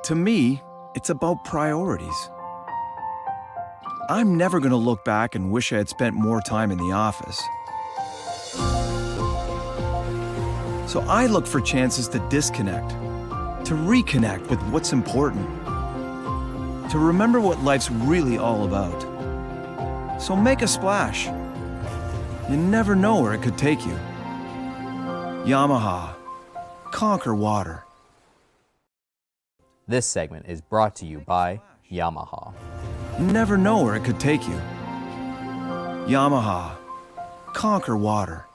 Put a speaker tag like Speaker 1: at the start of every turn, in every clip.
Speaker 1: To me, it's about priorities. I'm never going to look back and wish I had spent more time in the office. So I look for chances to disconnect, to reconnect with what's important, to remember what life's really all about. So make a splash. You never know where it could take you. Yamaha. Conquer water.
Speaker 2: This segment is brought to you by Yamaha.
Speaker 1: You never know where it could take you. Yamaha. Conquer water.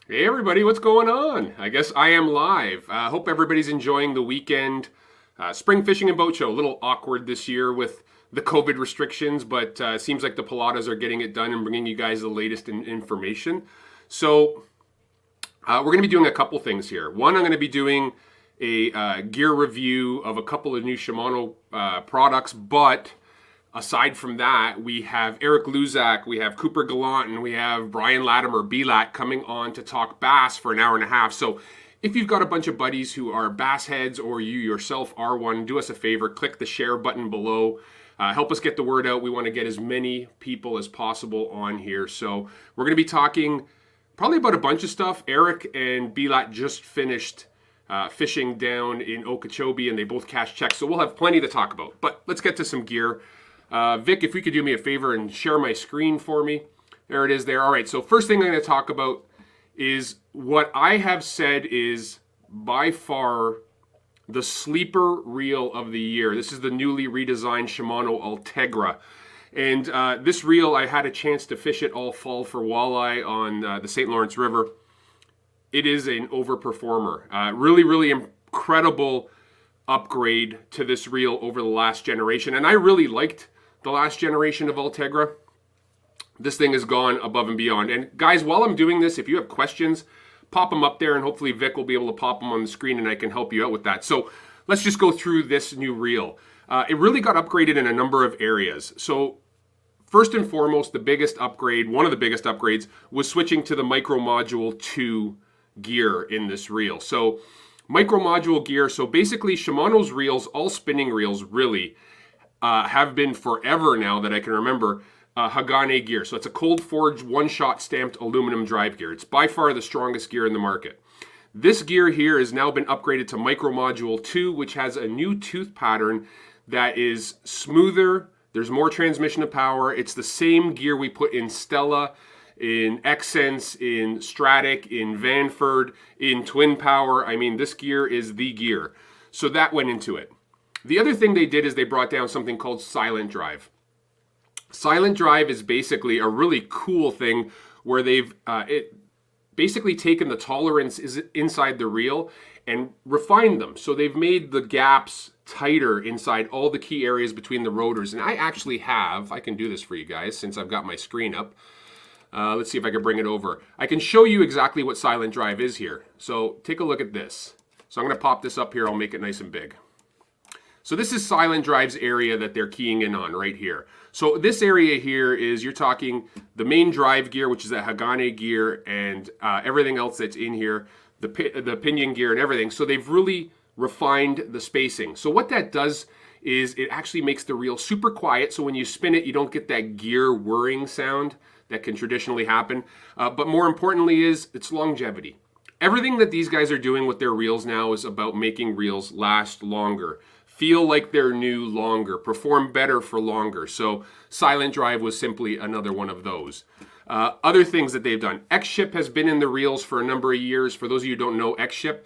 Speaker 3: Hey everybody, what's going on? I guess I am live. Hope everybody's enjoying the weekend. Spring fishing and boat show. A little awkward this year with the COVID restrictions, but seems like the Pilatas are getting it done and bringing you guys the latest information. So we're going to be doing a couple things here. One, I'm going to be doing a gear review of a couple of new Shimano products, but aside from that, we have Eric Luzak, we have Cooper Gallant, and we have Brian Latimer, BLAT, coming on to talk bass for an hour and a half. So if you've got a bunch of buddies who are bass heads or you yourself are one, do us a favor, click the share button below. Help us get the word out. We want to get as many people as possible on here. So we're going to be talking probably about a bunch of stuff. Eric and BLAT just finished fishing down in Okeechobee, and they both cashed checks. So we'll have plenty to talk about. But let's get to some gear. Vic, if we could do me a favor and share my screen for me. There it is there. All right, so first thing I'm going to talk about is what I have said is by far the sleeper reel of the year. This is the newly redesigned Shimano Ultegra. And this reel, I had a chance to fish it all fall for walleye on the St. Lawrence River. It is an overperformer. Really incredible upgrade to this reel over the last generation. And I really liked the last generation of Ultegra. This thing has gone above and beyond. And guys, while I'm doing this, if you have questions, pop them up there and hopefully Vic will be able to pop them on the screen and I can help you out with that. So let's just go through this new reel. It really got upgraded in a number of areas. So first and foremost, the biggest upgrade, one of the biggest upgrades, was switching to the Micro Module 2 gear in this reel. So Micro Module gear, so basically Shimano's reels, all spinning reels really, have been forever now that I can remember, Hagane gear. So it's a cold forged, one-shot stamped aluminum drive gear. It's by far the strongest gear in the market. This gear here has now been upgraded to Micro Module 2, which has a new tooth pattern that is smoother. There's more transmission of power. It's the same gear we put in Stella, in Xsense, in Stratic, in Vanford, in Twin Power. I mean, this gear is the gear. So that went into it. The other thing they did is they brought down something called Silent Drive. Silent Drive is basically a really cool thing where they've basically taken the tolerance inside the reel and refined them. So they've made the gaps tighter inside all the key areas between the rotors. And I actually have, I can do this for you guys since I've got my screen up. Let's see if I can bring it over. I can show you exactly what Silent Drive is here. So take a look at this. So I'm going to pop this up here. I'll make it nice and big. So this is Silent Drive's area that they're keying in on right here. So this area here is, you're talking the main drive gear, which is that Hagane gear, and everything else that's in here, the pinion gear and everything. So they've really refined the spacing. So what that does is it actually makes the reel super quiet. So when you spin it, you don't get that gear whirring sound that can traditionally happen. But more importantly is its longevity. Everything that these guys are doing with their reels now is about making reels last longer, feel like they're new longer, perform better for longer. So Silent Drive was simply another one of those. Other things that they've done. X-Ship has been in the reels for a number of years. For those of you who don't know X-Ship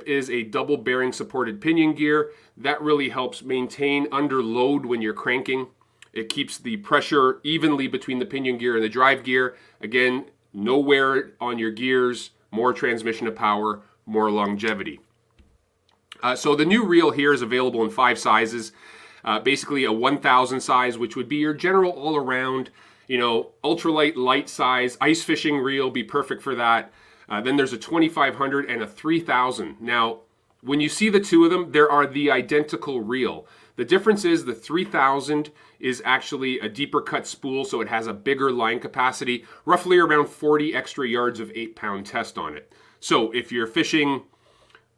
Speaker 3: is a double bearing supported pinion gear. That really helps maintain under load when you're cranking. It keeps the pressure evenly between the pinion gear and the drive gear. Again, no wear on your gears, more transmission of power, more longevity. So the new reel here is available in 5 sizes. Basically a 1000 size, which would be your general all-around, ultralight, light size. Ice fishing reel be perfect for that. Then there's a 2500 and a 3000. Now, when you see the two of them, there are the identical reel. The difference is the 3000 is actually a deeper cut spool, so it has a bigger line capacity, roughly around 40 extra yards of 8-pound test on it. So if you're fishing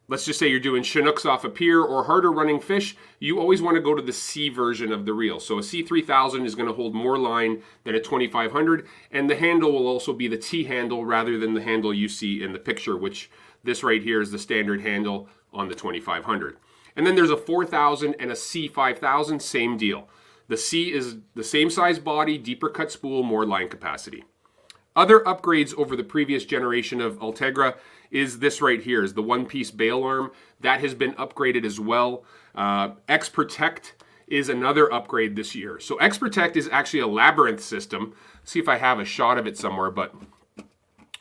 Speaker 3: let's just say you're doing Chinooks off a pier or harder running fish, you always want to go to the C version of the reel. So a C3000 is going to hold more line than a 2500, and the handle will also be the T handle rather than the handle you see in the picture, which this right here is the standard handle on the 2500. And then there's a 4000 and a C5000, same deal. The C is the same size body, deeper cut spool, more line capacity. Other upgrades over the previous generation of Ultegra is this right here, is the one-piece bail arm. That has been upgraded as well. X-Protect is another upgrade this year. So X-Protect is actually a labyrinth system. See if I have a shot of it somewhere, but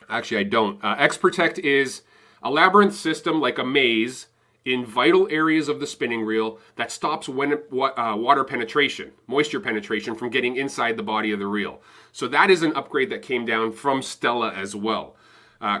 Speaker 3: actually I don't. X-Protect is a labyrinth system like a maze in vital areas of the spinning reel that stops water penetration, moisture penetration from getting inside the body of the reel. So that is an upgrade that came down from Stella as well.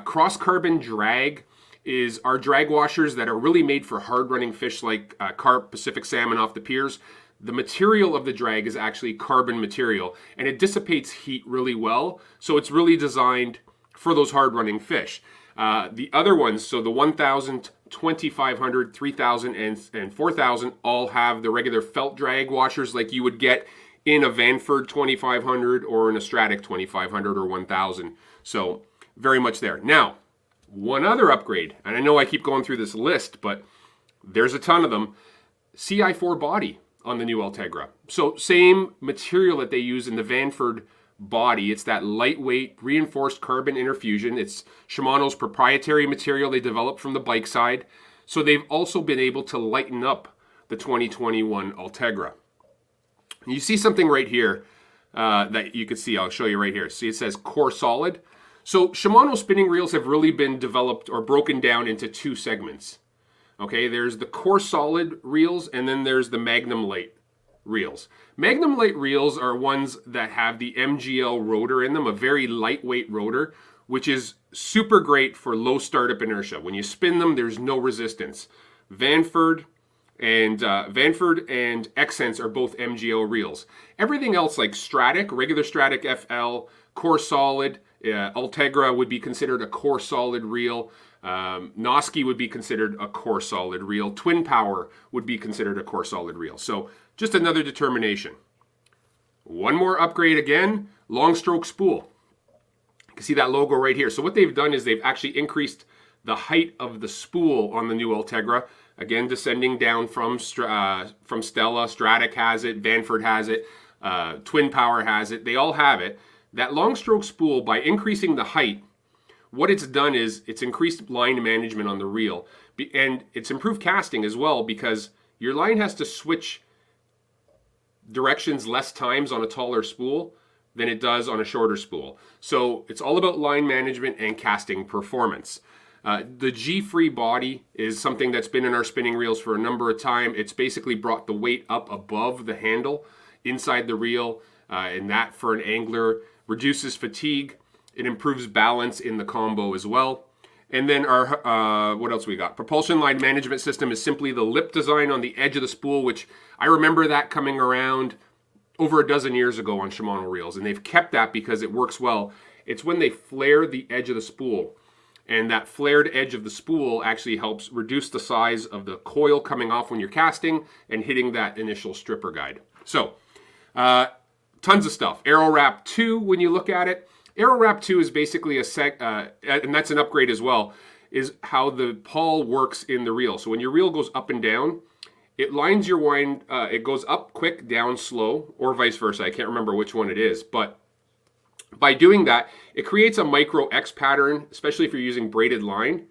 Speaker 3: Cross carbon drag is our drag washers that are really made for hard running fish like carp, Pacific salmon off the piers. The material of the drag is actually carbon material and it dissipates heat really well. So it's really designed for those hard running fish. The other ones, so the 1000, 2500, 3000, and 4000 all have the regular felt drag washers like you would get in a Vanford 2500 or in a Stratic 2500 or 1000. So very much there. Now, one other upgrade, and I know I keep going through this list, but there's a ton of them. CI4 body on the new Ultegra. So same material that they use in the Vanford body. It's that lightweight reinforced carbon interfusion. It's Shimano's proprietary material they developed from the bike side. So they've also been able to lighten up the 2021 Ultegra. You see something right here that you can see. I'll show you right here. See, it says Core Solid. So Shimano spinning reels have really been developed or broken down into two segments. Okay, there's the Core Solid reels and then there's the Magnum Light reels. Magnum Light reels are ones that have the MGL rotor in them, a very lightweight rotor, which is super great for low startup inertia. When you spin them, there's no resistance. Vanford and Xsense are both MGL reels. Everything else like Stratic, regular Stratic FL, Core Solid, Ultegra would be considered a Core Solid reel. Noski would be considered a Core Solid reel. Twin Power would be considered a Core Solid reel. So just another determination. One more upgrade again, long stroke spool. You can see that logo right here. So what they've done is they've actually increased the height of the spool on the new Ultegra. Again, descending down from Stella, Stratic has it, Vanford has it, Twin Power has it. They all have it. That long stroke spool, by increasing the height, what it's done is it's increased line management on the reel. And it's improved casting as well because your line has to switch directions less times on a taller spool than it does on a shorter spool. So it's all about line management and casting performance. The G-free body is something that's been in our spinning reels for a number of time. It's basically brought the weight up above the handle inside the reel, and that for an angler reduces fatigue. It improves balance in the combo as well. And then our, what else we got? Propulsion line management system is simply the lip design on the edge of the spool, which I remember that coming around over a dozen years ago on Shimano reels. And they've kept that because it works well. It's when they flare the edge of the spool. And that flared edge of the spool actually helps reduce the size of the coil coming off when you're casting and hitting that initial stripper guide. So, tons of stuff. Aero Wrap 2, when you look at it. Aero Wrap 2 is basically and that's an upgrade as well, is how the pawl works in the reel. So when your reel goes up and down, it lines your wind, it goes up quick, down slow, or vice versa. I can't remember which one it is, but by doing that, it creates a micro X pattern, especially if you're using braided line.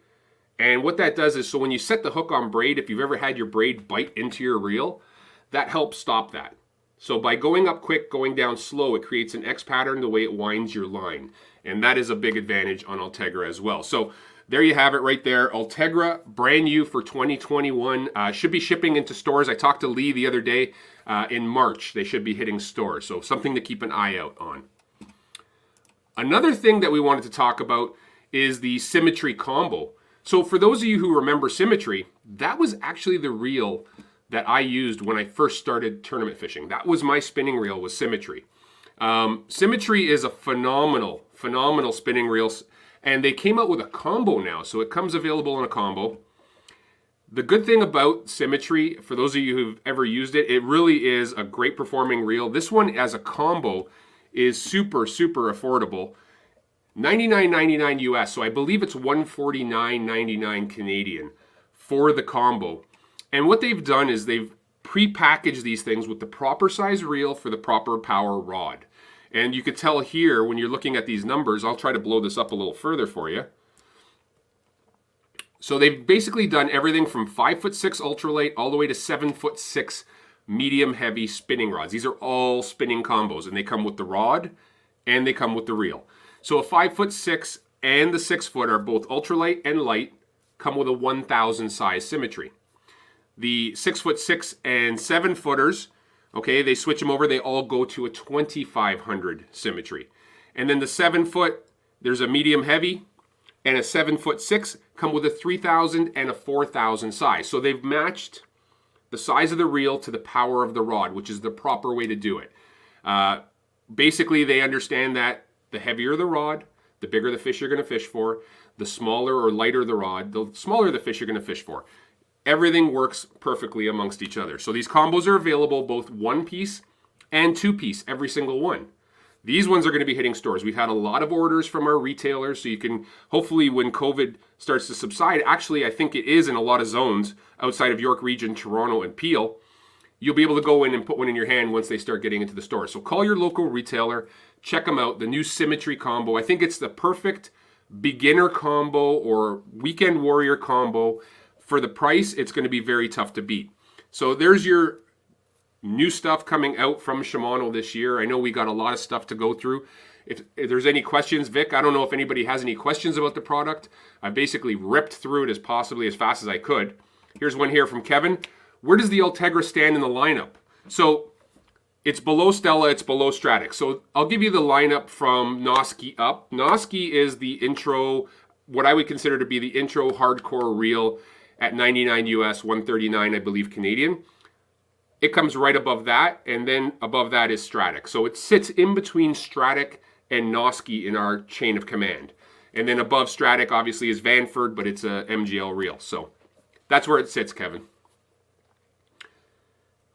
Speaker 3: And what that does is, so when you set the hook on braid, if you've ever had your braid bite into your reel, that helps stop that. So by going up quick, going down slow, it creates an X pattern the way it winds your line. And that is a big advantage on Ultegra as well. So there you have it right there. Ultegra, brand new for 2021. Should be shipping into stores. I talked to Lee the other day. In March, they should be hitting stores. So something to keep an eye out on. Another thing that we wanted to talk about is the Symmetry Combo. So for those of you who remember Symmetry, that was actually the reel that I used when I first started tournament fishing. That was my spinning reel, was Symmetry. Symmetry is a phenomenal spinning reel, and they came out with a combo now. So it comes available in a combo. The good thing about Symmetry, for those of you who've ever used it, it really is a great performing reel. This one as a combo is super, super affordable. $99.99 US, so I believe it's $149.99 Canadian for the combo. And what they've done is they've pre-packaged these things with the proper size reel for the proper power rod. And you could tell here when you're looking at these numbers, I'll try to blow this up a little further for you. So they've basically done everything from 5'6" ultralight all the way to 7'6" medium heavy spinning rods. These are all spinning combos, and they come with the rod and they come with the reel. So a 5'6" and the 6 foot are both ultralight and light, come with a 1000 size Symmetry. The 6'6" and 7 footers, okay, they switch them over, they all go to a 2500 Symmetry. And then the 7 foot, there's a medium heavy and a 7'6" come with a 3000 and a 4000 size. So they've matched the size of the reel to the power of the rod, which is the proper way to do it. Basically, they understand that the heavier the rod, the bigger the fish you're going to fish for. The smaller or lighter the rod, the smaller the fish you're going to fish for. Everything works perfectly amongst each other. So these combos are available both 1-piece and 2-piece, every single one. These ones are going to be hitting stores. We've had a lot of orders from our retailers, so you can, hopefully when COVID starts to subside, actually I think it is in a lot of zones outside of York Region, Toronto, and Peel, you'll be able to go in and put one in your hand once they start getting into the store. So call your local retailer, check them out, the new Symmetry Combo. I think it's the perfect beginner combo or weekend warrior combo. For the price, it's going to be very tough to beat. So there's your new stuff coming out from Shimano this year. I know we got a lot of stuff to go through. If there's any questions, Vic, I don't know if anybody has any questions about the product. I basically ripped through it as fast as I could. Here's one here from Kevin. Where does the Ultegra stand in the lineup? So it's below Stella, it's below Stratic. So I'll give you the lineup from Noski up. Noski is the intro, what I would consider to be the intro hardcore reel at 99 US, 139 I believe Canadian. It comes right above that, and then above that is Stratic. So it sits in between Stratic and Noski in our chain of command. And then above Stratic obviously is Vanford, but it's a MGL reel. So that's where it sits, Kevin.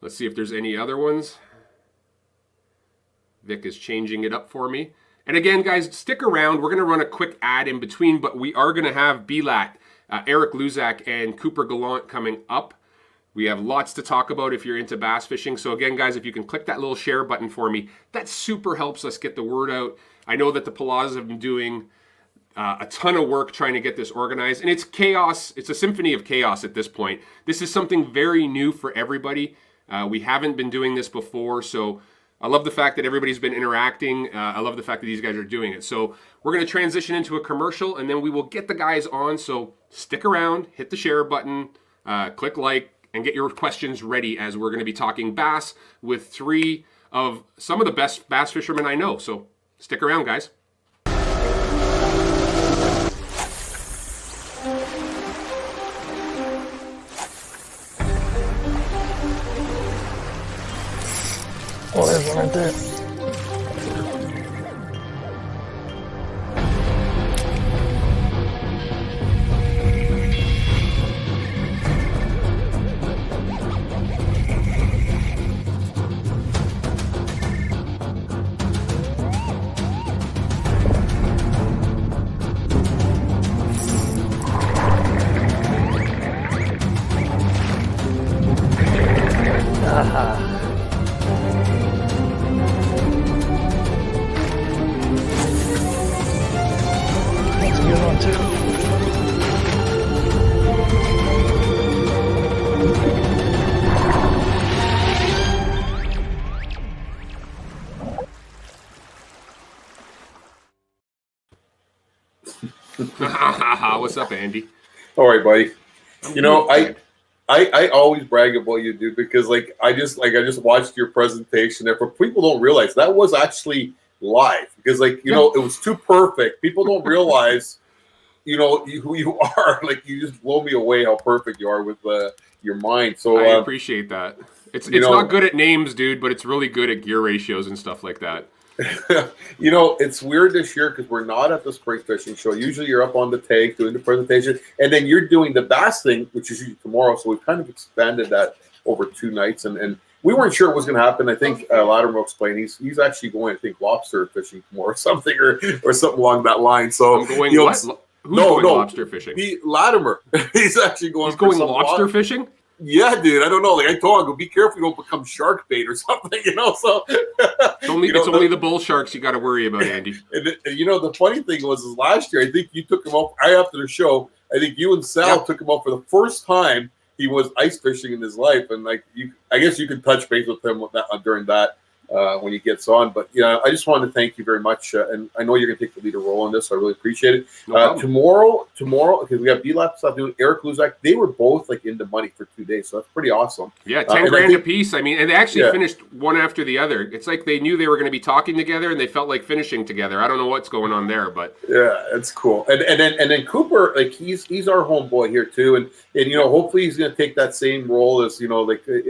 Speaker 3: Let's see if there's any other ones. Vic is changing it up for me. And again, guys, stick around. We're going to run a quick ad in between, but we are going to have BLAT, Eric Luzak, and Cooper Gallant coming up. We have lots to talk about if you're into bass fishing. So again, guys, if you can click that little share button for me, that super helps us get the word out. I know that the Palazas have been doing a ton of work trying to get this organized. And it's chaos. It's a symphony of chaos at this point. This is something very new for everybody. We haven't been doing this before. So I love the fact that everybody's been interacting. I love the fact that these guys are doing it. So we're going to transition into a commercial, and then we will get the guys on. So stick around, hit the share button, click like, and get your questions ready as we're going to be talking bass with 3 of some of the best bass fishermen I know. So stick around, guys.
Speaker 4: Oh, there's one right there. That's a good one too.
Speaker 3: What's up, Andy?
Speaker 5: All right, buddy. You know,
Speaker 3: good.
Speaker 5: I always brag about you, dude, because I just watched your presentation. And for people don't realize that was actually live because you know, it was too perfect. People don't realize, you know, who you are. Like, you just blow me away how perfect you are with your mind. So
Speaker 3: I appreciate that. It's not good at names, dude, but it's really good at gear ratios and stuff like that.
Speaker 5: It's weird this year because we're not at the spring fishing show. Usually you're up on the tank doing the presentation, and then you're doing the bass thing, which is usually tomorrow. So we've kind of expanded that over 2 nights, and we weren't sure what was going to happen. I think Latimer will explain. He's actually going, I think, lobster fishing tomorrow or something, or something along that line. So
Speaker 3: I'm going what? Who's going lobster fishing?
Speaker 5: Latimer. He's actually going.
Speaker 3: He's going lobster fishing.
Speaker 5: Yeah, dude. I don't know. Like I told him, be careful you don't become shark bait or something. So
Speaker 3: it's only the bull sharks you got to worry about, Andy.
Speaker 5: And the funny thing was last year. I think you took him out right after the show. I think you and Sal took him out for the first time he was ice fishing in his life, and I guess you can touch base with him during that when he gets on. But I just wanted to thank you very much, and I know you're going to take the leader role on this, so I really appreciate it. Tomorrow, because we got B-Lap stuff doing Eric Luzak, they were both like in the money for 2 days, so that's pretty awesome.
Speaker 3: Yeah, 10 grand a piece. I mean, and they actually finished one after the other. It's like they knew they were going to be talking together, and they felt like finishing together. I don't know what's going on there, but
Speaker 5: yeah, it's cool. And then Cooper, like he's our homeboy here too, and hopefully he's going to take that same role as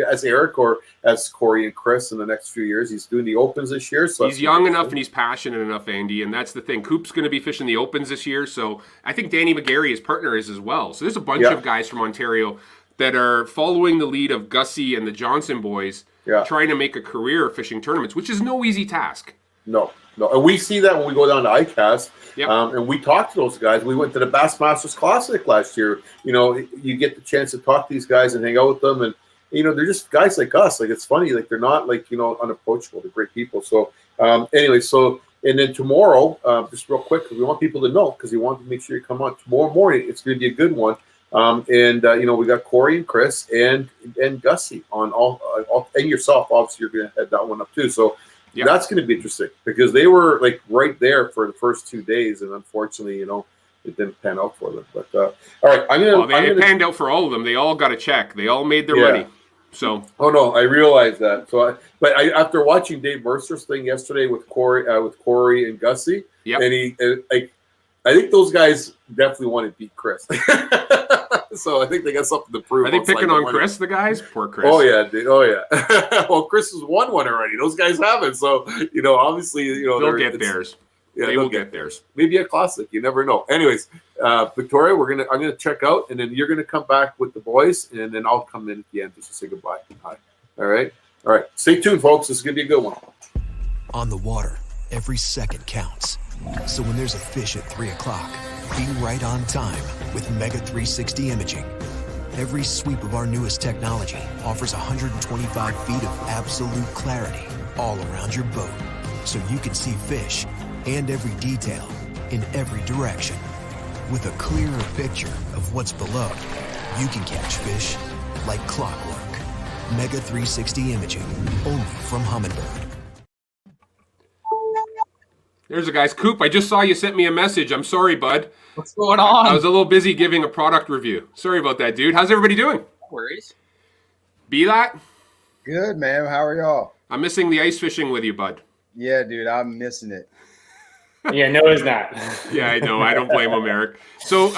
Speaker 5: as Eric or as Corey and Chris in the next few years. He's doing the opens this year, so
Speaker 3: he's young enough and he's passionate enough, Andy, and that's the thing. Coop's going to be fishing the opens this year, so I think Danny McGarry, his partner, is as well. So there's a bunch of guys from Ontario that are following the lead of Gussie and the Johnson boys, trying to make a career fishing tournaments, which is no easy task.
Speaker 5: No, and we see that when we go down to ICAST, and we talk to those guys. We went to the Bassmasters Classic last year. You get the chance to talk to these guys and hang out with them, and they're just guys like us. Like it's funny, like they're not like unapproachable. They're great people. So anyway, and then tomorrow, just real quick, we want people to know because we want to make sure you come on tomorrow morning. It's going to be a good one. We got Corey and Chris and Gussie on all and yourself. Obviously, you're going to head that one up too. So that's going to be interesting because they were like right there for the first 2 days, and unfortunately, it didn't pan out for them. But all right,
Speaker 3: it panned out for all of them. They all got a check. They all made their money. So
Speaker 5: I realize that. So after watching Dave Mercer's thing yesterday with Corey and Gussie, and I think those guys definitely want to beat Chris. So I think they got something to prove.
Speaker 3: Are they picking on Chris, the guys? Poor Chris.
Speaker 5: Oh yeah, dude. Oh yeah. Well, Chris has won one already. Those guys haven't. So obviously
Speaker 3: they'll get theirs. Yeah, they will get theirs.
Speaker 5: Maybe a classic. You never know. Anyways, Victoria, I'm gonna check out, and then you're gonna come back with the boys, and then I'll come in at the end just to say goodbye. Hi. All right. Stay tuned, folks. This is gonna be a good one.
Speaker 6: On the water, every second counts. So when there's a fish at 3 o'clock, be right on time with Mega 360 imaging. Every sweep of our newest technology offers 125 feet of absolute clarity all around your boat, so you can see fish and every detail in every direction. With a clearer picture of what's below, you can catch fish like clockwork. Mega 360 imaging, only from Humminbird.
Speaker 3: There's a guy's Coop. I just saw you sent me a message. I'm sorry, bud.
Speaker 7: What's going on?
Speaker 3: I was a little busy giving a product review. Sorry about that, dude. How's everybody doing?
Speaker 7: No worries.
Speaker 3: B-Lat?
Speaker 8: Good, man. How are y'all?
Speaker 3: I'm missing the ice fishing with you, bud.
Speaker 8: Yeah, dude. I'm missing it.
Speaker 7: Yeah, no, it's not.
Speaker 3: Yeah, I know. I don't blame him, Eric. So,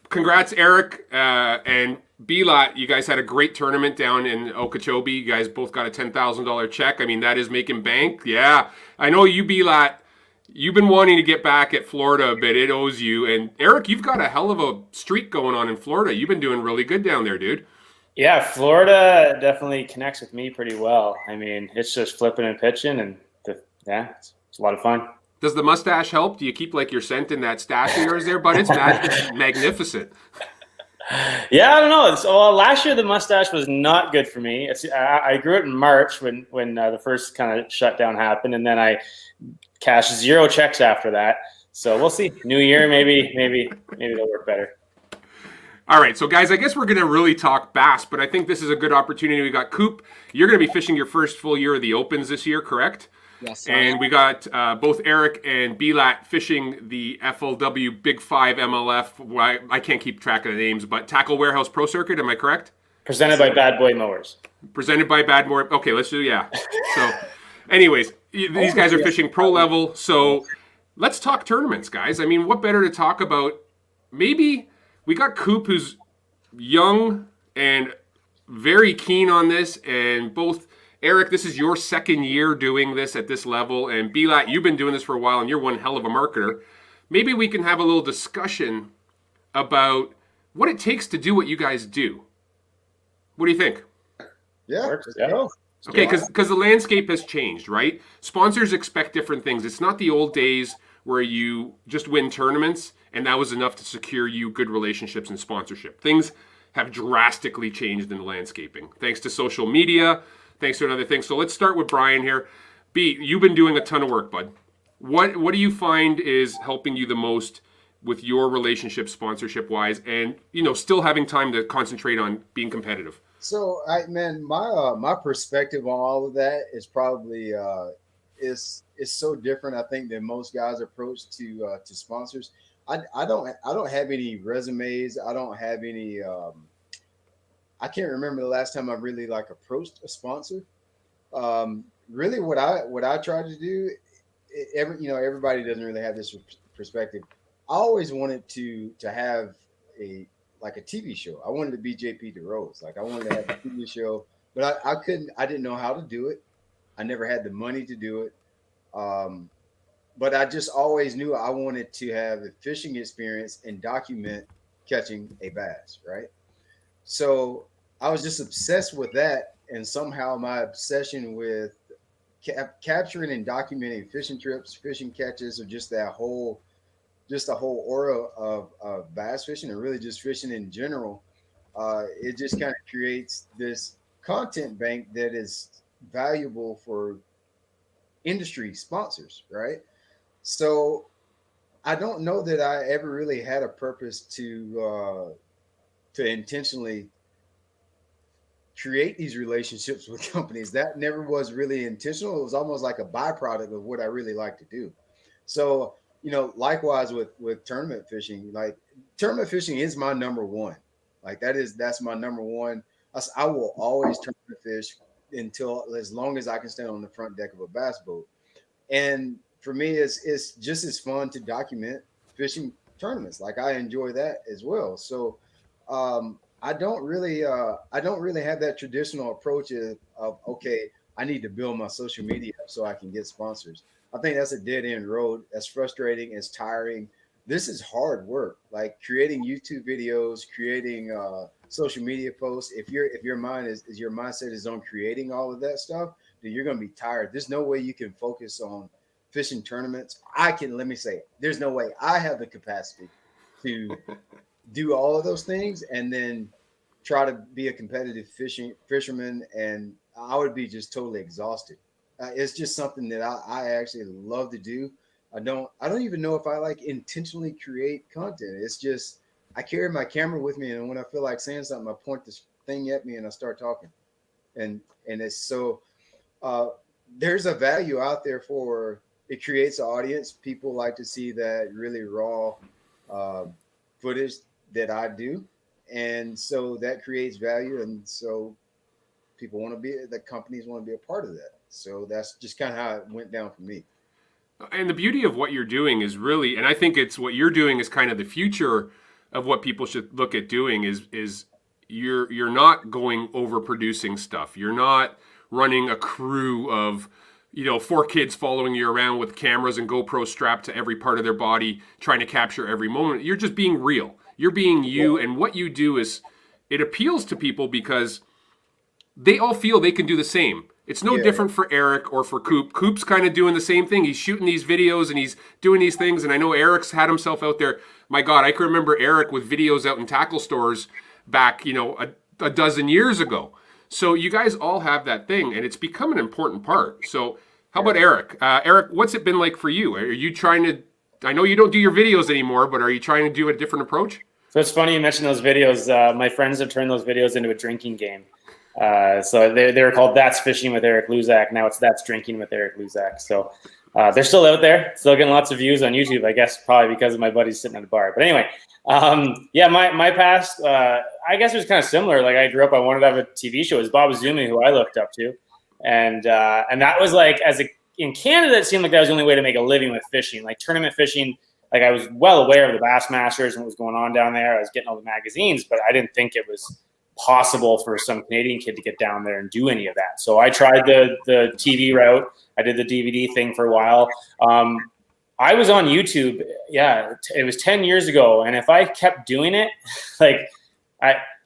Speaker 3: congrats, Eric and B-Lat. You guys had a great tournament down in Okeechobee. You guys both got a $10,000 check. I mean, that is making bank. Yeah. I know you, B-Lat. You've been wanting to get back at Florida a bit. It owes you. And Eric, you've got a hell of a streak going on in Florida. You've been doing really good down there, dude.
Speaker 7: Yeah, Florida definitely connects with me pretty well. I mean, it's just flipping and pitching, and it's a lot of fun.
Speaker 3: Does the mustache help? Do you keep like your scent in that stash of yours there, bud? It's magnificent.
Speaker 7: Yeah, I don't know. Last year the mustache was not good for me. I grew it in March when the first kind of shutdown happened, and then I cashed 0 checks after that. So we'll see. New year, maybe it'll work better.
Speaker 3: All right, so guys, I guess we're going to really talk bass, but I think this is a good opportunity. We got Coop. You're going to be fishing your first full year of the Opens this year, correct?
Speaker 9: Yes.
Speaker 3: And we got both Eric and B-Lat fishing the FLW Big 5 MLF. I can't keep track of the names, but Tackle Warehouse Pro Circuit, am I correct?
Speaker 7: Presented by Bad Boy Mowers.
Speaker 3: Presented by Bad Boy. Okay, let's do, yeah. So anyways, these guys are fishing pro level. So let's talk tournaments, guys. I mean, what better to talk about? Maybe we got Coop, who's young and very keen on this, and both Eric, this is your second year doing this at this level, and Belat, you've been doing this for a while, and you're one hell of a marketer. Maybe we can have a little discussion about what it takes to do what you guys do. What do you think?
Speaker 8: Yeah.
Speaker 7: Works,
Speaker 8: let's
Speaker 7: yeah.
Speaker 8: go.
Speaker 3: Okay, because the landscape has changed, right? Sponsors expect different things. It's not the old days where you just win tournaments and that was enough to secure you good relationships and sponsorship. Things have drastically changed in the landscaping, thanks to social media, thanks to another thing. So let's start with Brian here. B, you've been doing a ton of work, bud. What do you find is helping you the most with your relationship, sponsorship-wise, and still having time to concentrate on being competitive?
Speaker 8: So, my perspective on all of that is probably is so different. I think than most guys' approach to sponsors. I don't have any resumes. I don't have any. I can't remember the last time I really approached a sponsor. Really, what I try to do, everybody doesn't really have this perspective. I always wanted to have a TV show. I wanted to be JP DeRose. I wanted to have a TV show, but I couldn't. I didn't know how to do it. I never had the money to do it. But I just always knew I wanted to have a fishing experience and document catching a bass, right? So I was just obsessed with that, and somehow my obsession with capturing and documenting fishing trips, fishing catches, or just the whole aura of bass fishing and really just fishing in general, it just kind of creates this content bank that is valuable for industry sponsors, right? So I don't know that I ever really had a purpose to intentionally create these relationships with companies. That never was really intentional. It was almost like a byproduct of what I really like to do. So, likewise with tournament fishing, tournament fishing is my number one. That's my number one. I will always tournament fish as long as I can stand on the front deck of a bass boat. And for me, it's just as fun to document fishing tournaments. I enjoy that as well. So I don't really have that traditional approach of okay, I need to build my social media so I can get sponsors. I think that's a dead end road. That's frustrating. It's tiring. This is hard work. Creating YouTube videos, creating social media posts. If your mindset is on creating all of that stuff, then you're going to be tired. There's no way you can focus on fishing tournaments. Let me say, there's no way I have the capacity to do all of those things and then try to be a competitive fisherman, and I would be just totally exhausted. It's just something that I actually love to do. I don't even know if I intentionally create content. It's just I carry my camera with me, and when I feel like saying something, I point this thing at me and I start talking. And it's so there's a value out there for it. Creates an audience. People like to see that really raw footage that I do, and so that creates value, and so the companies want to be a part of that. So that's just kind of how it went down for me.
Speaker 3: And the beauty of what you're doing is really, and I think it's what you're doing is kind of the future of what people should look at doing is you're not going overproducing stuff. You're not running a crew of 4 kids following you around with cameras and GoPro strapped to every part of their body, trying to capture every moment. You're just being real. You're being you, and what you do is it appeals to people because they all feel they can do the same. It's no different for Eric or for Coop. Coop's kind of doing the same thing. He's shooting these videos and he's doing these things. And I know Eric's had himself out there. My God, I can remember Eric with videos out in tackle stores back, a dozen years ago. So you guys all have that thing, and it's become an important part. So how about Eric? Eric, what's it been like for you? Are you trying to, I know you don't do your videos anymore, but are you trying to do a different approach?
Speaker 7: So it's funny you mentioned those videos. My friends have turned those videos into a drinking game. So they were called That's Fishing with Eric Luzak. Now it's That's Drinking with Eric Luzak. So they're still out there, still getting lots of views on YouTube, I guess, probably because of my buddies sitting at a bar. But anyway, my past, I guess it was kind of similar. I grew up, I wanted to have a TV show. It was Bob Zumi, who I looked up to. And that was in Canada, it seemed like that was the only way to make a living with fishing, tournament fishing. I was well aware of the Bassmasters and what was going on down there. I was getting all the magazines, but I didn't think it was possible for some Canadian kid to get down there and do any of that. So I tried the TV route. I did the DVD thing for a while. I was on YouTube. Yeah, it was 10 years ago. And if I kept doing it, like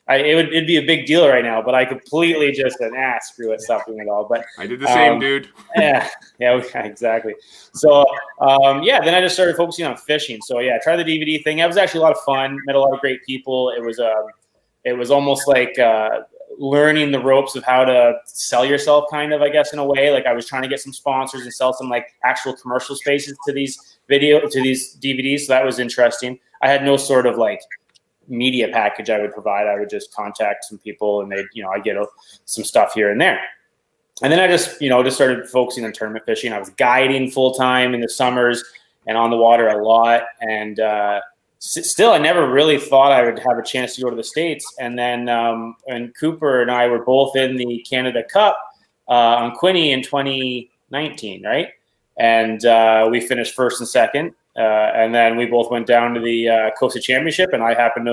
Speaker 7: it'd be a big deal right now, but I completely just screw it, stop doing it all. But
Speaker 3: I did the same, dude.
Speaker 7: yeah, exactly. So then I just started focusing on fishing. So yeah, I tried the DVD thing. It was actually a lot of fun. Met a lot of great people. It was almost like learning the ropes of how to sell yourself, kind of, I guess, in a way. Like I was trying to get some sponsors and sell some like actual commercial spaces to these DVDs. So that was interesting. I had no sort of like media package I would provide. I would just contact some people and I'd get some stuff here and there. And then I just started focusing on tournament fishing. I was guiding full time in the summers and on the water a lot. And still, I never really thought I would have a chance to go to the States. And then and Cooper and I were both in the Canada Cup on Quinny in 2019, right? And we finished first and second. And then we both went down to the Coastal Championship, and I happened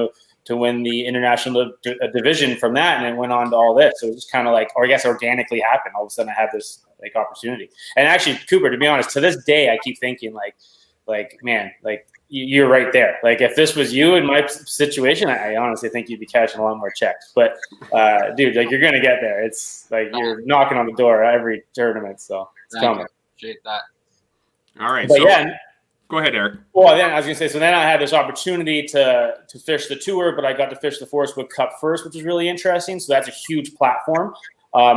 Speaker 7: to win the international division from that, and it went on to all this. So it was just kind of like, or I guess organically happened. All of a sudden, I had this like opportunity. And actually, Cooper, to be honest, to this day, I keep thinking like man, like you're right there. Like if this was you in my situation, I honestly think you'd be cashing a lot more checks. But dude, like you're gonna get there. It's like you're knocking on the door every tournament, so it's coming.
Speaker 9: Appreciate that.
Speaker 3: All right,
Speaker 7: but yeah.
Speaker 3: Go ahead, Eric.
Speaker 7: Well, then I was going to say, so then I had this opportunity to fish the tour, but I got to fish the Forest Wood Cup first, which was really interesting. So that's a huge platform.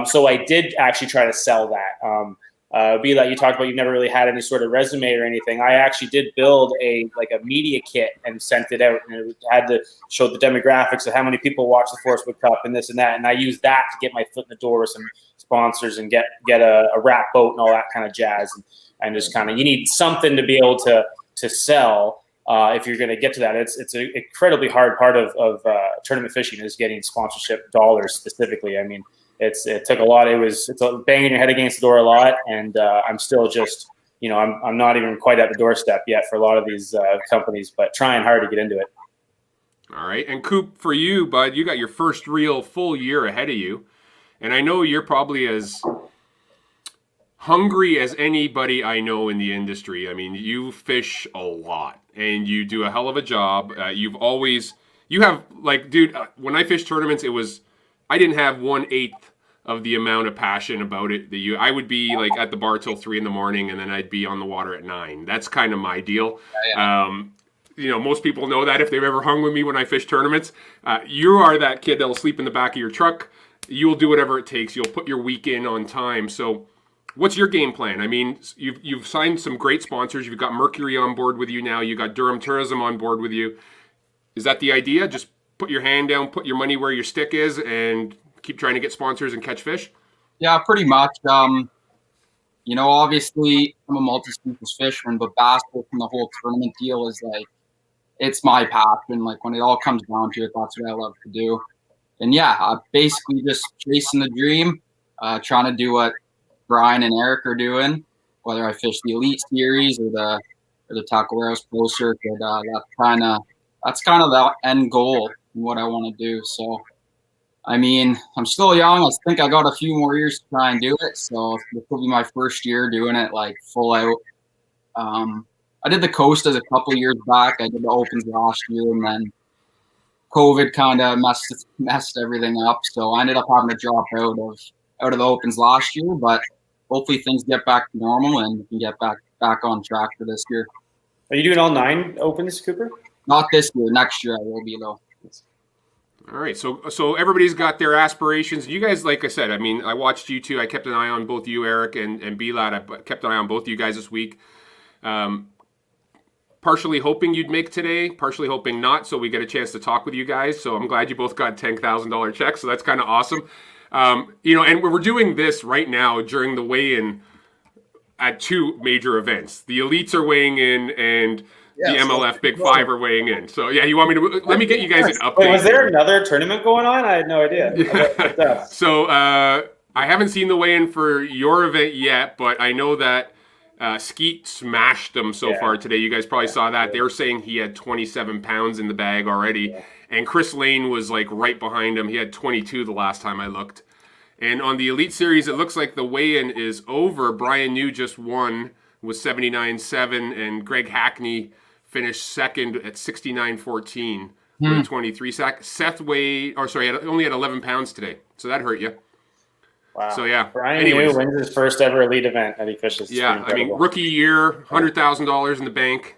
Speaker 7: So I did actually try to sell that. Be that you talked about, you've never really had any sort of resume or anything. I actually did build a media kit and sent it out, and it had to show the demographics of how many people watch the Forest Wood Cup and this and that. And I used that to get my foot in the door with some sponsors and get a wrap boat and all that kind of jazz. And just kind of, you need something to be able to sell if you're going to get to that. It's an incredibly hard part of tournament fishing is getting sponsorship dollars specifically. I mean, it took a lot. It's banging your head against the door a lot, and I'm still just, I'm not even quite at the doorstep yet for a lot of these companies, but trying hard to get into it.
Speaker 3: All right, and Coop, for you, bud, you got your first real full year ahead of you, and I know you're probably as hungry as anybody I know in the industry. I mean, you fish a lot and you do a hell of a job. You have like, dude, when I fish tournaments, I didn't have 1/8 of the amount of passion about it that I would be like at the bar till 3 a.m, and then I'd be on the water at 9. That's kind of my deal. Yeah. Most people know that if they've ever hung with me when I fish tournaments. You are that kid that'll sleep in the back of your truck. You'll do whatever it takes. You'll put your week in on time. So what's your game plan? I mean, you've signed some great sponsors. You've got Mercury on board with you now. You got Durham Tourism on board with you. Is that the idea? Just put your hand down, put your money where your stick is, and keep trying to get sponsors and catch fish?
Speaker 9: Yeah, pretty much. Obviously, I'm a multi-species fisherman, but bass fishing, the whole tournament deal is like, it's my passion. Like when it all comes down to it, that's what I love to do. And yeah, basically just chasing the dream, trying to do what Brian and Eric are doing, whether I fish the Elite Series or the Tacoeros Pro Circuit. That's kind of the end goal and what I want to do. So, I mean, I'm still young. I think I got a few more years to try and do it. So this will be my first year doing it like full out. I did the Coastas a couple years back. I did the Opens last year, and then COVID kind of messed everything up. So I ended up having to drop out of the Opens last year, but hopefully things get back to normal and we can get back on track for this year.
Speaker 7: Are you doing all 9 Opens, Cooper?
Speaker 9: Not this year. Next year I will be, though.
Speaker 3: All right. So everybody's got their aspirations. You guys, like I said, I mean, I watched you two. I kept an eye on both you, Eric, and B-Lad. I kept an eye on both of you guys this week. Partially hoping you'd make today, partially hoping not, so we get a chance to talk with you guys. So I'm glad you both got $10,000 checks. So that's kind of awesome. And we're doing this right now during the weigh-in at 2 major events. The Elites are weighing in, and the MLF Big Five are weighing in. So yeah, you want me to let me get you guys an update?
Speaker 7: Wait, was there another tournament going on? I had no idea.
Speaker 3: Yeah. So I haven't seen the weigh-in for your event yet, but I know that Skeet smashed them so far today. You guys probably saw that. They were saying he had 27 pounds in the bag already. and Chris Lane was like right behind him. He had 22 the last time I looked. And on the Elite Series, it looks like the weigh-in is over. Brian New just won with 79.7, and Greg Hackney finished second at 69.14 with a 23 sack. Seth only had 11 pounds today, so that hurt you.
Speaker 7: Wow.
Speaker 3: So yeah.
Speaker 7: Brian New wins his first ever elite event that he fishes.
Speaker 3: Yeah, I mean, rookie year, $100,000 in the bank.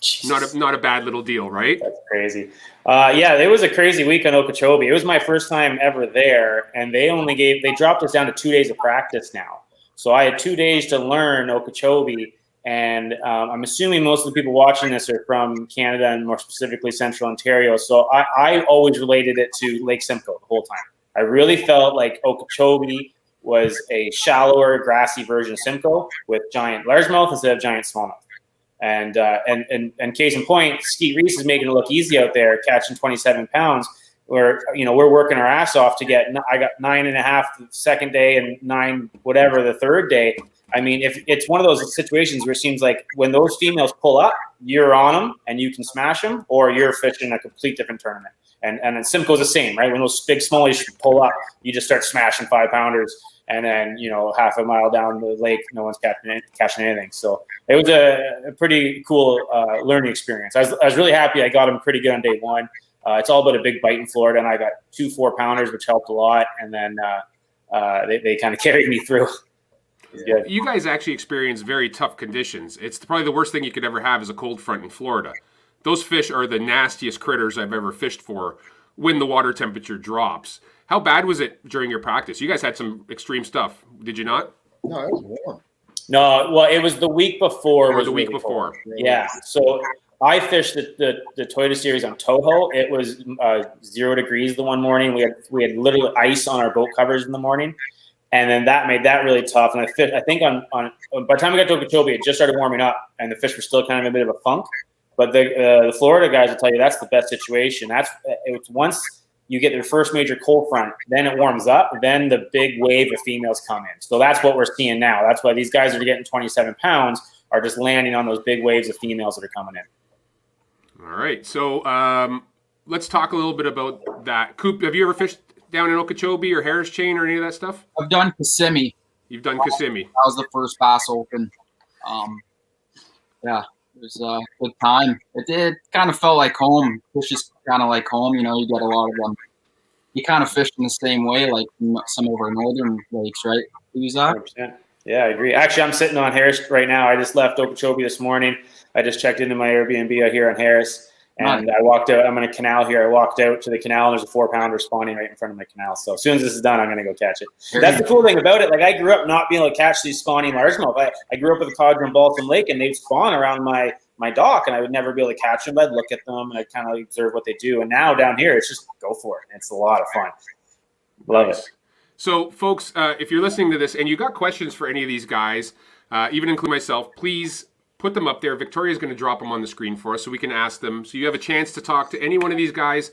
Speaker 7: Jeez.
Speaker 3: Not a bad little deal, right?
Speaker 7: That's crazy. Yeah, it was a crazy week on Okeechobee. It was my first time ever there, and they dropped us down to 2 days of practice now. So I had 2 days to learn Okeechobee, and I'm assuming most of the people watching this are from Canada and more specifically Central Ontario. So I always related it to Lake Simcoe the whole time. I really felt like Okeechobee was a shallower, grassy version of Simcoe with giant largemouth instead of giant smallmouth. And case in point, Skeet Reese is making it look easy out there, catching 27 pounds. We're working our ass off to get. I got 9.5 the second day and 9 whatever the third day. I mean, if it's one of those situations where it seems like when those females pull up, you're on them and you can smash them, or you're fishing a complete different tournament. And Simcoe's the same, right? When those big smallies pull up, you just start smashing 5-pounders. And then, half a mile down the lake, no one's catching anything. So it was a pretty cool learning experience. I was really happy I got him pretty good on day one. It's all about a big bite in Florida, and I got 2 4-pounders, which helped a lot. And then they kind of carried me through. Good.
Speaker 3: You guys actually experience very tough conditions. It's probably the worst thing you could ever have is a cold front in Florida. Those fish are the nastiest critters I've ever fished for when the water temperature drops. How bad was it during your practice? You guys had some extreme stuff, did you not?
Speaker 8: No, it was warm.
Speaker 7: No, well, it was the week before.
Speaker 3: Or the week before.
Speaker 7: Yeah. So I fished the Toyota Series on Toho. It was 0 degrees the one morning. We had literally ice on our boat covers in the morning, and then that made that really tough. And I think on by the time we got to Okeechobee, it just started warming up, and the fish were still kind of in a bit of a funk. But the Florida guys will tell you that's the best situation. It's once you get your first major cold front, then it warms up, then the big wave of females come in. So that's what we're seeing now. That's why these guys are getting 27 pounds, are just landing on those big waves of females that are coming in.
Speaker 3: All right. So let's talk a little bit about that. Coop, have you ever fished down in Okeechobee or Harris Chain or any of that stuff?
Speaker 9: I've done Kissimmee.
Speaker 3: You've done Kissimmee.
Speaker 9: That was the first Bass Open. Yeah, it was a good time. It kind of felt like home. Fish is kind of like home. You get a lot of them. You kind of fish in the same way like some of our northern lakes, right? Use that?
Speaker 7: 100%. Yeah, I agree. Actually, I'm sitting on Harris right now. I just left Okeechobee this morning. I just checked into my Airbnb out here on Harris. And I walked out. I'm in a canal here. I walked out to the canal, and there's a 4-pounder spawning right in front of my canal. So as soon as this is done, I'm going to go catch it. That's the cool thing about it. Like, I grew up not being able to catch these spawning largemouth. I grew up with a codger in Balsam Lake, and they'd spawn around my dock, and I would never be able to catch them. But I'd look at them, and I'd kind of observe what they do. And now down here, it's just go for it. It's a lot of fun. Love it.
Speaker 3: So, folks, if you're listening to this and you got questions for any of these guys, even including myself, please put them up there. Victoria's going to drop them on the screen for us so we can ask them. So you have a chance to talk to any one of these guys.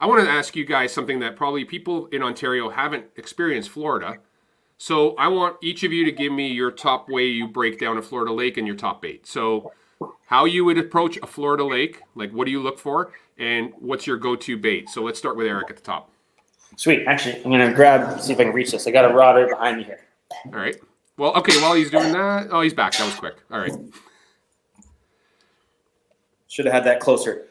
Speaker 3: I want to ask you guys something that probably people in Ontario haven't experienced Florida. So I want each of you to give me your top way you break down a Florida lake and your top bait. So how you would approach a Florida lake, like what do you look for, and what's your go-to bait? So let's start with Eric at the top.
Speaker 7: Sweet. Actually, I'm going to see if I can reach this. I got a rod right behind me here.
Speaker 3: All right. Well, okay, while he's doing that, oh, he's back. That was quick. All right.
Speaker 7: Should have had that closer.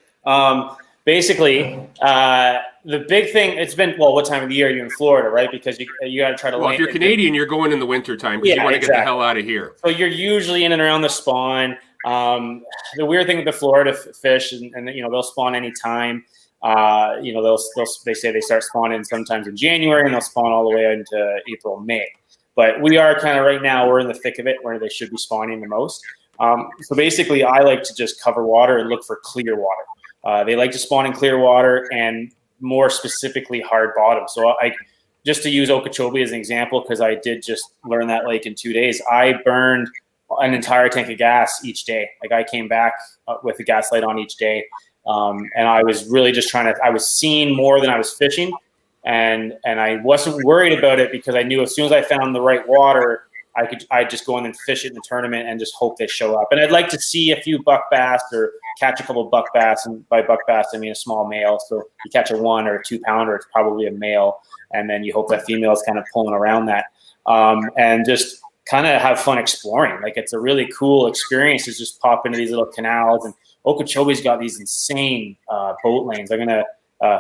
Speaker 7: Basically, the big thing, it's been, well, what time of the year are you in Florida, right? Because you got to try to
Speaker 3: Well, if you're Canadian, you're going in the winter time because you want to get the hell out of here.
Speaker 7: So you're usually in and around the spawn. The weird thing with the Florida fish, and they'll spawn anytime. They say they start spawning sometimes in January, and they'll spawn all the way into April, May. But we are kind of right now, we're in the thick of it where they should be spawning the most. So basically, I like to just cover water and look for clear water. They like to spawn in clear water and more specifically hard bottom. So just to use Okeechobee as an example, because I did just learn that lake in 2 days, I burned an entire tank of gas each day. Like I came back with the gas light on each day. And I was really just I was seeing more than I was fishing. And I wasn't worried about it because I knew as soon as I found the right water, I'd just go in and fish it in the tournament and just hope they show up. And I'd like to see a few buck bass or catch a couple buck bass. And by buck bass, I mean a small male. So you catch a 1 or a 2 pounder, it's probably a male. And then you hope that female is kind of pulling around that. And just kind of have fun exploring. Like, it's a really cool experience to just pop into these little canals. And Okeechobee's got these insane boat lanes. I'm going to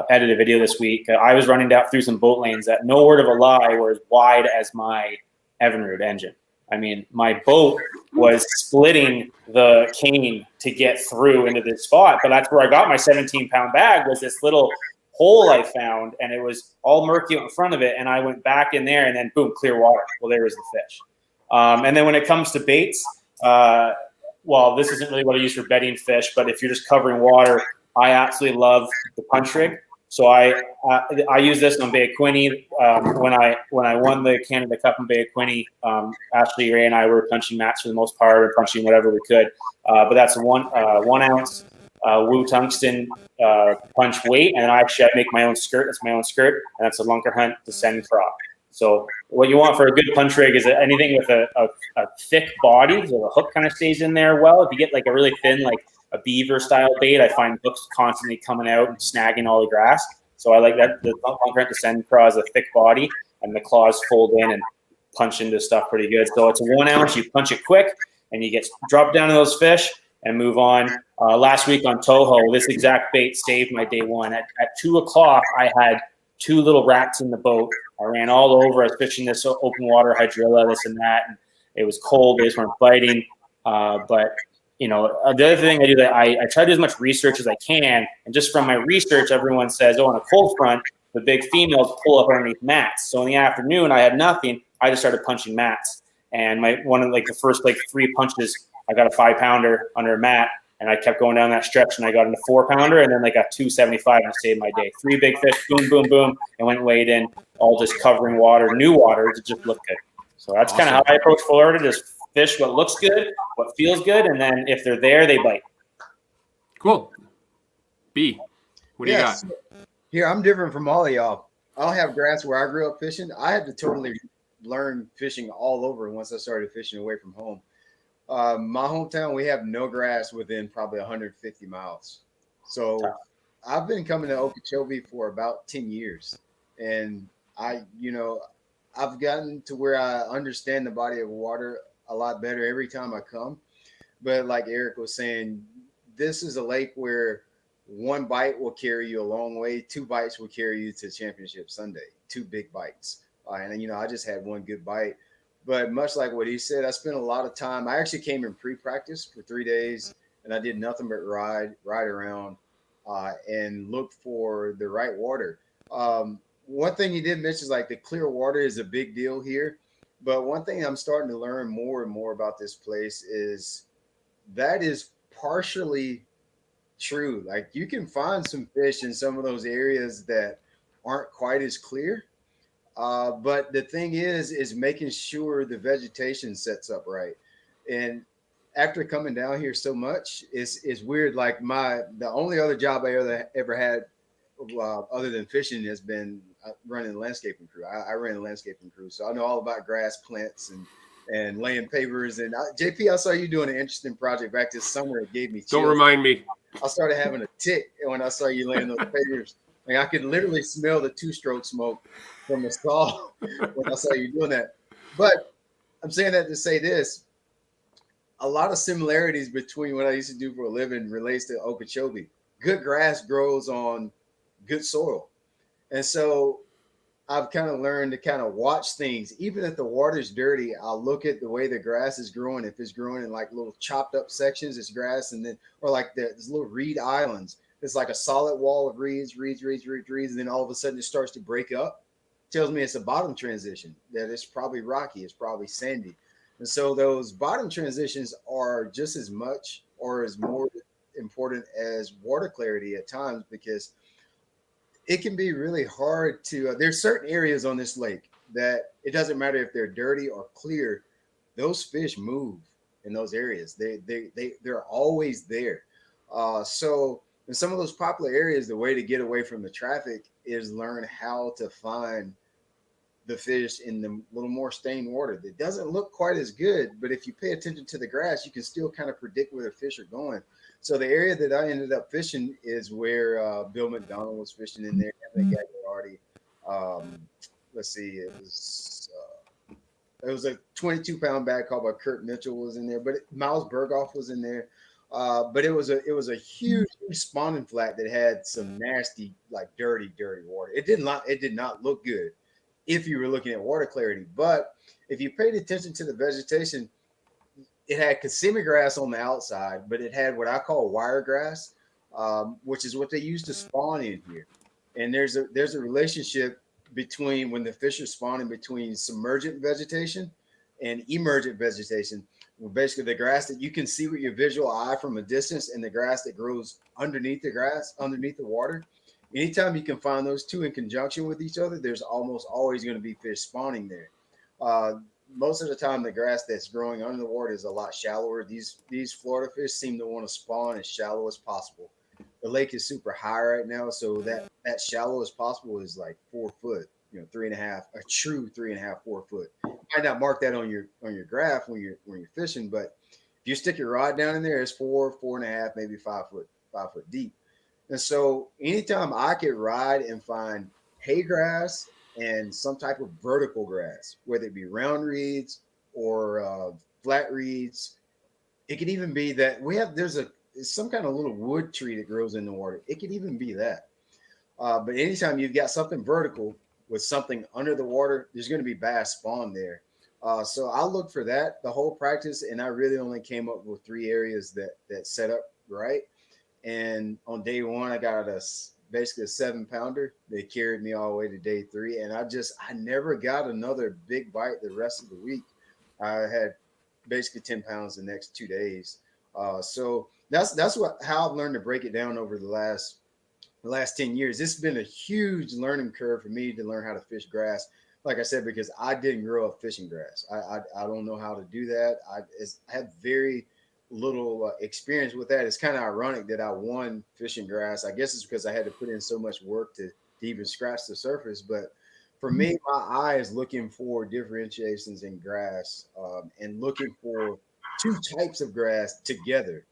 Speaker 7: edit a video this week. I was running down through some boat lanes that, no word of a lie, were as wide as my Evinrude engine. I mean, my boat was splitting the cane to get through into this spot, but that's where I got my 17-pound bag, was this little hole I found, and it was all murky in front of it, and I went back in there, and then boom, clear water. Well, there was the fish. And then when it comes to baits, well, this isn't really what I use for bedding fish, but if you're just covering water, I absolutely love the punch rig. So I use this on Bay of Quinte. When I won the Canada Cup in Bay of Quinte, Ashley Ray and I were punching mats for the most part, or punching whatever we could. But that's a 1 ounce Woo tungsten punch weight, and I make my own skirt. That's my own skirt, and that's a Lunker Hunt Descend Craw. So what you want for a good punch rig is anything with a thick body, so the hook kind of stays in there well. If you get like a really thin, like a beaver style bait, I find hooks constantly coming out and snagging all the grass. So I like that. The Lunker Hunt Descend Craw is a thick body, and the claws fold in and punch into stuff pretty good. So it's a 1 ounce. You punch it quick, and you get drop down to those fish and move on. Last week on Toho, this exact bait saved my day one. At 2 o'clock, I had 2 little rats in the boat. I ran all over. I was fishing this open water hydrilla, this and that. And it was cold. They just weren't biting. But, you know, the other thing I do, that I try to do as much research as I can. And just from my research, everyone says, oh, on a cold front, the big females pull up underneath mats. So in the afternoon, I had nothing. I just started punching mats. And one of the first 3 punches, I got a 5-pounder under a mat. And I kept going down that stretch, and I got into 4-pounder, and then I got 275, and it saved my day. 3 big fish, boom, boom, boom, and went weighed in, all just covering water, new water, to just look good. So that's kind of how I approach Florida: just fish what looks good, what feels good, and then if they're there, they bite.
Speaker 3: Cool. B, what do you got?
Speaker 8: Here, I'm different from all of y'all. I'll have grass where I grew up fishing. I had to totally learn fishing all over once I started fishing away from home. My hometown, we have no grass within probably 150 miles. So I've been coming to Okeechobee for about 10 years. And I've gotten to where I understand the body of water a lot better every time I come. But like Eric was saying, this is a lake where 1 bite will carry you a long way. 2 bites will carry you to Championship Sunday, 2 big bites. And I just had 1 good bite. But much like what he said, I spent a lot of time. I actually came in pre-practice for 3 days, and I did nothing but ride around and look for the right water. One thing you did mention is the clear water is a big deal here. But one thing I'm starting to learn more and more about this place is that is partially true. Like, you can find some fish in some of those areas that aren't quite as clear. But the thing is making sure the vegetation sets up right. And after coming down here so much, it's weird. Like, the only other job I ever had other than fishing has been running the landscaping crew. I ran the landscaping crew, so I know all about grass plants and laying pavers. And JP, I saw you doing an interesting project back this summer. It gave me chills.
Speaker 3: Don't remind me.
Speaker 8: I started having a tick when I saw you laying those pavers. Like, I could literally smell the 2-stroke smoke from the stall when I saw you doing that. But I'm saying that to say this: a lot of similarities between what I used to do for a living relates to Okeechobee. Good grass grows on good soil. And so I've kind of learned to kind of watch things. Even if the water's dirty, I'll look at the way the grass is growing. If it's growing in little chopped up sections, it's grass. And then, or there's little reed islands. It's like a solid wall of reeds. And then all of a sudden it starts to break up. Tells me it's a bottom transition, that it's probably rocky, it's probably sandy. And so those bottom transitions are just as much or as more important as water clarity at times, because it can be really hard to there's certain areas on this lake that it doesn't matter if they're dirty or clear, those fish move in those areas. They're always there. So in some of those popular areas, the way to get away from the traffic is learn how to find the fish in the little more stained water. It doesn't look quite as good, but if you pay attention to the grass, you can still kind of predict where the fish are going. So the area that I ended up fishing is where Bill McDonald was fishing in there. Anthony Gagliardi. Let's see, it was a 22-pound bag called by Kurt Mitchell was in there, but Miles Berghoff was in there. But it was a huge spawning flat that had some nasty, like dirty water. It did not look good if you were looking at water clarity. But if you paid attention to the vegetation, it had Kissimmee grass on the outside, but it had what I call wiregrass, which is what they use to spawn in here. And there's a relationship between when the fish are spawning between submergent vegetation and emergent vegetation. Well, basically the grass that you can see with your visual eye from a distance and the grass that grows underneath the water. Anytime you can find those two in conjunction with each other, there's almost always going to be fish spawning there. Most of the time, the grass that's growing under the water is a lot shallower. These Florida fish seem to want to spawn as shallow as possible. The lake is super high right now, so that shallow as possible is like 4 foot, 3.5, a true 3.5, 4 foot. You might not mark that on your graph when you're fishing, but if you stick your rod down in there, it's 4.5, maybe 5 foot deep. And so anytime I could ride and find hay grass and some type of vertical grass, whether it be round reeds or flat reeds, it could even be that there's some kind of little wood tree that grows in the water. It could even be that. But anytime you've got something vertical with something under the water, there's going to be bass spawn there. So I look for that the whole practice, and I really only came up with 3 areas that set up right. And on day 1, I got basically a 7-pounder. They carried me all the way to day 3, and I never got another big bite the rest of the week. I had basically 10 pounds the next 2 days. So that's how I've learned to break it down over the last 10 years. It's been a huge learning curve for me to learn how to fish grass. Like I said, because I didn't grow up fishing grass. I don't know how to do that. I have very little experience with that. It's kind of ironic that I won fishing grass. I guess it's because I had to put in so much work to even scratch the surface. But for me, my eye is looking for differentiations in grass and looking for 2 types of grass together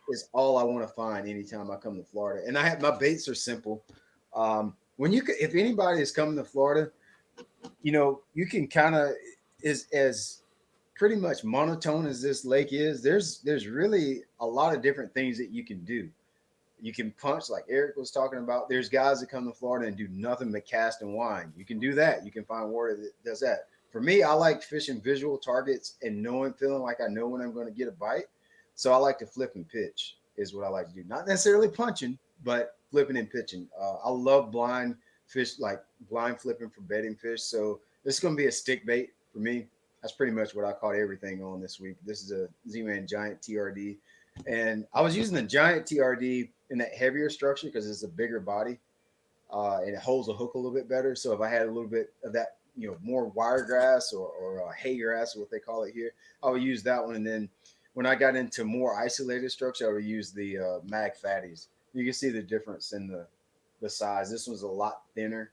Speaker 8: is all I want to find anytime I come to Florida. And my baits are simple. If anybody is coming to Florida, you can kind of as pretty much monotone as this lake is, there's really a lot of different things that you can do. You can punch, like Eric was talking about. There's guys that come to Florida and do nothing but cast and wind. You can do that. You can find water that does that. For me, I like fishing visual targets and feeling like I know when I'm going to get a bite. So I like to flip and pitch is what I like to do. Not necessarily punching, but flipping and pitching. I love blind fish, like blind flipping for bedding fish. So this is going to be a stick bait for me. That's pretty much what I caught everything on this week. This is a Z-Man Giant TRD. And I was using the Giant TRD in that heavier structure because it's a bigger body and it holds the hook a little bit better. So if I had a little bit of that, more wiregrass or hay grass, what they call it here, I would use that one. And then when I got into more isolated structure, I would use the Mag Fatties. You can see the difference in the size. This one's a lot thinner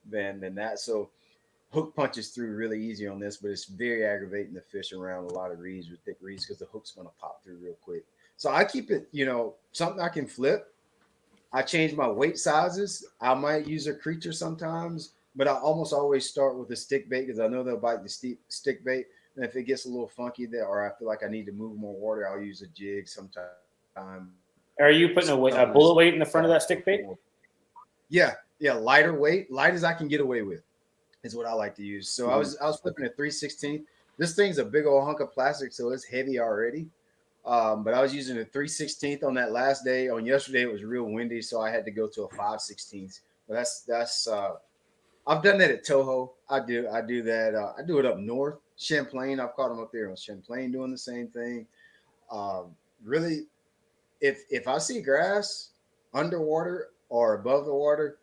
Speaker 8: than that. So hook punches through really easy on this, but it's very aggravating to fish around a lot of reeds with thick reeds because the hook's going to pop through real quick. So I keep it, something I can flip. I change my weight sizes. I might use a creature sometimes, but I almost always start with a stick bait because I know they'll bite the stick bait. And if it gets a little funky there, or I feel like I need to move more water, I'll use a jig sometime.
Speaker 7: Are you putting a bullet weight in the front of that stick bait?
Speaker 8: Yeah, lighter weight, light as I can get away with, is what I like to use. So I was flipping a 3/16. This thing's a big old hunk of plastic, so it's heavy already. But I was using a 3/16 on that last day. On yesterday, it was real windy, so I had to go to a 5/16. But that's I've done that at Toho. I do that. I do it up north, Champlain. I've caught them up there on Champlain doing the same thing. Really, if I see grass underwater or above the water,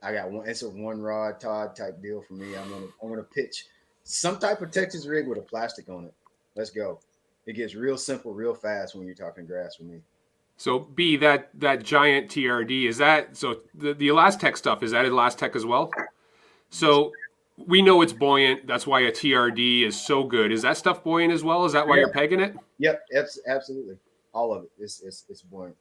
Speaker 8: I got one. It's a 1 rod Todd type deal for me. I'm gonna pitch some type of Texas rig with a plastic on it. Let's go. It gets real simple, real fast when you're talking grass for me.
Speaker 3: So B, that Giant TRD, is that, so the Elastec stuff, is that Elastec as well? So we know it's buoyant. That's why a TRD is so good. Is that stuff buoyant as well? Is that why you're pegging it?
Speaker 8: Yep, absolutely. All of it. It's buoyant.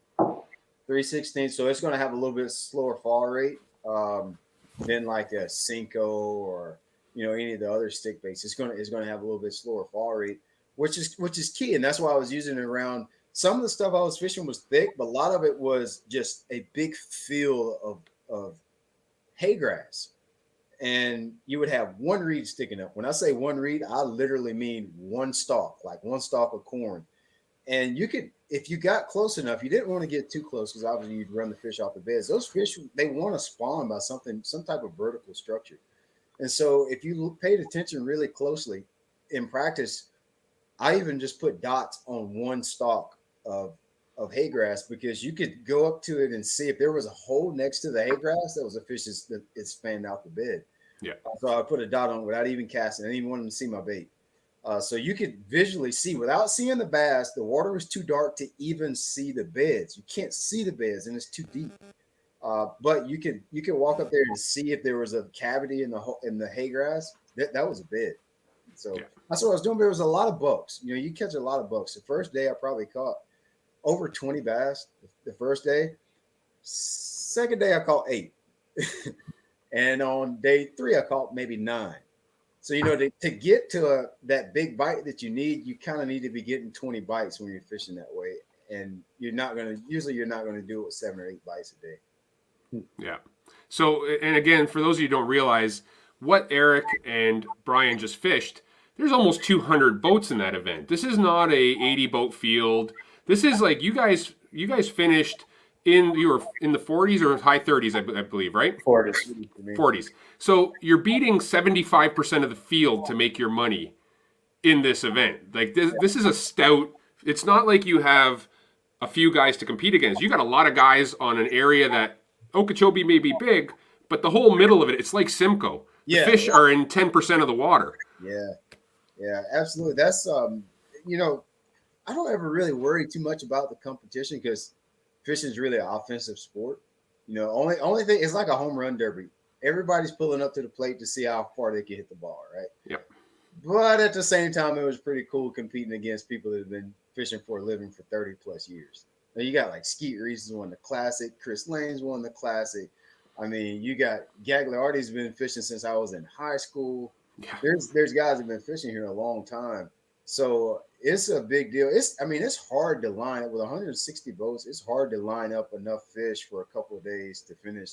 Speaker 8: 3/16, so it's going to have a little bit slower fall rate than like a Cinco or any of the other stick baits. It's going to have a little bit slower fall rate, which is key, and that's why I was using it around. Some of the stuff I was fishing was thick, but a lot of it was just a big field of hay grass. And you would have one reed sticking up. When I say one reed, I literally mean one stalk, like one stalk of corn. And you could, if you got close enough, you didn't want to get too close because obviously you'd run the fish off the beds. Those fish, they want to spawn by some type of vertical structure. And so if you paid attention really closely in practice, I even just put dots on one stalk of hay grass because you could go up to it and see if there was a hole next to the hay grass, that was a fish that it's fanned out the bed.
Speaker 3: Yeah.
Speaker 8: So I put a dot on it without even casting. I didn't even want them to see my bait. So you could visually see without seeing the bass. The water was too dark to even see the beds. You can't see the beds and it's too deep. But you could walk up there and see if there was a cavity in the hay grass. That was a bed. So that's what I was doing. But there was a lot of bucks. You catch a lot of bucks. The first day I probably caught over 20 bass. The first day. Second day I caught 8. And on day 3 I caught maybe 9. So, to get to that big bite that you need, you kind of need to be getting 20 bites when you're fishing that way. And you're not going to do it with 7 or 8 bites a day.
Speaker 3: Yeah. So, and again, for those of you who don't realize what Eric and Brian just fished, there's almost 200 boats in that event. This is not a 80 boat field. This is like you guys finished you were in the 40s or high 30s, I believe, right? 40s. So you're beating 75% of the field to make your money in this event. Like this is a stout. It's not like you have a few guys to compete against. You got a lot of guys on an area that Okeechobee may be big, but the whole middle of it, it's like Simcoe. The fish are in 10% of the water.
Speaker 8: Yeah, absolutely. That's I don't ever really worry too much about the competition because fishing is really an offensive sport. Only thing, it's like a home run derby. Everybody's pulling up to the plate to see how far they can hit the ball, right?
Speaker 3: Yep.
Speaker 8: But at the same time, it was pretty cool competing against people that have been fishing for a living for 30 plus years. Now you got like Skeet Reese's won the Classic, Chris Lane's won the Classic. I mean, you got Gagliardi's been fishing since I was in high school. Yeah. There's guys that have been fishing here a long time. So it's a big deal. It's hard to line up with 160 boats. It's hard to line up enough fish for a couple of days to finish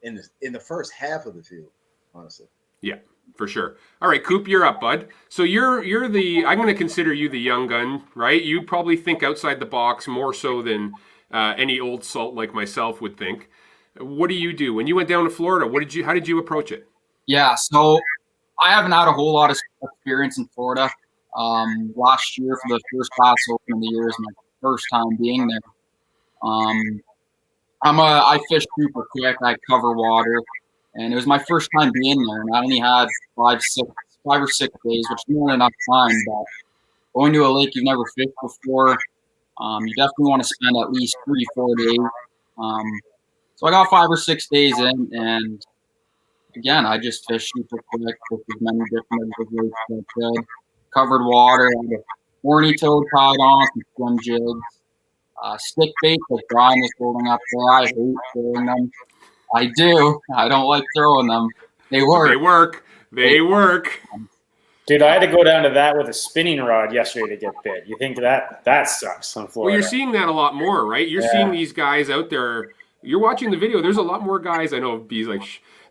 Speaker 8: in the first half of the field, honestly.
Speaker 3: Yeah, for sure. All right, Coop, you're up, bud. So you're I'm going to consider you the young gun, right? You probably think outside the box more so than any old salt like myself would think. What do you do when you went down to Florida? How did you approach it?
Speaker 9: Yeah, so I haven't had a whole lot of experience in Florida. Last year for the first Bass Open of the year is my first time being there. I fish super quick. I cover water, and it was my first time being there. And I only had 5 or 6 days, which isn't enough time. But going to a lake you've never fished before, you definitely want to spend at least 3-4 days. So I got 5 or 6 days in, and again, I just fished super quick with as many different lakes as I could. Covered water, had a horny toad tied on, some swim jigs, stick bait like Brian is holding up there. I hate throwing them. I do. I don't like throwing them. They work.
Speaker 3: They work.
Speaker 7: Dude, I had to go down to that with a spinning rod yesterday to get bit. You think that sucks on Florida?
Speaker 3: Well, you're seeing that a lot more, right? You're seeing these guys out there. You're watching the video. There's a lot more guys. I know B's like,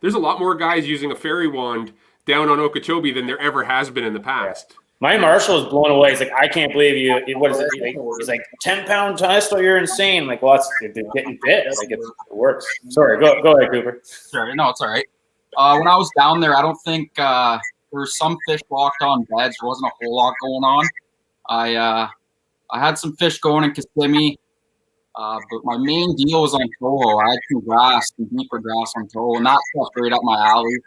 Speaker 3: there's a lot more guys using a fairy wand down on Okeechobee than there ever has been in the past.
Speaker 7: Yeah. My marshal is blown away. He's like, I can't believe you. What is it? He's like, 10-pound test? You're insane. Like, well, they're getting bit. Like, it works. Sorry, go ahead, Cooper.
Speaker 9: Sorry, no, it's all right. When I was down there, I don't think there were some fish locked on beds. There wasn't a whole lot going on. I had some fish going in Kissimmee, but my main deal was on Toho. I had some deeper grass on Toho, and that stuff's right up my alley.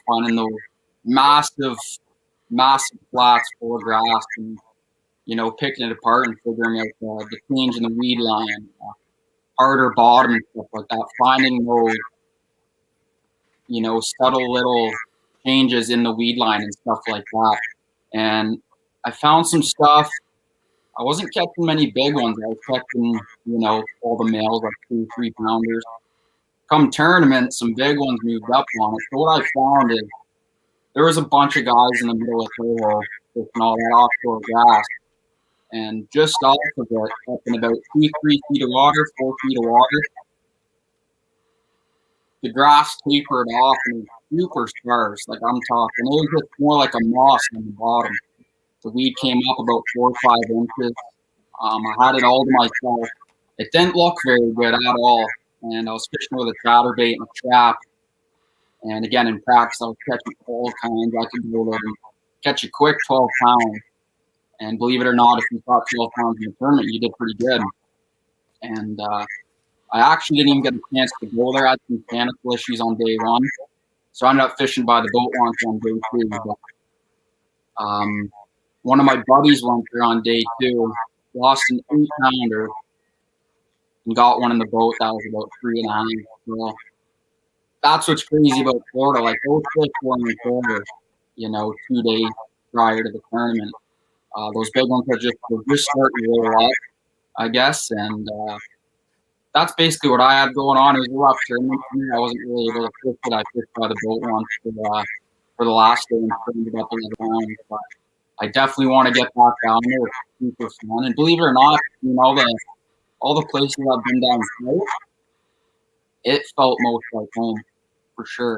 Speaker 9: Finding those massive flats full of grass and, picking it apart and figuring out the change in the weed line, harder bottom and stuff like that. Finding those, subtle little changes in the weed line and stuff like that. And I found some stuff. I wasn't catching many big ones. I was catching, all the males, like 2-3 pounders. Come tournament, some big ones moved up on it. So what I found is there was a bunch of guys in the middle of Toho fishing all that offshore grass. And just off of it, up in about 2-3 feet of water, 4 feet of water, the grass tapered off and it was super sparse. Like I'm talking, it was just more like a moss on the bottom. The weed came up about 4 or 5 inches. I had it all to myself. It didn't look very good at all. And I was fishing with a chatterbait and a trap. And again, in practice, I was catching all kinds. I could go there and catch a quick 12 pounds. And believe it or not, if you caught 12 pounds in the tournament, you did pretty good. And I actually didn't even get a chance to go there. I had some mechanical issues on day 1. So I ended up fishing by the boat launch on day 2. But, one of my buddies went there on day 2, lost an 8-pounder, and got one in the boat that was about 3.5. So that's what's crazy about Florida. Like those fish were in Florida, 2 days prior to the tournament. Those big ones are just starting to roll up, I guess. And that's basically what I had going on. It was a rough tournament for me. I wasn't really able to fish it. I fished by the boat launch for the last day and turned it up in the round. But I definitely want to get back down there. It's super fun. And believe it or not, all the places I've been down south, it felt most like home, for sure.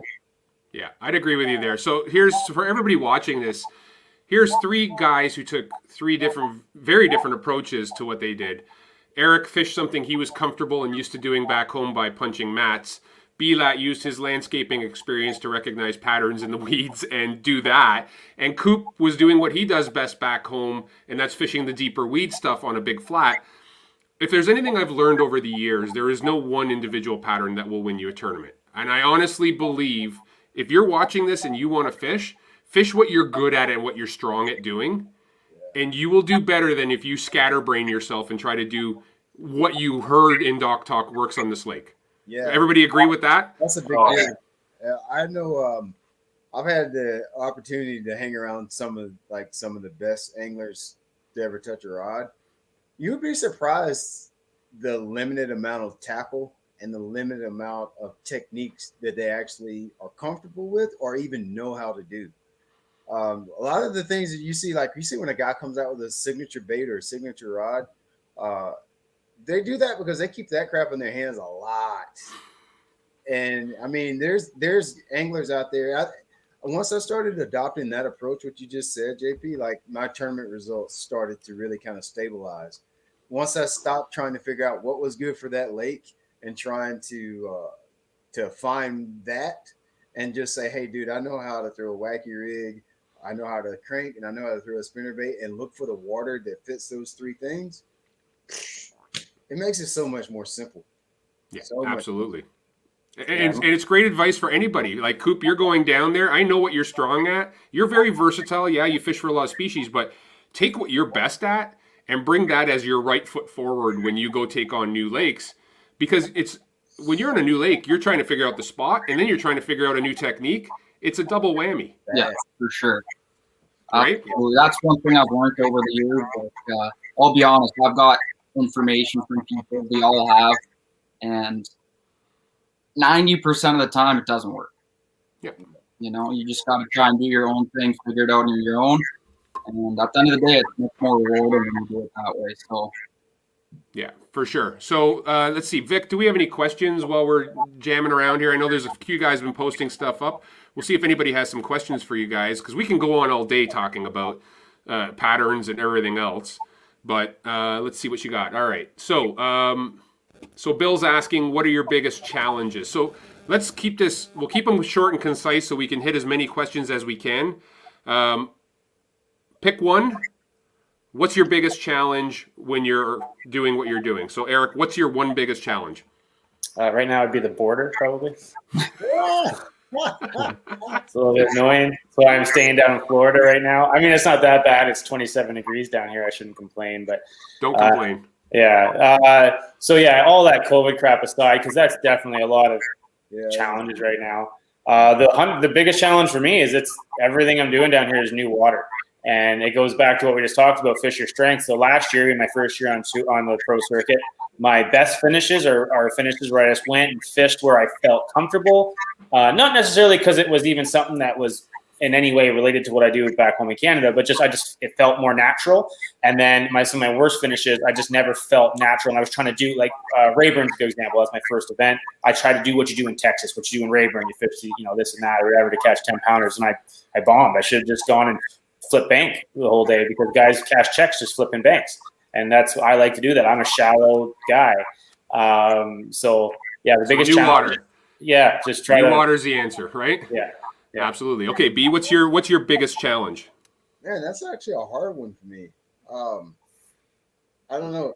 Speaker 3: Yeah, I'd agree with you there. So here's, for everybody watching this, here's 3 guys who took 3 very different approaches to what they did. Eric fished something he was comfortable and used to doing back home by punching mats. Belat used his landscaping experience to recognize patterns in the weeds and do that. And Coop was doing what he does best back home, and that's fishing the deeper weed stuff on a big flat. If there's anything I've learned over the years, there is no one individual pattern that will win you a tournament. And I honestly believe if you're watching this and you want to fish what you're good at and what you're strong at doing, and you will do better than if you scatterbrain yourself and try to do what you heard in Doc Talk works on this lake.
Speaker 8: Yeah.
Speaker 3: Everybody agree with that?
Speaker 8: That's a big deal. I know I've had the opportunity to hang around some of the best anglers to ever touch a rod. You would be surprised the limited amount of tackle and the limited amount of techniques that they actually are comfortable with or even know how to do. A lot of the things that you see when a guy comes out with a signature bait or a signature rod, they do that because they keep that crap in their hands a lot. And I mean, there's anglers out there. Once I started adopting that approach, what you just said, JP, like my tournament results started to really kind of stabilize. Once I stopped trying to figure out what was good for that lake and trying to find that and just say, hey, dude, I know how to throw a wacky rig. I know how to crank and I know how to throw a spinnerbait and look for the water that fits those 3 things. It makes it so much more simple.
Speaker 3: Yeah,
Speaker 8: so
Speaker 3: absolutely. And it's great advice for anybody. Like Coop, you're going down there. I know what you're strong at. You're very versatile. Yeah, you fish for a lot of species, but take what you're best at and bring that as your right foot forward when you go take on new lakes. Because when you're on a new lake, you're trying to figure out the spot and then you're trying to figure out a new technique. It's a double whammy.
Speaker 9: Yeah, for sure.
Speaker 3: Right?
Speaker 9: That's one thing I've learned over the years. But, I'll be honest, I've got information from people. We all have. And 90% of the time, it doesn't work.
Speaker 3: Yeah.
Speaker 9: You just got to try and do your own thing, figure it out on your own. And at the end of the day, it's much more rewarding when you do it that way. So,
Speaker 3: yeah, for sure. So let's see. Vic, do we have any questions while we're jamming around here? I know there's a few guys been posting stuff up. We'll see if anybody has some questions for you guys, because we can go on all day talking about patterns and everything else. But let's see what you got. All right. So Bill's asking, what are your biggest challenges? So let's keep this, we'll keep them short and concise so we can hit as many questions as we can. Pick one. What's your biggest challenge when you're doing what you're doing? So Eric, what's your one biggest challenge?
Speaker 7: Right now it'd be the border, probably. It's a little bit annoying. So I'm staying down in Florida right now. I mean, it's not that bad. It's 27 degrees down here. I shouldn't complain, but
Speaker 3: don't complain.
Speaker 7: So yeah, all that COVID crap aside, because that's definitely a lot of challenges right now. The biggest challenge for me is it's everything I'm doing down here is new water. And it goes back to what we just talked about, fish your strength. So last year, in my first year on the pro circuit, my best finishes are finishes where I just went and fished where I felt comfortable. Not necessarily because it was even something that was in any way related to what I do back home in Canada, but it felt more natural. And then some of my worst finishes, I just never felt natural. And I was trying to do like Rayburn's a good example. That's my first event. I try to do what you do in Texas, what you do in Rayburn. You fish, this and that or whatever to catch 10 pounders. And I bombed. I should have just gone and flip bank the whole day because guys cash checks just flipping banks. And that's what I like to do that. I'm a shallow guy. So yeah, the biggest challenge. Water. Yeah, just try
Speaker 3: new water's the answer, right?
Speaker 7: Yeah.
Speaker 3: Absolutely. Okay, B, what's your biggest challenge?
Speaker 8: Man, that's actually a hard one for me. I don't know.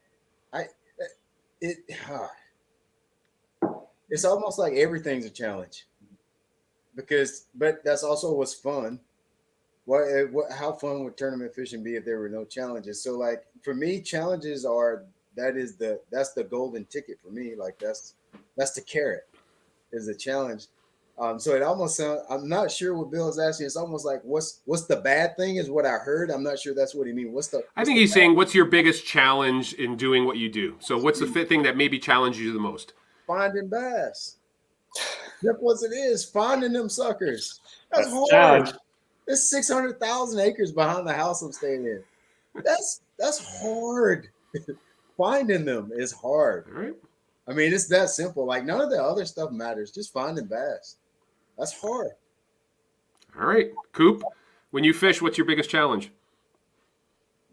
Speaker 8: It's almost like everything's a challenge but that's also what's fun. How fun would tournament fishing be if there were no challenges? So like for me, challenges that's the golden ticket for me. Like that's the carrot is the challenge. So it almost sounds, I'm not sure what Bill is asking. It's almost like what's the bad thing is what I heard. I'm not sure that's what he means.
Speaker 3: I think he's saying what's your biggest challenge in doing what you do? So what's the thing that maybe challenges you the most?
Speaker 8: Finding bass. Simple as it is, finding them suckers. That's hard.
Speaker 7: Challenge.
Speaker 8: There's 600,000 acres behind the house I'm staying in. That's hard. Finding them is hard.
Speaker 3: All right.
Speaker 8: I mean, it's that simple. Like none of the other stuff matters. Just finding bass. That's hard.
Speaker 3: All right. Coop, when you fish, what's your biggest challenge?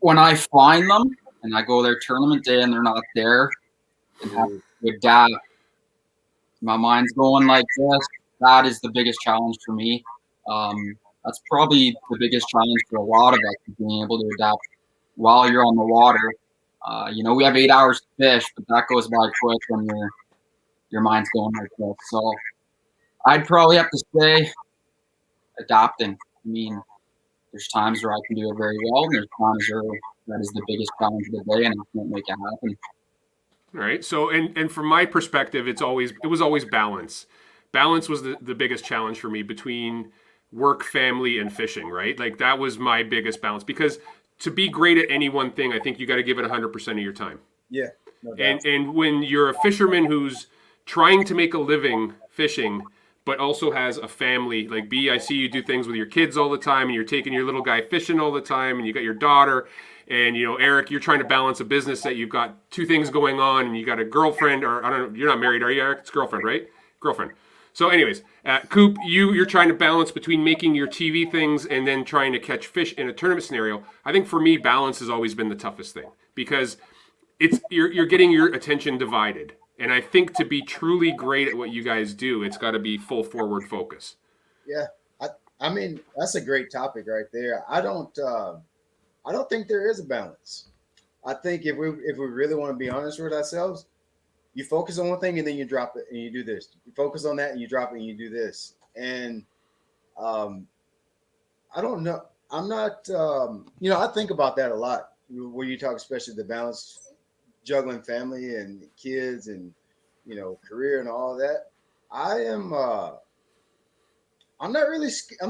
Speaker 9: When I find them and I go there tournament day and they're not there, and have a good dab, my mind's going like this. That is the biggest challenge for me. That's probably the biggest challenge for a lot of us, being able to adapt while you're on the water. We have 8 hours to fish, but that goes by quick when your mind's going like this. So I'd probably have to say adapting. I mean, there's times where I can do it very well, and there's times where that is the biggest challenge of the day, and I can't make it happen.
Speaker 3: All right. So, and from my perspective, it was always balance. Balance was the biggest challenge for me between work, family, and fishing, right? Like that was my biggest balance because to be great at any one thing, I think you got to give it 100% of your time.
Speaker 8: Yeah. No doubt.
Speaker 3: And when you're a fisherman who's trying to make a living fishing, but also has a family, like B, I see you do things with your kids all the time and you're taking your little guy fishing all the time and you got your daughter and, Eric, you're trying to balance a business that you've got two things going on and you got a girlfriend or I don't know, you're not married, are you, Eric? It's girlfriend, right? Girlfriend. So anyways, Coop, you're trying to balance between making your TV things and then trying to catch fish in a tournament scenario. I think for me, balance has always been the toughest thing because you're getting your attention divided. And I think to be truly great at what you guys do, it's got to be full forward focus.
Speaker 8: Yeah. I mean, that's a great topic right there. I don't think there is a balance. I think if we really want to be honest with ourselves, you focus on one thing and then you drop it and you do this. You focus on that and you drop it and you do this. And I don't know. I'm not, I think about that a lot when you talk, especially the balance, juggling family and kids and, career and all of that. I'm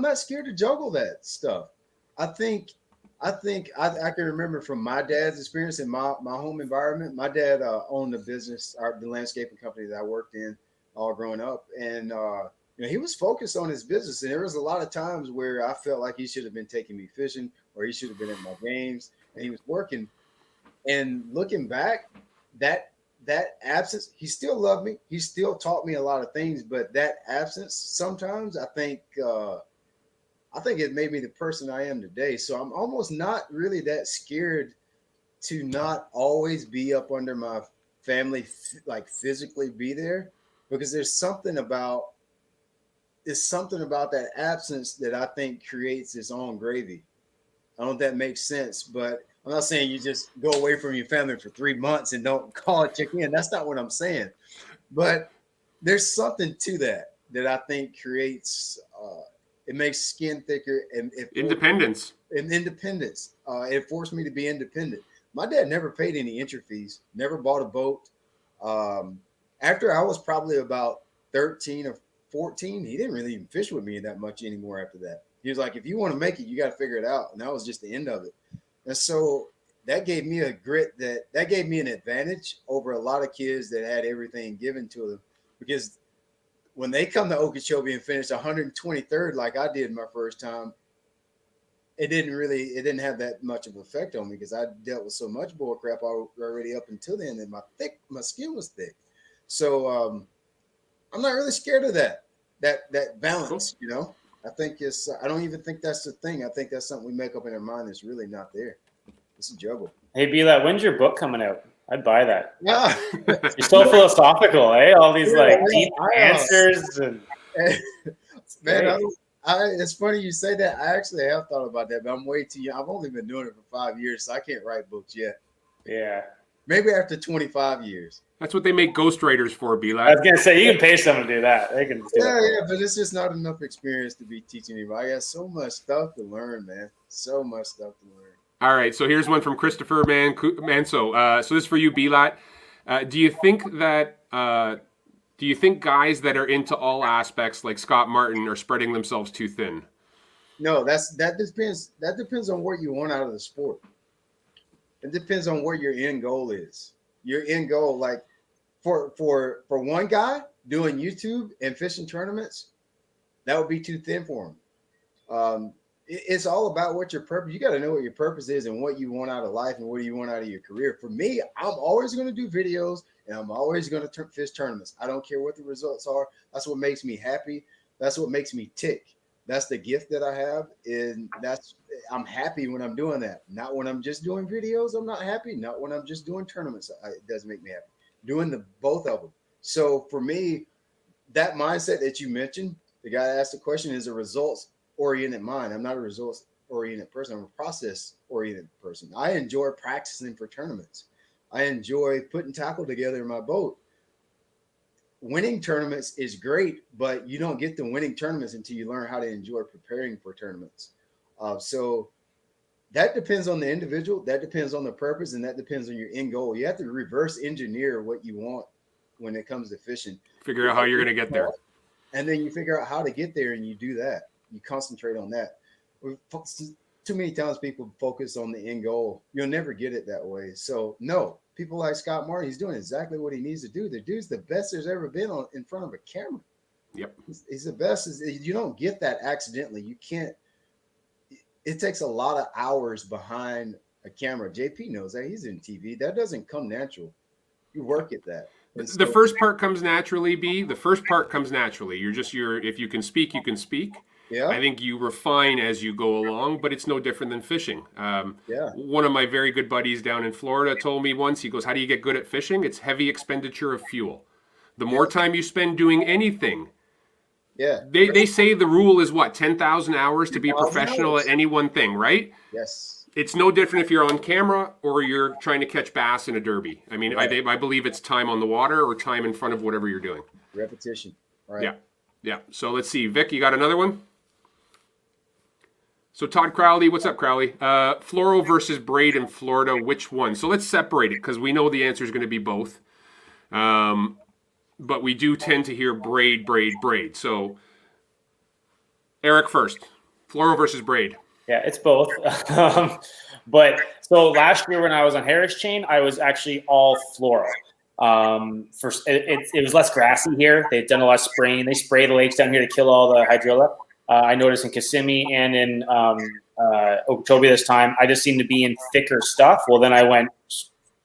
Speaker 8: not scared to juggle that stuff. I think I can remember from my dad's experience in my home environment. My dad owned a business, the landscaping company that I worked in all growing up. And, he was focused on his business. And there was a lot of times where I felt like he should have been taking me fishing or he should have been at my games and he was working. And looking back, that absence, he still loved me. He still taught me a lot of things, but that absence sometimes I think it made me the person I am today. So I'm almost not really that scared to not always be up under my family, like physically be there, because there's something about that absence that I think creates its own gravy. I don't know if that makes sense, but I'm not saying you just go away from your family for 3 months and don't call and check in. That's not what I'm saying. But there's something to that I think creates it makes skin thicker and
Speaker 3: Independence.
Speaker 8: It forced me to be independent. My dad never paid any entry fees, never bought a boat. After I was probably about 13 or 14, he didn't really even fish with me that much anymore after that. He was like, if you want to make it, you got to figure it out. And that was just the end of it. And so that gave me a grit that gave me an advantage over a lot of kids that had everything given to them, because when they come to Okeechobee and finish 123rd like I did my first time, it didn't have that much of an effect on me because I dealt with so much bull crap already up until then, and my skin was thick. So I'm not really scared of that balance, you know. I don't even think that's the thing. I think that's something we make up in our mind that's really not there. It's a juggle.
Speaker 7: Hey, Bila, when's your book coming out? I'd buy that.
Speaker 8: Yeah.
Speaker 7: You're so philosophical, eh? All these deep answers and
Speaker 8: man, it's funny you say that. I actually have thought about that, but I'm way too young. I've only been doing it for 5 years, so I can't write books yet.
Speaker 7: Yeah.
Speaker 8: Maybe after 25 years.
Speaker 3: That's what they make ghostwriters for, Bila.
Speaker 7: I was gonna say you can pay someone to do that. They can do that.
Speaker 8: But it's just not enough experience to be teaching anybody. I got so much stuff to learn, man. So much stuff to learn.
Speaker 3: All right, so here's one from Christopher Manso. So this is for you, Bilat. Do you think guys that are into all aspects like Scott Martin are spreading themselves too thin?
Speaker 8: No, that depends. That depends on what you want out of the sport. It depends on what your end goal is. Your end goal, like for one guy doing YouTube and fishing tournaments, that would be too thin for him. It's all about what your purpose. You got to know what your purpose is and what you want out of life and what do you want out of your career. For me, I'm always going to do videos and I'm always going to fish tournaments. I don't care what the results are. That's what makes me happy. That's what makes me tick. That's the gift that I have, and I'm happy when I'm doing that. Not when I'm just doing videos, I'm not happy. Not when I'm just doing tournaments, it doesn't make me happy. Doing both of them. So for me, that mindset that you mentioned, the guy that asked the question, is a results-oriented mind. I'm not a results-oriented person. I'm a process-oriented person. I enjoy practicing for tournaments. I enjoy putting tackle together in my boat. Winning tournaments is great, but you don't get to winning tournaments until you learn how to enjoy preparing for tournaments. So that depends on the individual, that depends on the purpose, and that depends on your end goal. You have to reverse engineer what you want when it comes to fishing.
Speaker 3: Figure out how you're going to get there.
Speaker 8: And then you figure out how to get there, and you do that. You concentrate on that. Too many times people focus on the end goal. You'll never get it that way. So no. People like Scott Martin, he's doing exactly what he needs to do. The dude's the best there's ever been in front of a camera.
Speaker 3: Yep.
Speaker 8: He's the best. You don't get that accidentally. You can't. It takes a lot of hours behind a camera. JP knows that. He's in TV. That doesn't come natural. You work at that.
Speaker 3: The first part comes naturally, B. The first part comes naturally. If you can speak, you can speak.
Speaker 8: Yeah.
Speaker 3: I think you refine as you go along, but it's no different than fishing. One of my very good buddies down in Florida told me once, he goes, how do you get good at fishing? It's heavy expenditure of fuel. The more time you spend doing anything, they say the rule is what, 10,000 hours to be a professional at any one thing, right?
Speaker 8: Yes.
Speaker 3: It's no different if you're on camera or you're trying to catch bass in a derby. I mean, I believe it's time on the water or time in front of whatever you're doing.
Speaker 8: Repetition. Right.
Speaker 3: Yeah. So let's see. Vic, you got another one? So Todd Crowley, what's up, Crowley? Fluoro versus braid in Florida, which one? So let's separate it because we know the answer is going to be both. But we do tend to hear braid. So Eric first. Fluoro versus braid.
Speaker 7: Yeah, it's both. But so last year when I was on Harris Chain, I was actually all fluoro. It was less grassy here. They've done a lot of spraying. They spray the lakes down here to kill all the hydrilla. I noticed in Kissimmee and in Okeechobee this time, I just seemed to be in thicker stuff. Well, then I went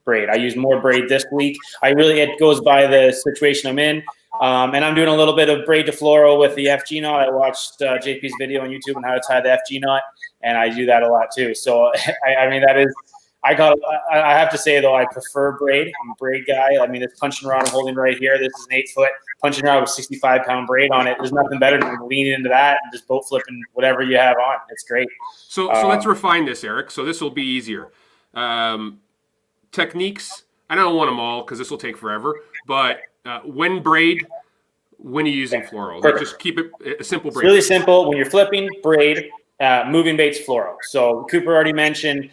Speaker 7: braid. I used more braid this week. It goes by the situation I'm in. And I'm doing a little bit of braid to fluoro with the FG knot. I watched JP's video on YouTube on how to tie the FG knot, and I do that a lot too. So, I mean, I have to say, though, I prefer braid. I'm a braid guy. I mean, this punching rod I'm holding right here, this is an 8-foot punching rod with 65-pound braid on it. There's nothing better than leaning into that and just boat flipping whatever you have on. It's great.
Speaker 3: So let's refine this, Eric. So this will be easier. Techniques, I don't want them all because this will take forever, but when braid, when are you using fluoro? Like, just keep it a simple braid.
Speaker 7: It's really simple. When you're flipping, braid. Moving baits fluoro. So Cooper already mentioned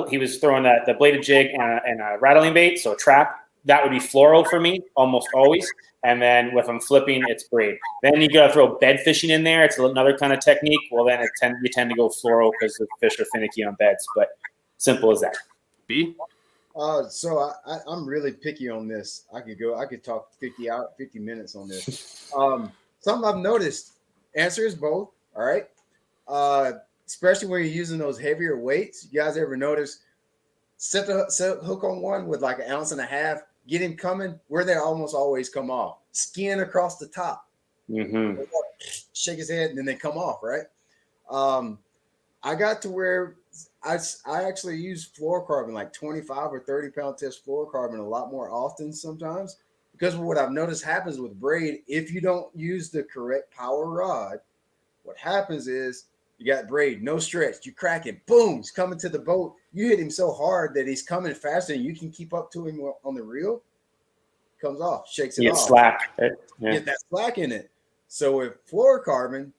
Speaker 7: he was throwing the bladed jig and a rattling bait, so a trap that would be fluoro for me almost always. And then if I'm flipping, it's braid. Then you got to throw bed fishing in there. It's another kind of technique. Well, then you tend to go fluoro because the fish are finicky on beds. But simple as that.
Speaker 3: B?
Speaker 8: So I'm really picky on this. I could talk 50 minutes on this. Something I've noticed, answer is both. All right. Especially when you're using those heavier weights. You guys ever notice set hook on one with like 1.5 ounces, get him coming, where they almost always come off. Skin across the top.
Speaker 7: Mm-hmm.
Speaker 8: Shake his head and then they come off, right? I got to where I actually use fluorocarbon, like 25 or 30 pound test fluorocarbon a lot more often sometimes, because what I've noticed happens with braid, if you don't use the correct power rod, what happens is you got braid, no stretch, you crack him, boom, he's coming to the boat. You hit him so hard that he's coming faster and you can keep up to him on the reel. Comes off, shakes it off.
Speaker 7: Slack. Right? Yeah.
Speaker 8: Get that slack in it. So with fluorocarbon,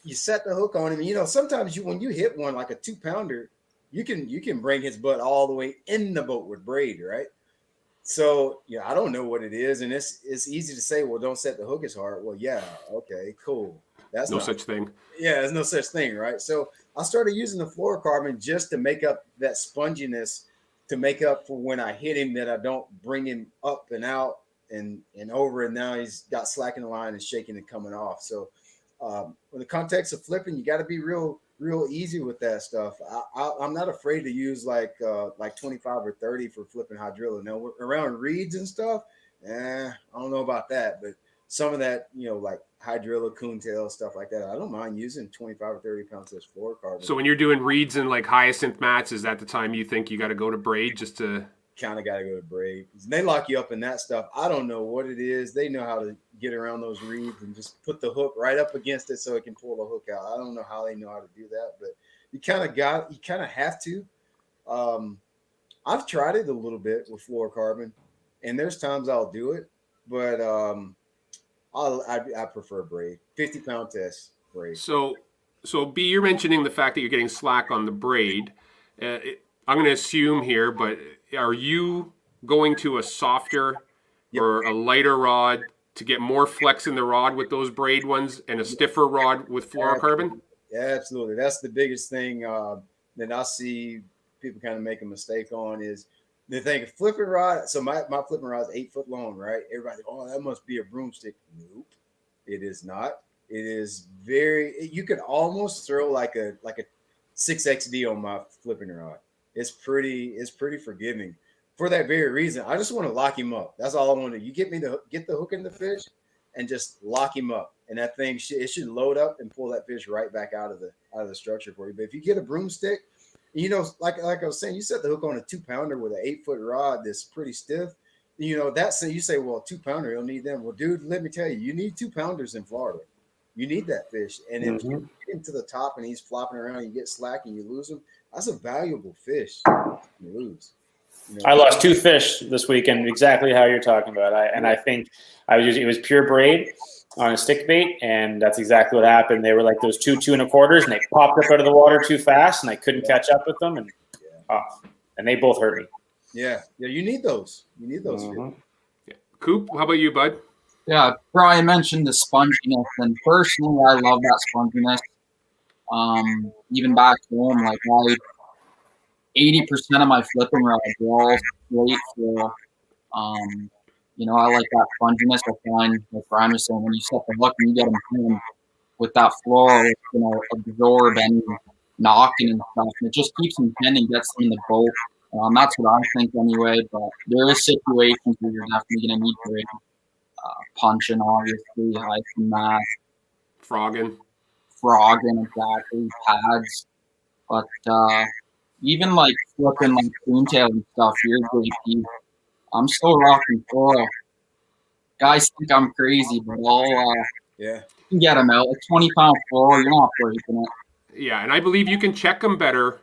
Speaker 8: you set the hook on him. You know, sometimes when you hit one like a 2-pounder, you can bring his butt all the way in the boat with braid, right? So I don't know what it is, and it's easy to say, well, don't set the hook as hard. Well, yeah, okay, cool. That's
Speaker 3: no such thing.
Speaker 8: Yeah, there's no such thing, right? So I started using the fluorocarbon just to make up that sponginess, to make up for when I hit him, that I don't bring him up and out and over, and now he's got slack in the line and shaking and coming off. So in the context of flipping, you got to be real easy with that stuff. I'm not afraid to use like 25 or 30 for flipping hydrilla. Now around reeds and stuff, I don't know about that, but some of that, like hydrilla, coontail, stuff like that, I don't mind using 25 or 30 pounds of fluorocarbon.
Speaker 3: So when you're doing reeds and like hyacinth mats, is that the time you think you got to go to braid just to?
Speaker 8: Kind of got to go to braid. They lock you up in that stuff. I don't know what it is. They know how to get around those reeds and just put the hook right up against it so it can pull the hook out. I don't know how they know how to do that, but you kind of have to. I've tried it a little bit with fluorocarbon, and there's times I'll do it, but I prefer braid. 50-pound test braid. So
Speaker 3: B, you're mentioning the fact that you're getting slack on the braid. I'm going to assume here, but are you going to a softer or a lighter rod to get more flex in the rod with those braid ones and a stiffer rod with fluorocarbon?
Speaker 8: Yeah, absolutely. That's the biggest thing that I see people kind of make a mistake on is they think flipping rod. So my flipping rod is 8 foot long, right? Everybody, that must be a broomstick. Nope, it is not. It is you could almost throw like a 6XD on my flipping rod. It's pretty forgiving for that very reason. I just want to lock him up. That's all I want to do. You get the hook in the fish and just lock him up. And that thing, it should load up and pull that fish right back out of the structure for you. But if you get a broomstick, like I was saying, you set the hook on a 2-pounder with an 8-foot rod that's pretty stiff. That's you say, well, 2-pounder, you'll need them. Well, dude, let me tell you, you need 2-pounders in Florida. You need that fish. And if you get him to the top and he's flopping around and you get slack and you lose him, that's a valuable fish you lose.
Speaker 7: I lost 2 fish this weekend, exactly how you're talking about. I think it was pure braid on a stick bait, and that's exactly what happened. They were like those 2 2.25s, and they popped up out of the water too fast, and I couldn't catch up with them, and they both hurt me.
Speaker 8: Yeah, you need those. You need those.
Speaker 3: Yeah. Coop, how about you, bud?
Speaker 9: Yeah, Brian mentioned the sponginess, and personally, I love that sponginess. Even back home, like 80% of my flipping rods are all straight flow. I like that sponginess. I find, like Brian was saying, when you set the hook and you get them in with that floor, absorb any knocking and stuff. And it just keeps them pinned and gets them in the boat. That's what I think anyway. But there is situations where you're definitely going to need braid. Punching, obviously, high from that.
Speaker 3: Frogging,
Speaker 9: exactly. Pads. But even like flipping like coontail and stuff, you're great piece. I'm still rocking fluoro. Guys think I'm crazy, but you can get them out. Like 20-pound fluoro, you're not breaking it.
Speaker 3: Yeah, and I believe you can check them better.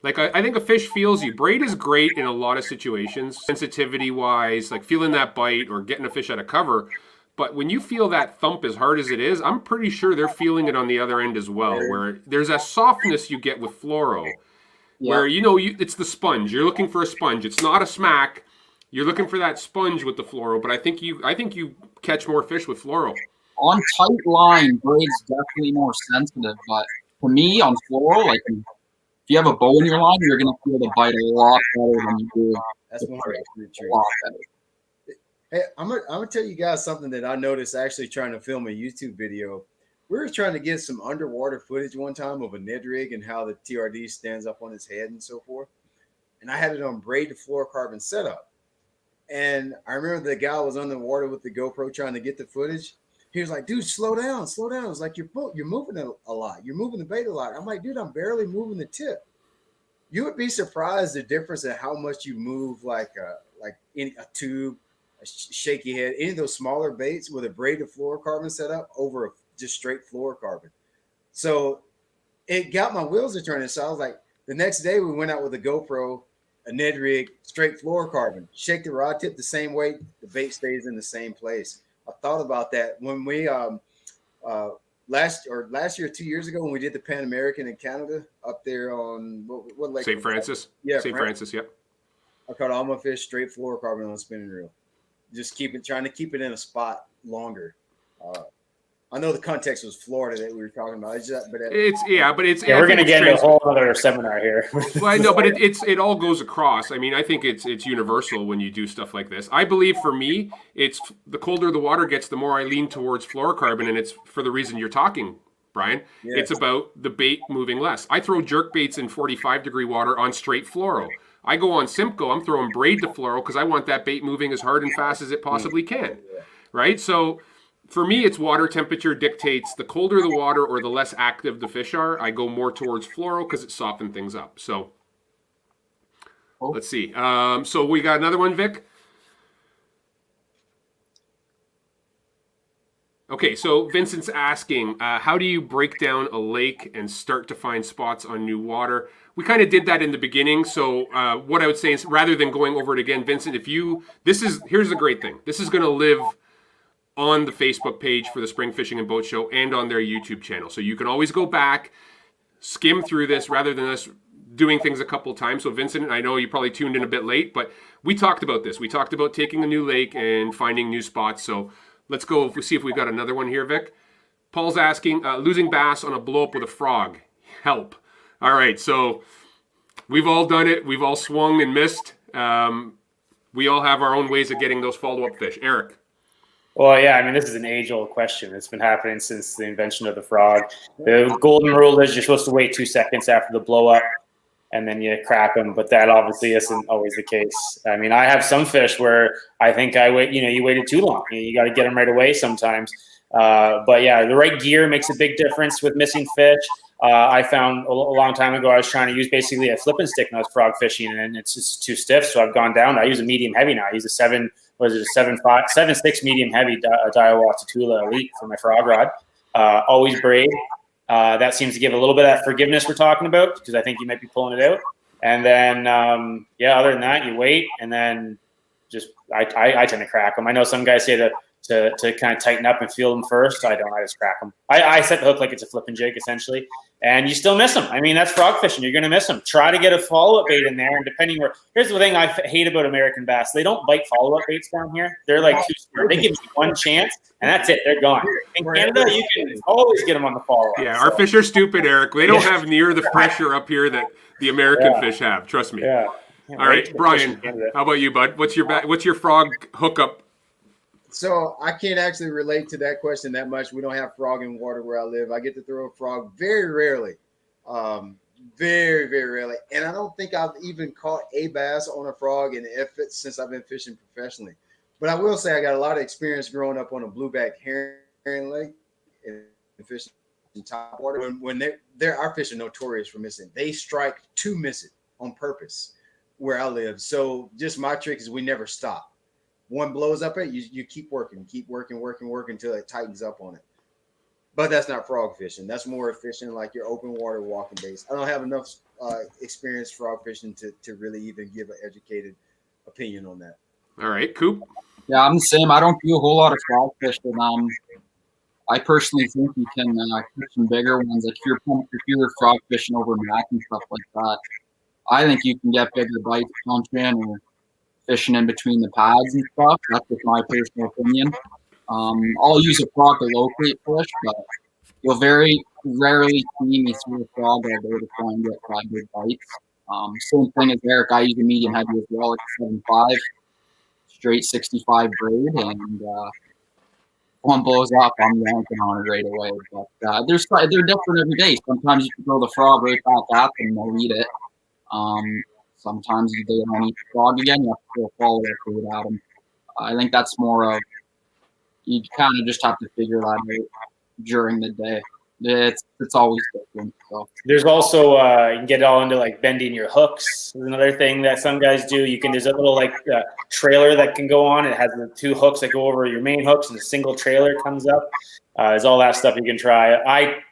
Speaker 3: Like I think a fish feels you. Braid is great in a lot of situations, sensitivity-wise, like feeling that bite or getting a fish out of cover. But when you feel that thump as hard as it is, I'm pretty sure they're feeling it on the other end as well, where there's a softness you get with fluoro, where it's the sponge. You're looking for a sponge. It's not a smack. You're looking for that sponge with the fluoro, but I think you catch more fish with fluoro.
Speaker 9: On tight line, braid's definitely more sensitive, but for me on fluoro, like if you have a bow in your line, you're gonna feel the bite a lot better than you do.
Speaker 8: That's 100% true.
Speaker 9: A lot better.
Speaker 8: Hey, I'm gonna tell you guys something that I noticed actually trying to film a YouTube video. We were trying to get some underwater footage one time of a Ned rig and how the TRD stands up on its head and so forth. And I had it on braid to fluorocarbon setup. And I remember the guy was underwater with the GoPro trying to get the footage. He was like, dude, slow down, slow down. It was like, you're moving a lot. You're moving the bait a lot. I'm like, dude, I'm barely moving the tip. You would be surprised the difference in how much you move like in a tube, a shaky head, any of those smaller baits with a braided fluorocarbon setup over just straight fluorocarbon. So it got my wheels a turning. So I was like, the next day we went out with a GoPro, a Ned rig, straight fluorocarbon, shake the rod tip the same weight, the bait stays in the same place. I thought about that when we last year, 2 years ago, when we did the Pan American in Canada up there on what lake?
Speaker 3: St. Francis.
Speaker 8: Yeah,
Speaker 3: St. Francis. Yep.
Speaker 8: I caught all my fish straight fluorocarbon on a spinning reel. Just trying to keep it in a spot longer. I know the context was Florida that we were talking about.
Speaker 7: We're going to get into a whole other seminar here.
Speaker 3: Well, I know, but it all goes across. I mean, I think it's universal when you do stuff like this. I believe for me, it's the colder the water gets, the more I lean towards fluorocarbon, and it's for the reason you're talking, Brian. Yes. It's about the bait moving less. I throw jerk baits in 45-degree water on straight fluoro. I go on Simcoe, I'm throwing braid to fluoro because I want that bait moving as hard and fast as it possibly can, right? So for me, it's water temperature dictates. The colder the water or the less active the fish are, I go more towards fluoro because it softens things up. So let's see. So we got another one, Vic. Okay, so Vincent's asking, how do you break down a lake and start to find spots on new water? We kind of did that in the beginning. So what I would say is, rather than going over it again, Vincent, here's the great thing. This is going to live on the Facebook page for the Spring Fishing and Boat Show and on their YouTube channel. So you can always go back, skim through this rather than us doing things a couple times. So Vincent, I know you probably tuned in a bit late, but we talked about this. We talked about taking a new lake and finding new spots. So let's go see if we've got another one here, Vic. Paul's asking, losing bass on a blow up with a frog. Help. All right, so we've all done it. We've all swung and missed. We all have our own ways of getting those follow-up fish. Eric.
Speaker 7: Well, yeah, I mean, this is an age-old question. It's been happening since the invention of the frog. The golden rule is you're supposed to wait 2 seconds after the blow-up, and then you crack them, but that obviously isn't always the case. I mean, I have some fish where I think you waited too long. You got to get them right away sometimes. But, yeah, the right gear makes a big difference with missing fish. I found a long time ago I was trying to use basically a flipping stick when I was frog fishing, and it's just too stiff, so I've gone down. I use a medium heavy now. I use a 7.6 medium heavy Daiwa Tatula Elite for my frog rod. Always braid. That seems to give a little bit of that forgiveness we're talking about, because I think you might be pulling it out. And then, other than that, you wait, and then just I tend to crack them. I know some guys say that to kind of tighten up and feel them first. I don't. I just crack them. I set the hook like it's a flipping jig, essentially. And you still miss them. I mean, that's frog fishing. You're going to miss them. Try to get a follow-up bait in there. And depending where – here's the thing I hate about American bass. They don't bite follow-up baits down here. They're like they give you one chance, and that's it. They're gone. In Canada, you can always get them on the follow-up.
Speaker 3: Yeah, our fish are stupid, Eric. They don't have near the pressure up here that the American fish have. Trust me.
Speaker 7: Yeah.
Speaker 3: All right, Brian, how about you, bud? What's your frog hookup?
Speaker 8: So I can't actually relate to that question that much. We don't have frog in water where I live. I get to throw a frog very rarely, very, very rarely. And I don't think I've even caught a bass on a frog since I've been fishing professionally. But I will say I got a lot of experience growing up on a blueback herring lake and fishing in top water. When our fish are notorious for missing. They strike to miss it on purpose where I live. So just my trick is we never stop. One blows up at you keep working until it tightens up on it. But that's not frog fishing. That's more fishing like your open water walking baits. I don't have enough experience frog fishing to really even give an educated opinion on that.
Speaker 3: All right, Coop.
Speaker 9: Yeah, I'm the same. I don't do a whole lot of frog fishing. I personally think you can catch some bigger ones. Like if you're frog fishing over Mac and stuff like that, I think you can get bigger bites, punch in, or fishing in between the pads and stuff. That's just my personal opinion. I'll use a frog to locate fish, but you'll very rarely see me through a frog all day to try and get 5 big bites. Same thing as Eric. I use a medium heavy as well, like 7.5, straight 65 braid, and one blows up, I'm yanking on it right away. But they're different every day. Sometimes you can throw the frog right back at them and they'll eat it. Sometimes they don't eat the frog again. You have to throw a follow-up food at them. I think that's more of, you kind of just have to figure that out during the day. It's always different. So
Speaker 7: there's also you can get all into like bending your hooks. Is another thing that some guys do. There's a little like trailer that can go on. It has the 2 hooks that go over your main hooks, and a single trailer comes up. There's all that stuff you can try. I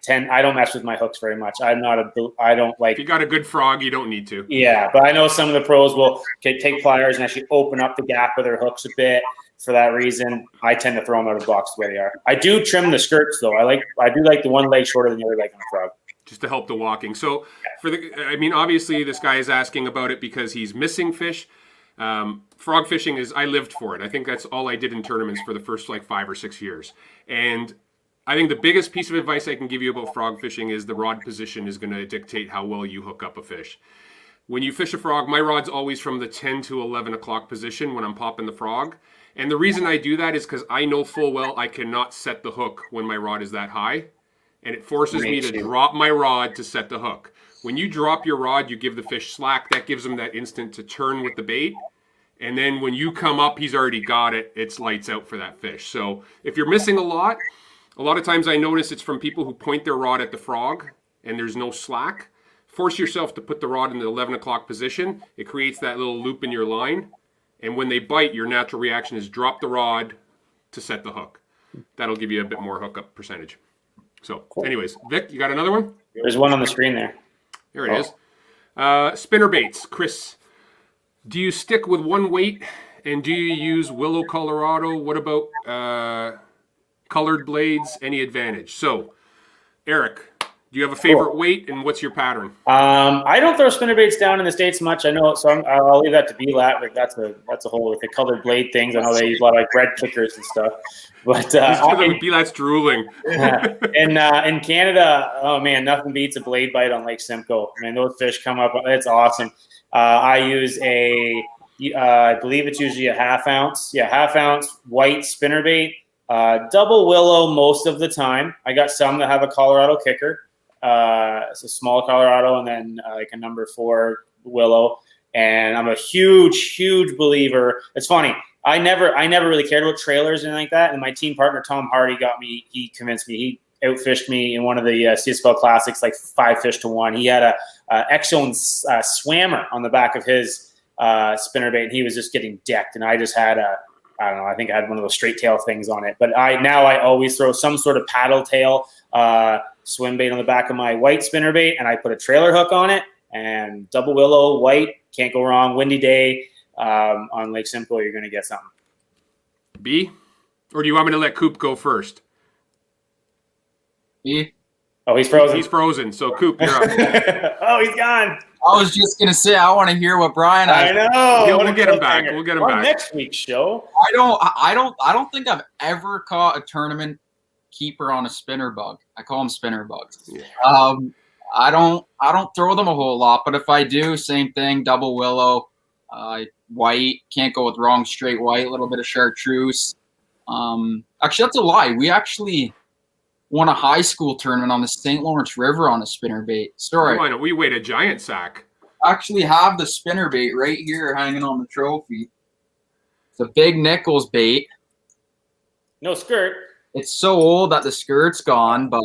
Speaker 7: don't mess with my hooks very much. I don't like.
Speaker 3: If you got a good frog, you don't need to.
Speaker 7: Yeah, but I know some of the pros will take pliers and actually open up the gap of their hooks a bit. For that reason, I tend to throw them out of the box the way they are. I do trim the skirts though. I do like the one leg shorter than the other leg on a frog.
Speaker 3: Just to help the walking. So obviously this guy is asking about it because he's missing fish. Frog fishing I lived for it. I think that's all I did in tournaments for the first like 5 or 6 years. And I think the biggest piece of advice I can give you about frog fishing is the rod position is going to dictate how well you hook up a fish. When you fish a frog, my rod's always from the 10 to 11 o'clock position when I'm popping the frog. And the reason I do that is because I know full well I cannot set the hook when my rod is that high. And it forces me to drop my rod to set the hook. When you drop your rod, you give the fish slack. That gives him that instant to turn with the bait. And then when you come up, he's already got it. It's lights out for that fish. So if you're missing a lot of times I notice it's from people who point their rod at the frog and there's no slack. Force yourself to put the rod in the 11 o'clock position. It creates that little loop in your line. And when they bite, your natural reaction is drop the rod to set the hook. That'll give you a bit more hookup percentage. So anyways, Vic, you got another one?
Speaker 7: There's one on the screen there.
Speaker 3: There it is. Spinnerbaits. Chris, do you stick with one weight and do you use Willow, Colorado? What about colored blades? Any advantage? So, Eric, do you have a favorite weight and what's your pattern?
Speaker 7: I don't throw spinnerbaits down in the States much. I know, so I'll leave that to B-Lat. Like that's a whole with the colored blade things. I know they use a lot of like red clickers and stuff. But
Speaker 3: B-Lat's drooling.
Speaker 7: in Canada, oh man, nothing beats a blade bite on Lake Simcoe. I mean, those fish come up. It's awesome. I use I believe it's usually a half ounce white spinnerbait. Double willow most of the time. I got some that have a Colorado kicker. It's a small Colorado and then like a number 4 willow. And I'm a huge believer. It's funny. I never really cared about trailers and anything like that. And my team partner, Tom Hardy, he convinced me. He outfished me in one of the CSFL Classics, like 5 fish to 1. He had a Exxon swammer on the back of his spinnerbait, and he was just getting decked. And I just had I don't know, I think I had one of those straight tail things on it. But I always throw some sort of paddle tail swim bait on the back of my white spinnerbait, and I put a trailer hook on it, and double willow, white, can't go wrong. Windy day on Lake Simcoe, you're going to get something.
Speaker 3: B? Or do you want me to let Coop go first?
Speaker 9: B?
Speaker 7: Oh, he's frozen.
Speaker 3: He's frozen, so Coop, you're up.
Speaker 7: Oh, he's gone.
Speaker 9: I was just gonna say I want to hear what Brian has.
Speaker 7: I know.
Speaker 3: We'll get him back. We'll get him back
Speaker 7: next week's show.
Speaker 9: I don't think I've ever caught a tournament keeper on a spinner bug. I call them spinner bugs.
Speaker 3: Yeah.
Speaker 9: I don't throw them a whole lot, but if I do, same thing. Double willow, white. Can't go with wrong. Straight white. A little bit of chartreuse. Actually, that's a lie. We actually won a high school tournament on the St. Lawrence River on a spinnerbait. Sorry.
Speaker 3: Why don't we weighed a giant sack?
Speaker 9: I actually have the spinnerbait right here hanging on the trophy. It's a big Nichols bait.
Speaker 7: No skirt.
Speaker 9: It's so old that the skirt's gone, but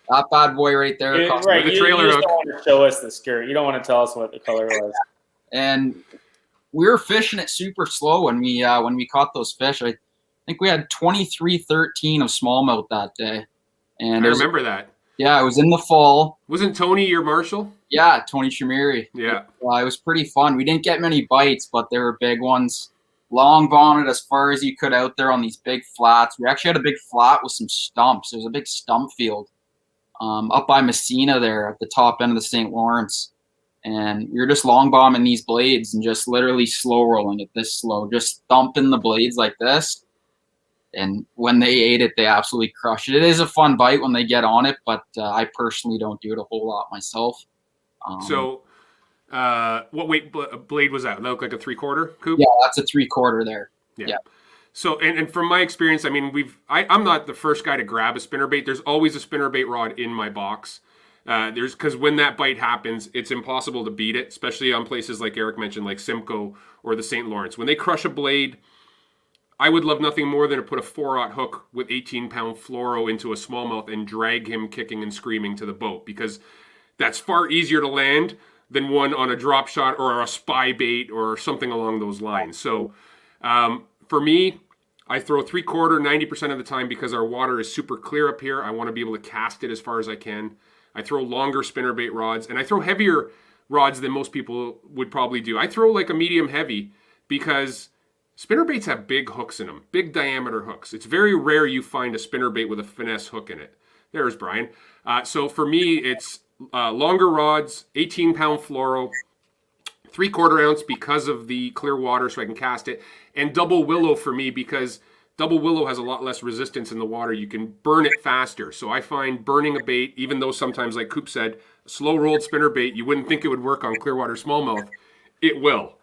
Speaker 9: that bad boy right there.
Speaker 7: Right,
Speaker 3: the trailer
Speaker 7: you
Speaker 3: hook.
Speaker 7: just don't want to show us the skirt. You don't want to tell us what the color was.
Speaker 9: And we were fishing it super slow when we caught those fish. I think we had 23-13 of smallmouth that day. And
Speaker 3: I remember that.
Speaker 9: Yeah, it was in the fall.
Speaker 3: Wasn't Tony your marshal?
Speaker 9: Yeah, Tony Shamiri.
Speaker 3: Yeah.
Speaker 9: It was pretty fun. We didn't get many bites, but they were big ones. Long bonnet as far as you could out there on these big flats. We actually had a big flat with some stumps. There was a big stump field up by Messina there at the top end of the St. Lawrence. and you're just long bombing these blades and just literally slow rolling it this slow, just thumping the blades like this. And when they ate it, they absolutely crushed it. It is a fun bite when they get on it, but I personally don't do it a whole lot myself.
Speaker 3: So, what weight blade was that? That looked like a 3/4 Coop?
Speaker 9: Yeah, that's a 3/4 there. Yeah.
Speaker 3: So, and from my experience, I mean, I'm not the first guy to grab a spinnerbait. There's always a spinnerbait rod in my box. Because when that bite happens, it's impossible to beat it, especially on places like Eric mentioned, like Simcoe or the St. Lawrence. When they crush a blade, I would love nothing more than to put a 4/0 hook with 18-pound fluoro into a smallmouth and drag him kicking and screaming to the boat, because that's far easier to land than one on a drop shot or a spy bait or something along those lines. So for me, I throw 3/4 90% of the time because our water is super clear up here. I want to be able to cast it as far as I can. I throw longer spinnerbait rods, and I throw heavier rods than most people would probably do. I throw like a medium heavy because spinnerbaits have big hooks in them, big diameter hooks. It's very rare you find a spinnerbait with a finesse hook in it. There's Brian. So for me, it's longer rods, 18-pound fluoro, 3/4 ounce because of the clear water so I can cast it, and double willow for me because double willow has a lot less resistance in the water. You can burn it faster. So I find burning a bait, even though sometimes, like Coop said, slow-rolled spinnerbait, you wouldn't think it would work on clearwater smallmouth. It will.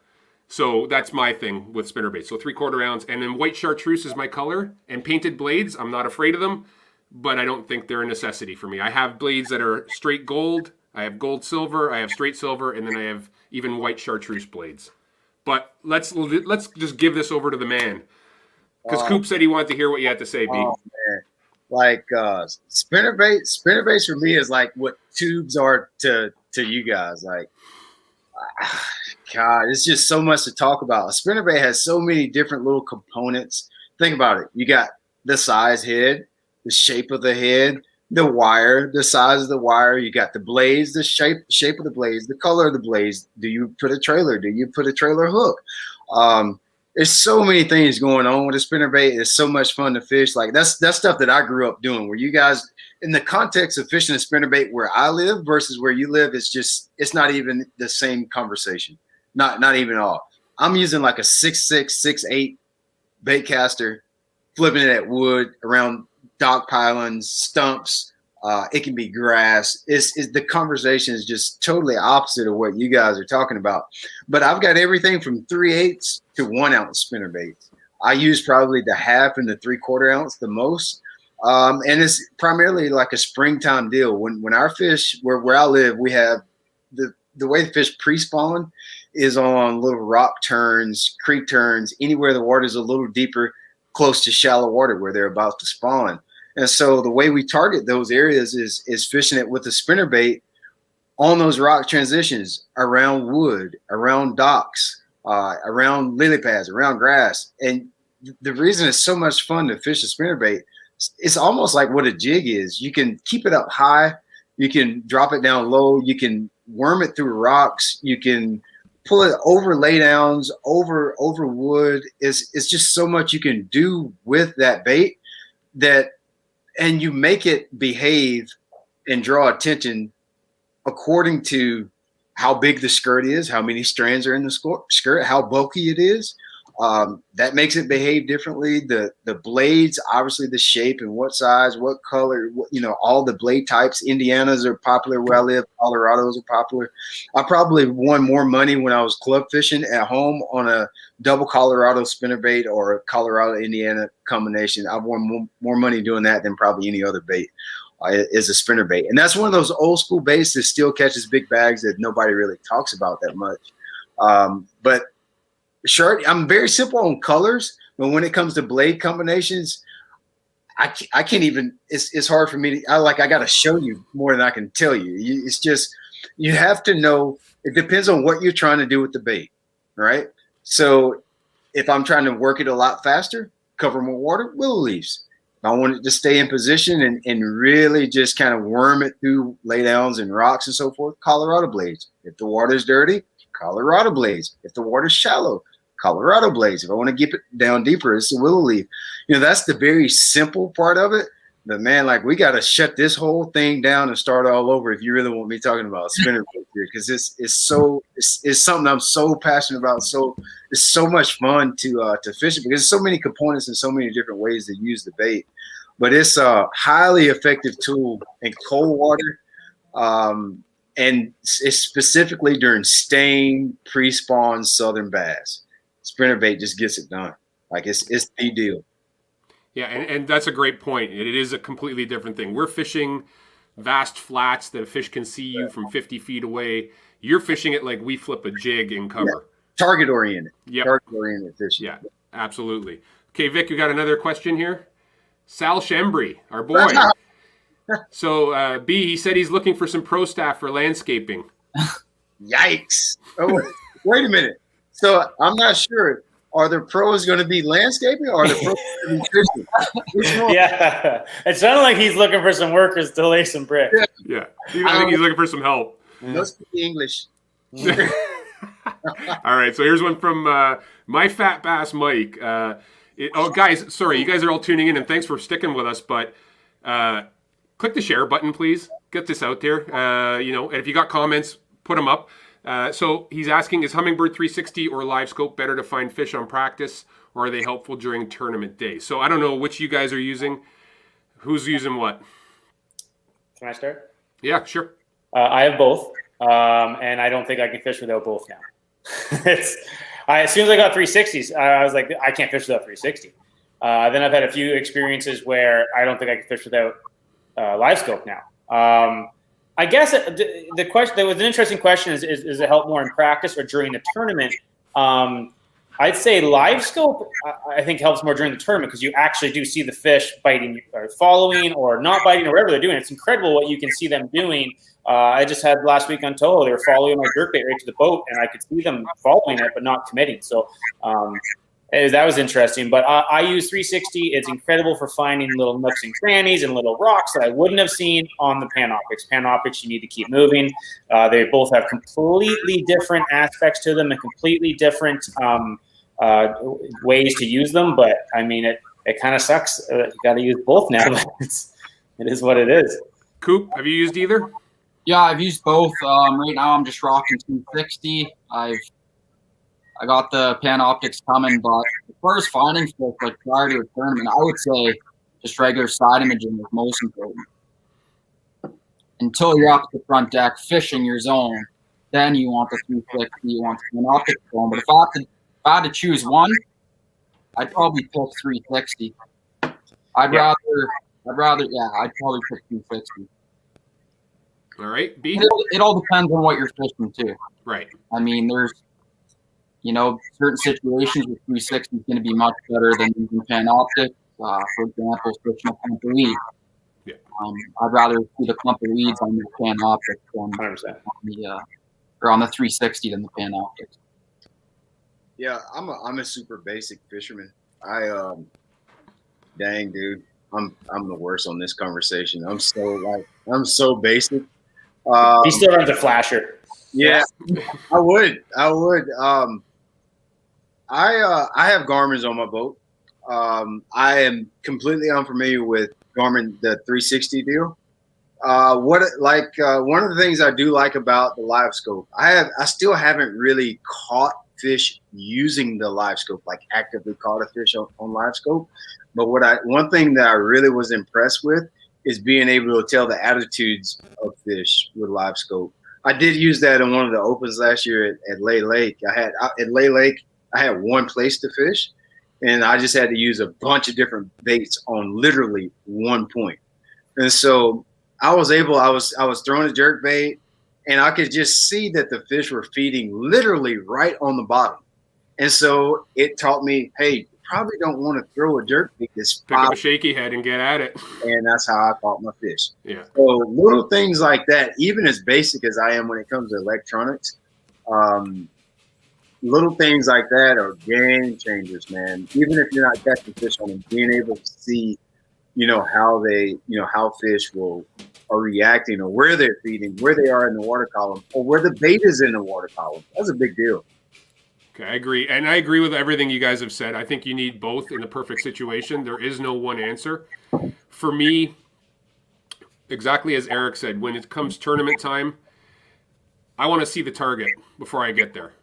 Speaker 3: So that's my thing with spinnerbait. So 3/4 ounce, and then white chartreuse is my color. And painted blades, I'm not afraid of them, but I don't think they're a necessity for me. I have blades that are straight gold. I have gold silver. I have straight silver, and then I have even white chartreuse blades. But let's just give this over to the man, because Coop said he wanted to hear what you had to say, B.
Speaker 8: Oh man, like spinnerbaits for me is like what tubes are to you guys. Like, God, it's just so much to talk about. A spinnerbait has so many different little components. Think about it. You got the size head, the shape of the head, the wire, the size of the wire. You got the blades, the shape of the blades, the color of the blades. Do you put a trailer? Do you put a trailer hook? There's so many things going on with a spinnerbait. It's so much fun to fish. Like that's stuff that I grew up doing. Where you guys, in the context of fishing a spinnerbait where I live versus where you live, it's not even the same conversation. Not even at all. I'm using like a 6'6", 6'8" baitcaster, flipping it at wood around dock pilings, stumps. It can be grass. The conversation is just totally opposite of what you guys are talking about. But I've got everything from 3/8 to 1 ounce spinnerbaits. I use probably the 1/2 and the 3/4 ounce the most. And it's primarily like a springtime deal. When our fish, where I live, we have the way the fish pre-spawn is on little rock turns, creek turns, anywhere the water is a little deeper, close to shallow water where they're about to spawn. And so the way we target those areas is fishing it with a spinnerbait on those rock transitions, around wood, around docks, around lily pads, around grass. And the reason it's so much fun to fish a spinnerbait, it's almost like what a jig is. You can keep it up high, you can drop it down low, you can worm it through rocks, you can pull it over laydowns, over wood. It's just so much you can do with that bait and you make it behave and draw attention according to how big the skirt is, how many strands are in the skirt, how bulky it is. That makes it behave differently. The blades, obviously the shape and what size, what color, all the blade types. Indianas are popular where I live. Colorados are popular. I probably won more money when I was club fishing at home on a double Colorado spinnerbait or a Colorado Indiana combination. I've won more money doing that than probably any other bait is a spinnerbait. And that's one of those old school baits that still catches big bags that nobody really talks about that much. But sure, I'm very simple on colors, but when it comes to blade combinations, I can't even. It's hard for me to. I got to show you more than I can tell you. It's just you have to know. It depends on what you're trying to do with the bait, right? So if I'm trying to work it a lot faster, cover more water, willow leaves. If I want it to stay in position and really just kind of worm it through laydowns and rocks and so forth, Colorado blades. If the water's dirty, Colorado blades. If the water's shallow, Colorado blades. If I want to get it down deeper, it's a willow leaf. That's the very simple part of it. But man, like we got to shut this whole thing down and start all over if you really want me talking about spinnerbait here, because it's something I'm so passionate about. So it's so much fun to fish it because there's so many components and so many different ways to use the bait. But it's a highly effective tool in cold water, and it's specifically during staying pre-spawn southern bass. Spinnerbait just gets it done. Like it's the deal.
Speaker 3: Yeah, and that's a great point. It is a completely different thing. We're fishing vast flats that a fish can see you from 50 feet away. You're fishing it like we flip a jig in cover.
Speaker 8: Yeah. Target oriented.
Speaker 3: Yep.
Speaker 8: Target oriented fishing.
Speaker 3: Yeah, absolutely. Okay, Vic, you got another question here? Sal Shembri, our boy. So, B, he said he's looking for some pro staff for landscaping.
Speaker 8: Yikes. Oh, wait a minute. So I'm not sure. Are the pros going to be landscaping or are the pros going to be fishing?
Speaker 7: Yeah, it sounded like he's looking for some workers to lay some bricks.
Speaker 3: Yeah, I think he's looking for some help.
Speaker 8: No speak English.
Speaker 3: All right, so here's one from my fat bass Mike. Guys, sorry, you guys are all tuning in, and thanks for sticking with us. But click the share button, please. Get this out there. And if you got comments, put them up. So he's asking, is Humminbird 360 or Live Scope better to find fish on practice, or are they helpful during tournament days? So I don't know which you guys are using. Who's using what?
Speaker 7: Can I start?
Speaker 3: Yeah, sure.
Speaker 7: I have both, and I don't think I can fish without both now. As soon as I got 360s, I was like, I can't fish without 360. Then I've had a few experiences where I don't think I can fish without Live Scope now. I guess the question that was an interesting question is it help more in practice or during the tournament? I'd say Live Scope I think helps more during the tournament because you actually do see the fish biting or following or not biting or whatever they're doing. It's incredible what you can see them doing. I just had last week on Toho, they were following my jerkbait right to the boat, and I could see them following it but not committing. So that was interesting. But I use 360. It's incredible for finding little nooks and crannies and little rocks that I wouldn't have seen on the Panoptics. Panoptics, you need to keep moving. They both have completely different aspects to them and completely different ways to use them. But, I mean, it kind of sucks. You got to use both now. But it is what it is.
Speaker 3: Coop, have you used either?
Speaker 9: Yeah, I've used both. Right now I'm just rocking 260. I got the Panoptics coming, but as far as finding fish like prior to a tournament, I would say just regular side imaging is most important. Until you're up to the front deck fishing your zone, then you want the 360, you want the Panoptics zone. But if I had to choose one, I'd probably pick 360. I'd probably pick 360.
Speaker 3: All right, B?
Speaker 9: It all depends on what you're fishing too.
Speaker 3: Right.
Speaker 9: I mean, there's certain situations with 360 is going to be much better than using Panoptics. For example, fishing a clump of weeds.
Speaker 3: Yeah.
Speaker 9: I'd rather see the clump of weeds on the Panoptics on the 360 than the Panoptics.
Speaker 8: Yeah, I'm a super basic fisherman. Dang dude, I'm the worst on this conversation. I'm so basic.
Speaker 7: He still runs a flasher.
Speaker 8: Yeah, I would. I have Garmin's on my boat. I am completely unfamiliar with Garmin, the 360 deal. One of the things I do like about the Live Scope, I still haven't really caught fish using the Live Scope, like actively caught a fish on Live Scope. But one thing that I really was impressed with is being able to tell the attitudes of fish with Live Scope. I did use that in one of the opens last year at Lay Lake. I had one place to fish, and I just had to use a bunch of different baits on literally one point. And so I was throwing a jerk bait, and I could just see that the fish were feeding literally right on the bottom. And so it taught me, hey, probably don't want to throw a jerk bait this
Speaker 3: pick up a shaky head and get at it.
Speaker 8: And that's how I caught my fish.
Speaker 3: Yeah.
Speaker 8: So little things like that, even as basic as I am when it comes to electronics, little things like that are game changers, man. Even if you're not catching fish on them, being able to see, how fish are reacting, or where they're feeding, where they are in the water column, or where the bait is in the water column. That's a big deal.
Speaker 3: Okay, I agree. And I agree with everything you guys have said. I think you need both in the perfect situation. There is no one answer. For me, exactly as Eric said, when it comes tournament time, I want to see the target before I get there.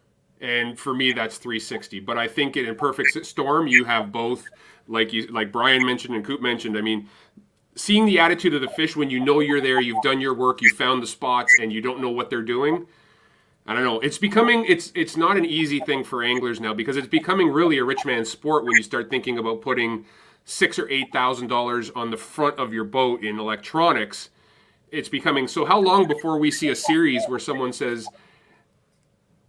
Speaker 3: And for me, that's 360. But I think in a perfect storm, you have both, like Brian mentioned and Coop mentioned. I mean, seeing the attitude of the fish when you know you're there, you've done your work, you found the spots, and you don't know what they're doing. I don't know. It's becoming, it's not an easy thing for anglers now, because it's becoming really a rich man's sport when you start thinking about putting $6,000 or $8,000 on the front of your boat in electronics. It's becoming, so how long before we see a series where someone says,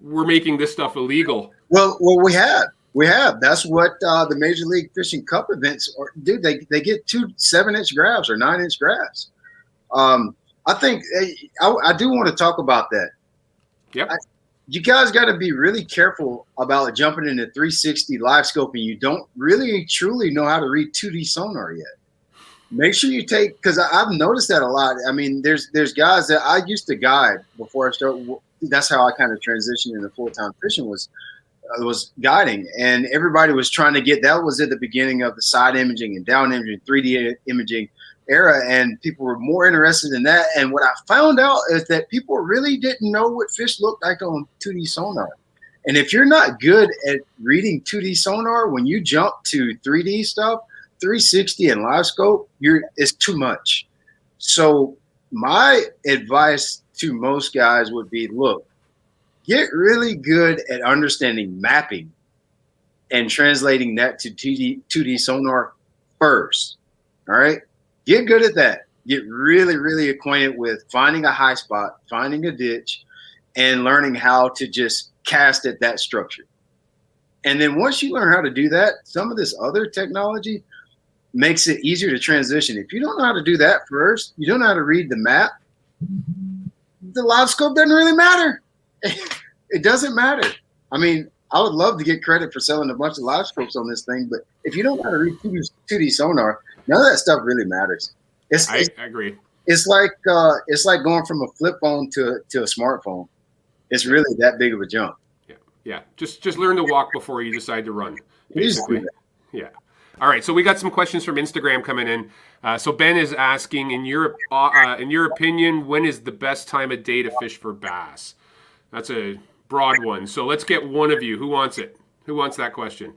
Speaker 3: we're making this stuff illegal?
Speaker 8: Well, we have. That's what the Major League Fishing Cup events do. They get 2 7-inch grabs or 9-inch grabs. I think I do want to talk about that.
Speaker 3: Yep.
Speaker 8: You guys got to be really careful about jumping into 360 live scope and you don't really truly know how to read 2D sonar yet. Make sure you take, because I've noticed that a lot. I mean, there's guys that I used to guide before I started. That's how I kind of transitioned into full-time fishing, was guiding, and everybody was trying to get, that was at the beginning of the side imaging and down imaging, 3D imaging era, and people were more interested in that. And what I found out is that people really didn't know what fish looked like on 2D sonar. And if you're not good at reading 2D sonar, when you jump to 3D stuff, 360 and live scope, it's too much. So my advice to most guys would be, look, get really good at understanding mapping and translating that to 2D sonar first. All right? Get good at that. Get really, really acquainted with finding a high spot, finding a ditch, and learning how to just cast at that structure. And then once you learn how to do that, some of this other technology makes it easier to transition. If you don't know how to do that first, you don't know how to read the map, the live scope doesn't really matter. It doesn't matter. I mean, I would love to get credit for selling a bunch of live scopes on this thing, but if you don't know how to read 2D sonar, none of that stuff really matters.
Speaker 3: I agree.
Speaker 8: It's like going from a flip phone to a smartphone. It's really that big of a jump.
Speaker 3: Yeah. Just learn to walk before you decide to run, basically. Yeah. All right. So we got some questions from Instagram coming in. So Ben is asking, in your opinion, when is the best time of day to fish for bass? That's a broad one. So let's get one of you. Who wants it? Who wants that question?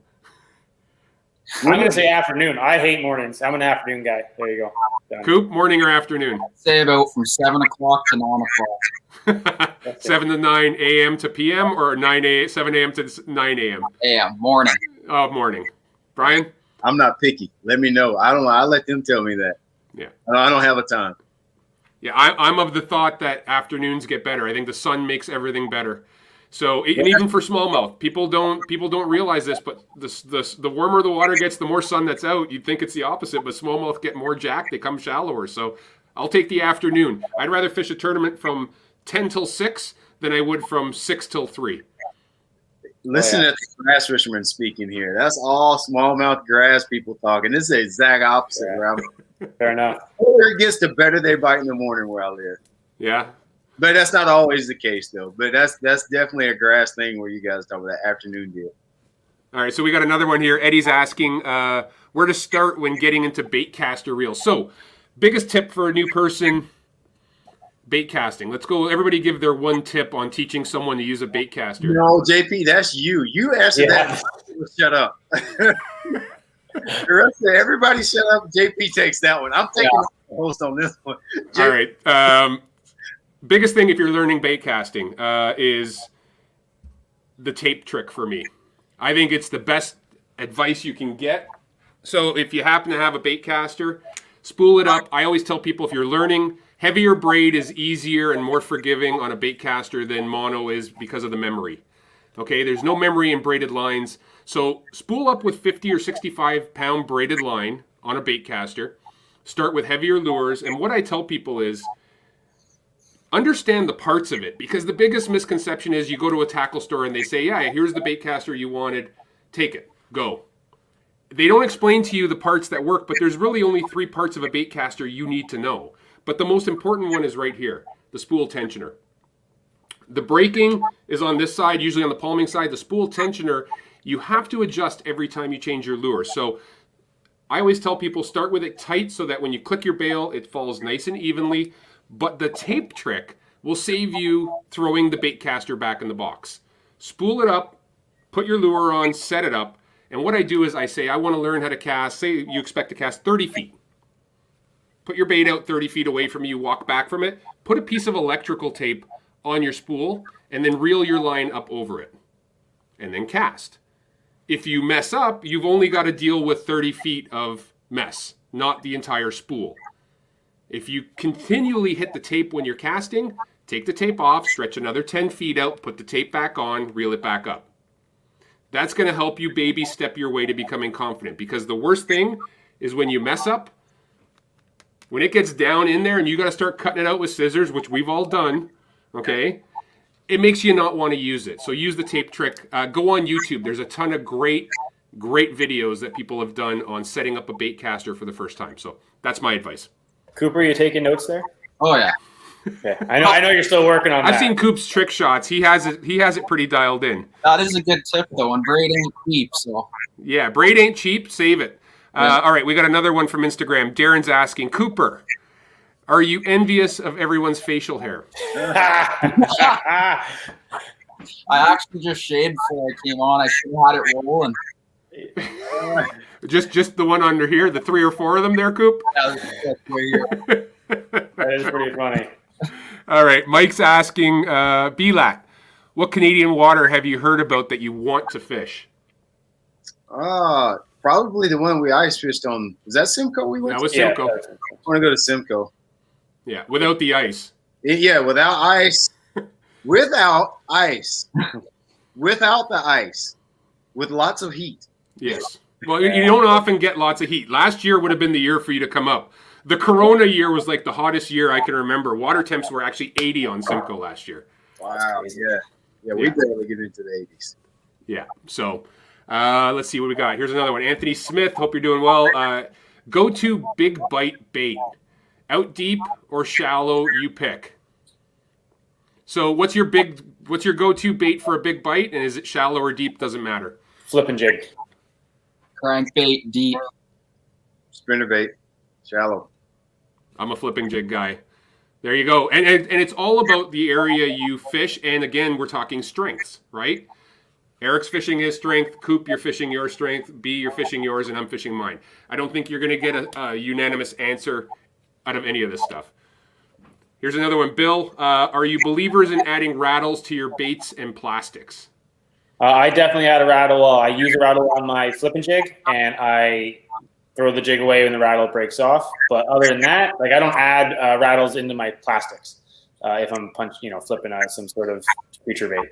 Speaker 7: I'm going to say afternoon. I hate mornings. I'm an afternoon guy. There you go. Done.
Speaker 3: Coop, morning or afternoon?
Speaker 9: Say about from 7 o'clock to 9 o'clock.
Speaker 3: 7 to 9 a.m. to p.m. or 7 a.m. to 9 a.m.?
Speaker 9: A.m. morning.
Speaker 3: Oh, morning. Brian?
Speaker 8: I'm not picky. Let me know. I don't know. I let them tell me that.
Speaker 3: Yeah.
Speaker 8: I don't have a time.
Speaker 3: Yeah, I'm of the thought that afternoons get better. I think the sun makes everything better. So, and even for smallmouth, people don't realize this, but the warmer the water gets, the more sun that's out. You'd think it's the opposite, but smallmouth get more jacked. They come shallower. So I'll take the afternoon. I'd rather fish a tournament from 10 till 6 than I would from 6 till 3.
Speaker 8: Listen to the grass fishermen speaking here. That's all smallmouth grass people talking. This is the exact opposite. Where I'm,
Speaker 7: fair enough.
Speaker 8: The older it gets, the better they bite in the morning where I live.
Speaker 3: Yeah.
Speaker 8: But that's not always the case, though. But that's definitely a grass thing where you guys talk about that afternoon deal.
Speaker 3: All right, so we got another one here. Eddie's asking where to start when getting into baitcaster reels. So, biggest tip for a new person, bait casting. Let's go. Everybody give their one tip on teaching someone to use a baitcaster.
Speaker 8: No, JP, that's you. You answered that. Shut up. The rest of everybody shut up. JP takes that one. I'm taking the host on this one.
Speaker 3: All right. Biggest thing if you're learning bait casting is the tape trick for me. I think it's the best advice you can get. So if you happen to have a bait caster, spool it up. I always tell people if you're learning, heavier braid is easier and more forgiving on a bait caster than mono is because of the memory. Okay, there's no memory in braided lines. So spool up with 50 or 65 pound braided line on a bait caster. Start with heavier lures. And what I tell people is, understand the parts of it, because the biggest misconception is you go to a tackle store and they say, yeah, here's the bait caster you wanted. Take it. Go. They don't explain to you the parts that work, but there's really only 3 parts of a bait caster you need to know. But the most important one is right here, the spool tensioner. The braking is on this side, usually on the palming side. The spool tensioner, you have to adjust every time you change your lure. So I always tell people start with it tight so that when you click your bail, it falls nice and evenly. But the tape trick will save you throwing the Baitcaster back in the box. Spool it up, put your lure on, set it up. And what I do is I say, I want to learn how to cast. Say you expect to cast 30 feet. Put your bait out 30 feet away from you, walk back from it, put a piece of electrical tape on your spool, and then reel your line up over it. And then cast. If you mess up, you've only got to deal with 30 feet of mess, not the entire spool. If you continually hit the tape when you're casting, take the tape off, stretch another 10 feet out, put the tape back on, reel it back up. That's going to help you baby step your way to becoming confident, because the worst thing is when you mess up, when it gets down in there and you got to start cutting it out with scissors, which we've all done, okay, it makes you not want to use it. So use the tape trick. Go on YouTube. There's a ton of great videos that people have done on setting up a Baitcaster for the first time. So that's my advice.
Speaker 7: Cooper, you taking notes there?
Speaker 9: Oh yeah.
Speaker 7: Okay. I know you're still working on that.
Speaker 3: I've seen Coop's trick shots. He has it pretty dialed in.
Speaker 9: That is a good tip though, and braid ain't cheap, so.
Speaker 3: Yeah, braid ain't cheap. Save it. All right, we got another one from Instagram. Darren's asking, Cooper, are you envious of everyone's facial hair?
Speaker 9: I actually just shaved before I came on. I should have had it rolling.
Speaker 3: Just the one under here, the 3 or 4 of them there, Coop?
Speaker 9: That's right.
Speaker 7: That is pretty funny.
Speaker 3: All right, Mike's asking, Belat, what Canadian water have you heard about that you want to fish?
Speaker 8: Probably the one we ice fished on. Was that Simcoe we went
Speaker 3: That was
Speaker 8: to?
Speaker 3: Simcoe.
Speaker 8: I want to go to Simcoe.
Speaker 3: Yeah, without the ice.
Speaker 8: Yeah, without ice. Without ice. Without the ice. With lots of heat.
Speaker 3: Yes. Well, you don't often get lots of heat. Last year would have been the year for you to come up. The Corona year was like the hottest year I can remember. Water temps were actually 80 on Simcoe last year.
Speaker 8: Wow, yeah. Yeah, we barely get into the 80s.
Speaker 3: Yeah, so let's see what we got. Here's another one. Anthony Smith, hope you're doing well. Go to big bite bait. Out deep or shallow, you pick. So what's your go-to bait for a big bite? And is it shallow or deep? Doesn't matter.
Speaker 7: Flipping jig.
Speaker 9: Crankbait, deep.
Speaker 8: Spinnerbait, shallow.
Speaker 3: I'm a flipping jig guy. There you go. And it's all about the area you fish. And again, we're talking strengths, right? Eric's fishing his strength. Coop, you're fishing your strength. B, you're fishing yours, and I'm fishing mine. I don't think you're going to get a unanimous answer out of any of this stuff. Here's another one. Bill, are you believers in adding rattles to your baits and plastics?
Speaker 7: I definitely add a rattle. I use a rattle on my flipping jig, and I throw the jig away when the rattle breaks off. But other than that, like I don't add rattles into my plastics if I'm flipping some sort of creature bait.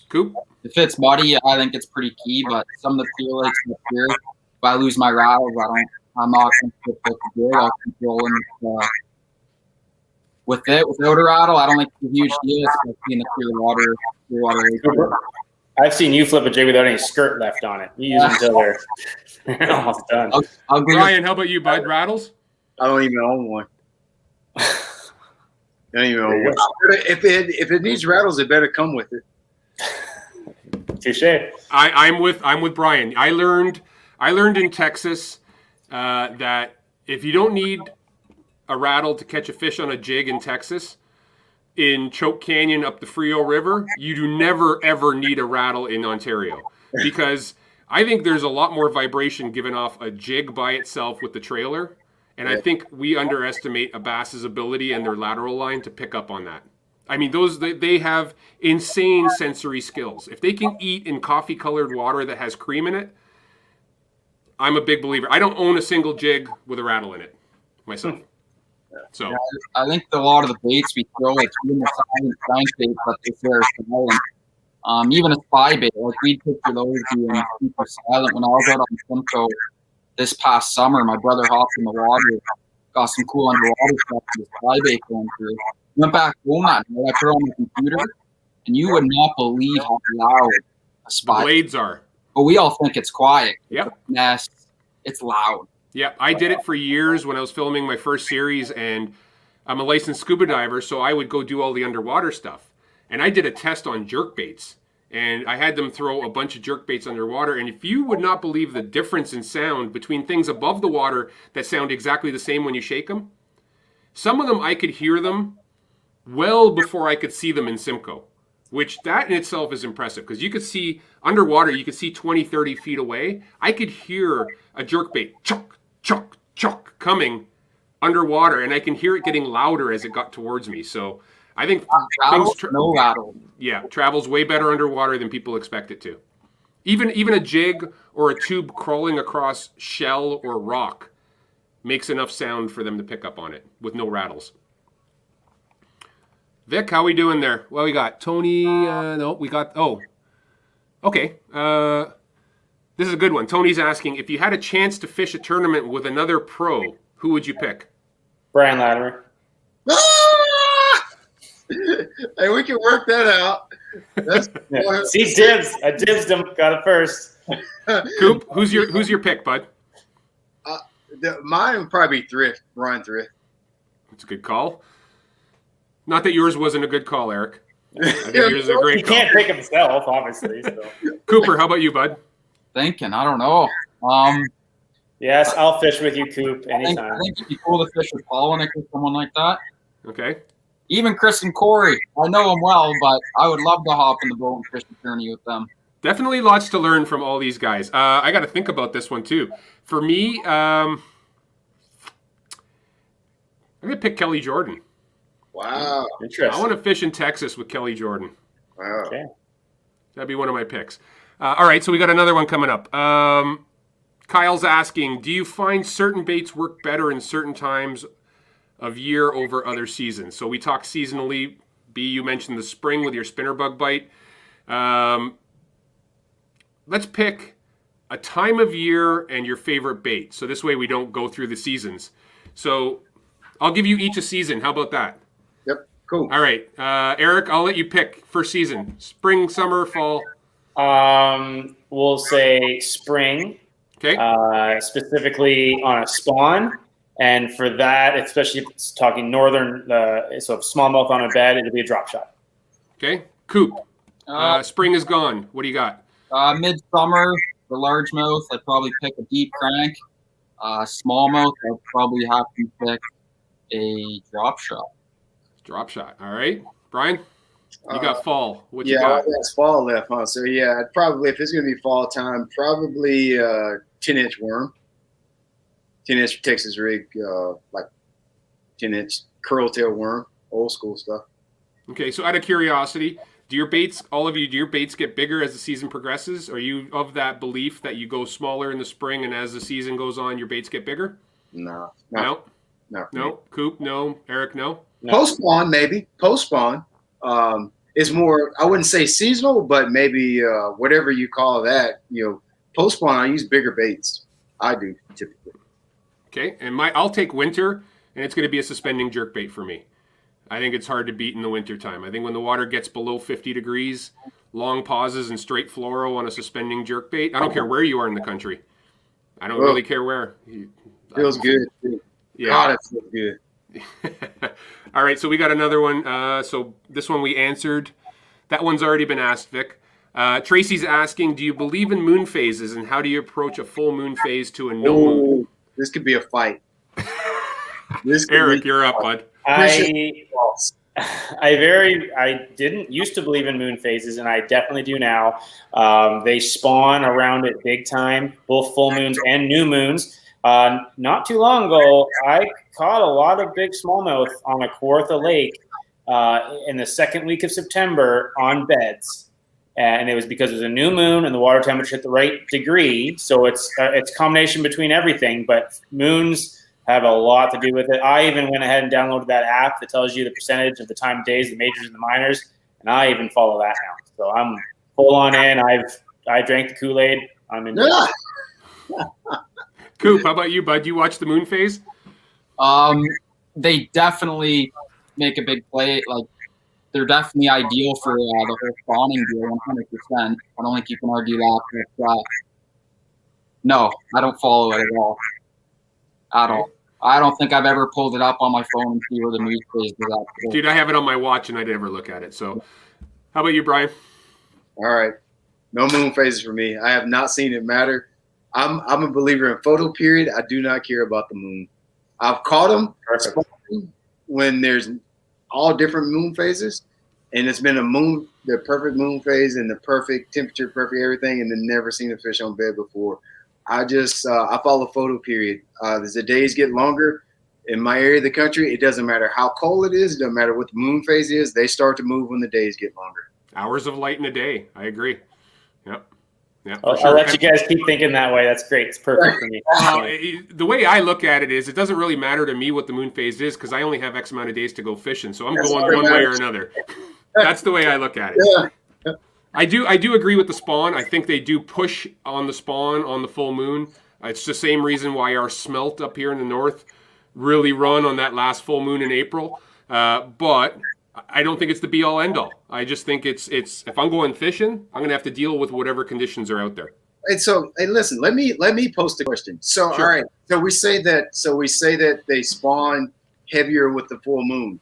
Speaker 3: Coop?
Speaker 9: If it's muddy, I think it's pretty key. But some of the Clear Lakes in the pier, if I lose my rattles, I'm not going to flip the jig. I'll keep rolling with it. Without a rattle, I don't think it's a huge deal. It's in the clear water lake.
Speaker 7: I've seen you flip a jig without any skirt left on it. You use them until they're almost done.
Speaker 9: I'll
Speaker 3: Brian, how about you, bud? Rattles?
Speaker 8: I don't even own one. I don't even own one. If it needs rattles, it better come with it.
Speaker 7: Touche.
Speaker 3: I'm with Brian. I learned in Texas that if you don't need a rattle to catch a fish on a jig in Texas, in Choke Canyon up the Frio River, you do never ever need a rattle in Ontario, because I think there's a lot more vibration given off a jig by itself with the trailer, and I think we underestimate a bass's ability and their lateral line to pick up on that. I mean, they have insane sensory skills. If they can eat in coffee-colored water that has cream in it, I'm a big believer. I don't own a single jig with a rattle in it myself. So
Speaker 9: yeah, I think a lot of the baits we throw, like even the silent crankbait, but they are silent. Even a spy bait, like we'd picture those being super silent. When I was out on Simcoe this past summer, my brother hopped in the water, got some cool underwater stuff with the spy bait going through. Went back home that night, I put it on the computer, and you would not believe how loud a spy
Speaker 3: blades are.
Speaker 9: But we all think it's quiet.
Speaker 3: Yep.
Speaker 9: Nest, it's loud.
Speaker 3: Yep, I did it for years when I was filming my first series, and I'm a licensed scuba diver, so I would go do all the underwater stuff. and I did a test on jerk baits. And I had them throw a bunch of jerk baits underwater. And if you would not believe the difference in sound between things above the water that sound exactly the same when you shake them, some of them I could hear them well before I could see them in Simcoe, which that in itself is impressive because you could see underwater, you could see 20, 30 feet away. I could hear a jerk bait, chuck, chuck, chuck, coming underwater, and I can hear it getting louder as it got towards me. So I think
Speaker 9: no rattle.
Speaker 3: Yeah, travels way better underwater than people expect it to. Even a jig or a tube crawling across shell or rock makes enough sound for them to pick up on it with no rattles. Vic, how we doing there? Well, we got Tony. Okay. This is a good one. Tony's asking, if you had a chance to fish a tournament with another pro, who would you pick?
Speaker 7: Brian Latimer.
Speaker 8: Hey, we can work that out.
Speaker 7: See, dibs. I dibsed him. Got it first.
Speaker 3: Coop, who's your pick, bud?
Speaker 8: Mine would probably be Thrift, Brian Thrift.
Speaker 3: That's a good call. Not that yours wasn't a good call, Eric. I think yours is a great call.
Speaker 7: He can't pick himself, obviously. So.
Speaker 3: Cooper, how about you, bud?
Speaker 9: Thinking, I don't know.
Speaker 7: Yes, I'll fish with you, Coop,
Speaker 9: I
Speaker 7: anytime.
Speaker 9: think it'd be cool to fish with Polinick or someone like that.
Speaker 3: Okay.
Speaker 9: Even Chris and Corey. I know them well, but I would love to hop in the boat and fish a tourney with them.
Speaker 3: Definitely lots to learn from all these guys. I got to think about this one, too. For me, I'm going to pick Kelly Jordan.
Speaker 8: Wow.
Speaker 7: Interesting.
Speaker 3: I want to fish in Texas with Kelly Jordan.
Speaker 8: Wow.
Speaker 7: Okay.
Speaker 3: That'd be one of my picks. All right, so we got another one coming up. Kyle's asking, do you find certain baits work better in certain times of year over other seasons? So we talk seasonally. B, you mentioned the spring with your spinnerbug bite. Let's pick a time of year and your favorite bait. So this way we don't go through the seasons. So I'll give you each a season. How about that?
Speaker 8: Yep. Cool.
Speaker 3: All right. Eric, I'll let you pick first season. Spring, summer, fall.
Speaker 7: We'll say spring.
Speaker 3: Okay.
Speaker 7: Specifically on a spawn. And for that, especially if it's talking northern, so smallmouth on a bed, it'll be a drop shot.
Speaker 3: Okay. Coop. Spring is gone. What do you got?
Speaker 9: Midsummer, the largemouth, I'd probably pick a deep crank. Smallmouth, I'd probably have to pick a drop shot.
Speaker 3: Drop shot. All right. Brian, you got fall. What you
Speaker 8: Yeah,
Speaker 3: got?
Speaker 8: that's fall left, huh? So yeah, I'd probably, if it's gonna be fall time, probably 10-inch worm. 10-inch Texas rig, like 10-inch curl tail worm, old school stuff.
Speaker 3: Okay, so out of curiosity, do your baits get bigger as the season progresses? Are you of that belief that you go smaller in the spring and as the season goes on, your baits get bigger?
Speaker 8: No.
Speaker 3: Coop, no. Eric, no.
Speaker 8: Post spawn, maybe. Post spawn. It's more, I wouldn't say seasonal, but maybe whatever you call that. Post spawn, I use bigger baits. I do typically.
Speaker 3: Okay, and I'll take winter, and it's going to be a suspending jerkbait for me. I think it's hard to beat in the winter time. I think when the water gets below 50 degrees, long pauses and straight fluoro on a suspending jerkbait. I don't care where you are in the country. I don't really care where.
Speaker 8: Feels good.
Speaker 3: Yeah.
Speaker 8: God, it feels good.
Speaker 3: All right, so we got another one. So this one we answered. That one's already been asked, Vic. Tracy's asking, do you believe in moon phases, and how do you approach a full moon phase to a no moon?
Speaker 8: This could be a fight.
Speaker 3: Eric, you're up, bud.
Speaker 7: I didn't used to believe in moon phases, and I definitely do now. They spawn around it big time, both full moons and new moons. Not too long ago, I caught a lot of big smallmouth on a Kawartha Lake in the second week of September on beds. And it was because it was a new moon and the water temperature hit the right degree. So it's a combination between everything, but moons have a lot to do with it. I even went ahead and downloaded that app that tells you the percentage of the time of days, the majors and the minors, and I even follow that now. So I'm full on in. I drank the Kool-Aid. I'm in.
Speaker 3: Coop, how about you, bud? You watch the moon phase?
Speaker 9: They definitely make a big play. Like, they're definitely ideal for the whole spawning deal, 100%. I don't think you can argue that. But, no, I don't follow it at all. At all. I don't think I've ever pulled it up on my phone and see where the news phase is at.
Speaker 3: Dude, I have it on my watch and I never look at it. So How about you, Brian?
Speaker 8: All right. No moon phases for me. I have not seen it matter. I'm a believer in photo period. I do not care about the moon. I've caught them when there's all different moon phases, and it's been the perfect moon phase and the perfect temperature, perfect everything, and then never seen a fish on bed before. I follow photo period. As the days get longer in my area of the country, it doesn't matter how cold it is. It doesn't matter what the moon phase is. They start to move when the days get longer.
Speaker 3: Hours of light in a day. I agree. Yep. Yeah,
Speaker 7: I'll let you guys keep thinking that way. That's great. It's perfect for me.
Speaker 3: The way I look at it is, it doesn't really matter to me what the moon phase is because I only have X amount of days to go fishing, so I'm going one way or another. That's the way I look at it.
Speaker 8: Yeah.
Speaker 3: I do agree with the spawn. I think they do push on the spawn on the full moon. It's the same reason why our smelt up here in the north really run on that last full moon in April. But I don't think it's the be all end all. I just think it's if I'm going fishing, I'm gonna have to deal with whatever conditions are out there.
Speaker 8: And so, hey, listen, let me post a question. So,
Speaker 3: Sure.
Speaker 8: all right. So we say that they spawn heavier with the full moon.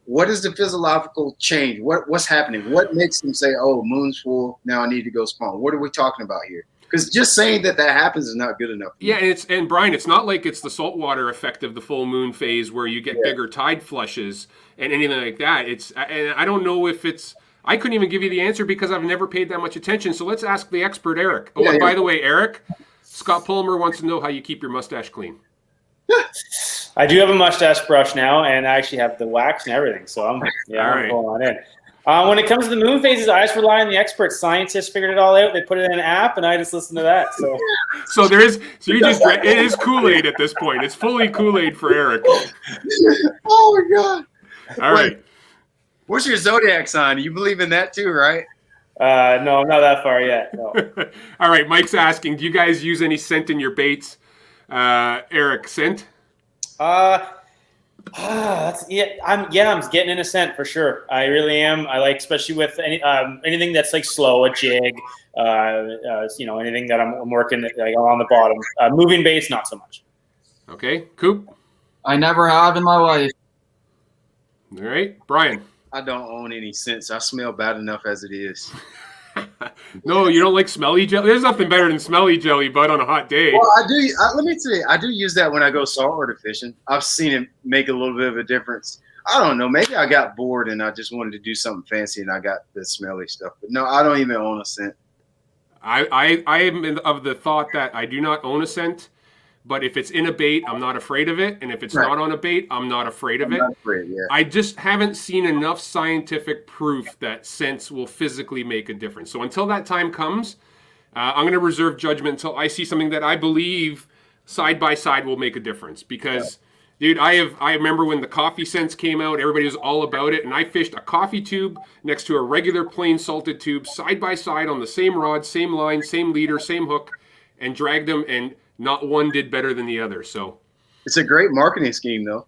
Speaker 8: What is the physiological change? What's happening? What makes them say, "Oh, moon's full, now I need to go spawn"? What are we talking about here? Because just saying that happens is not good enough.
Speaker 3: Yeah, and Brian, it's not like it's the saltwater effect of the full moon phase where you get bigger tide flushes and anything like that. And I don't know if it's. I couldn't even give you the answer because I've never paid that much attention. So let's ask the expert, Eric. Oh, and by the way, Eric, Scott Palmer wants to know how you keep your mustache clean.
Speaker 7: I do have a mustache brush now, and I actually have the wax and everything. So I'm going on in. When it comes to the moon phases, I just rely on the experts. Scientists figured it all out. They put it in an app, and I just listen to that. So
Speaker 3: it is Kool-Aid at this point. It's fully Kool-Aid for Eric.
Speaker 8: Oh my God!
Speaker 3: All right.
Speaker 8: What's your zodiac sign? You believe in that too, right?
Speaker 7: No, I'm not that far yet. No.
Speaker 3: All right. Mike's asking, do you guys use any scent in your baits? Eric, scent?
Speaker 7: I'm getting in a scent for sure. I really am. I like, especially with anything that's like slow, a jig, anything that I'm working like on the bottom. Moving baits, not so much.
Speaker 3: Okay, Coop.
Speaker 9: I never have in my life.
Speaker 3: All right, Brian.
Speaker 8: I don't own any scents. I smell bad enough as it is.
Speaker 3: No, you don't like smelly jelly? There's nothing better than smelly jelly, bud, on a hot day.
Speaker 8: Well, I do. Let me tell you, I do use that when I go saltwater fishing. I've seen it make a little bit of a difference. I don't know. Maybe I got bored and I just wanted to do something fancy and I got the smelly stuff. But no, I don't even own a scent.
Speaker 3: I am of the thought that I do not own a scent, but if it's in a bait, I'm not afraid of it. And if it's not on a bait, I'm not afraid of it.
Speaker 8: Not afraid, yeah.
Speaker 3: I just haven't seen enough scientific proof that scents will physically make a difference. So until that time comes, I'm going to reserve judgment until I see something that I believe side by side will make a difference. Because, dude, I remember when the coffee scents came out, everybody was all about it. And I fished a coffee tube next to a regular plain salted tube side by side on the same rod, same line, same leader, same hook, and dragged them, and not one did better than the other. So
Speaker 8: it's a great marketing scheme, though.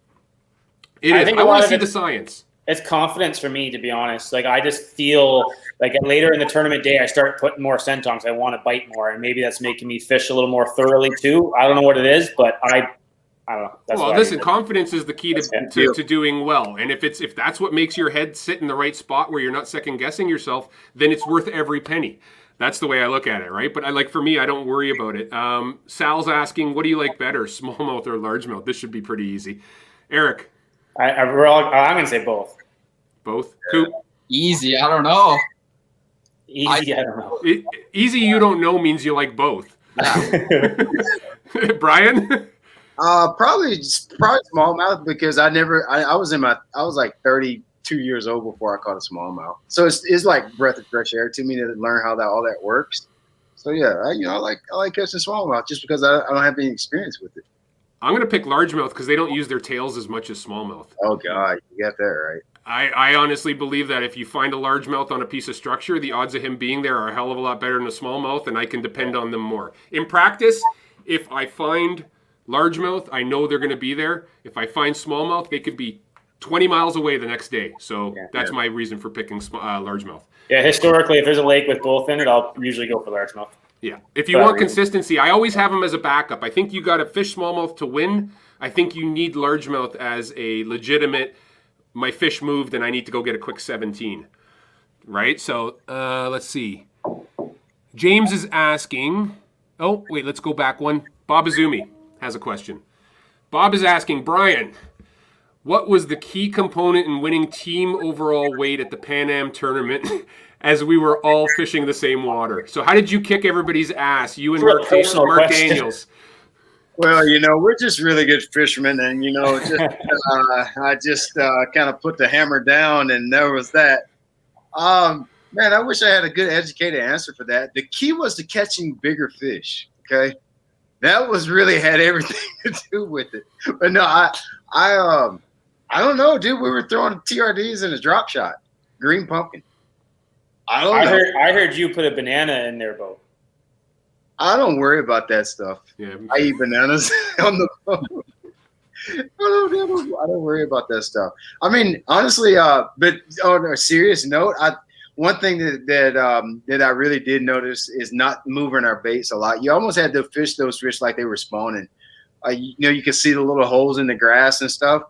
Speaker 3: I want to see the science.
Speaker 7: It's confidence for me, to be honest. Like, I just feel like later in the tournament day, I start putting more scent on because I want to bite more, and maybe that's making me fish a little more thoroughly too. I don't know what it is, but I don't know. That's
Speaker 3: listen, confidence is the key to doing well. And if that's what makes your head sit in the right spot where you're not second guessing yourself, then it's worth every penny. That's the way I look at it, right? But for me, I don't worry about it. Sal's asking, what do you like better, smallmouth or largemouth? This should be pretty easy. Eric?
Speaker 7: I'm going to say both.
Speaker 3: Both? Coop?
Speaker 9: Easy, I don't know.
Speaker 7: Easy, I don't know.
Speaker 3: Easy, you don't know means you like both. Brian?
Speaker 8: Probably smallmouth because I was like 32 years old before I caught a smallmouth. So it's like breath of fresh air to me to learn how all that works. So yeah, I like catching smallmouth just because I don't have any experience with it.
Speaker 3: I'm going to pick largemouth because they don't use their tails as much as smallmouth.
Speaker 8: Oh God, you got that right.
Speaker 3: I honestly believe that if you find a largemouth on a piece of structure, the odds of him being there are a hell of a lot better than a smallmouth, and I can depend on them more. In practice, if I find largemouth, I know they're going to be there. If I find smallmouth, they could be 20 miles away the next day. So that's my reason for picking largemouth.
Speaker 7: Yeah, historically, if there's a lake with both in it, I'll usually go for largemouth.
Speaker 3: Yeah. If you want consistency, I always have them as a backup. I think you got to fish smallmouth to win. I think you need largemouth as a legitimate, my fish moved and I need to go get a quick 17. right? So let's see. James is asking. Oh, wait, let's go back one. Bob Azumi has a question. Bob is asking, Brian, what was the key component in winning team overall weight at the Pan Am tournament as we were all fishing the same water? So how did you kick everybody's ass, you and
Speaker 7: Real personal
Speaker 3: Mark
Speaker 7: question.
Speaker 3: Daniels?
Speaker 8: Well, we're just really good fishermen, and I just kind of put the hammer down, and there was that. Man, I wish I had a good educated answer for that. The key was to catching bigger fish. Okay, that was really had everything to do with it. But no, I don't know, dude. We were throwing TRDs in a drop shot, green pumpkin. I don't know.
Speaker 7: I heard you put a banana in their boat.
Speaker 8: I don't worry about that stuff.
Speaker 3: Yeah.
Speaker 8: I eat bananas on the boat. I don't worry about that stuff. I mean, honestly, but on a serious note, one thing that I really did notice is not moving our baits a lot. You almost had to fish those fish like they were spawning. You could see the little holes in the grass and stuff,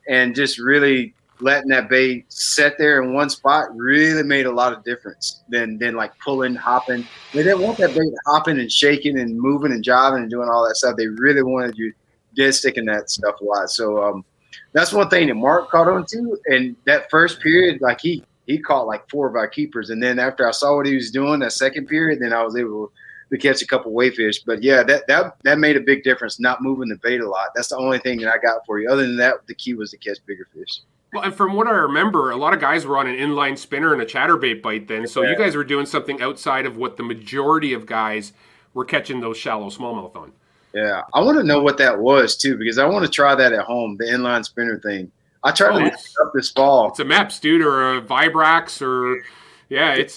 Speaker 8: and just really letting that bait sit there in one spot really made a lot of difference than like pulling, hopping. They didn't want that bait hopping and shaking and moving and jiving and doing all that stuff. They really wanted you dead sticking that stuff a lot. So that's one thing that Mark caught on to. And that first period, like he caught like 4 of our keepers. And then after I saw what he was doing that second period, then I was able to catch a couple wayfish. But yeah, that made a big difference, not moving the bait a lot. That's the only thing that I got for you. Other than that, the key was to catch bigger fish.
Speaker 3: Well, and from what I remember, a lot of guys were on an inline spinner and a chatterbait bite then. So you guys were doing something outside of what the majority of guys were catching those shallow smallmouth on.
Speaker 8: Yeah, I want to know what that was too, because I want to try that at home, the inline spinner thing. I tried to look it up this fall.
Speaker 3: It's a Meps, dude, or a Vibrax, or it's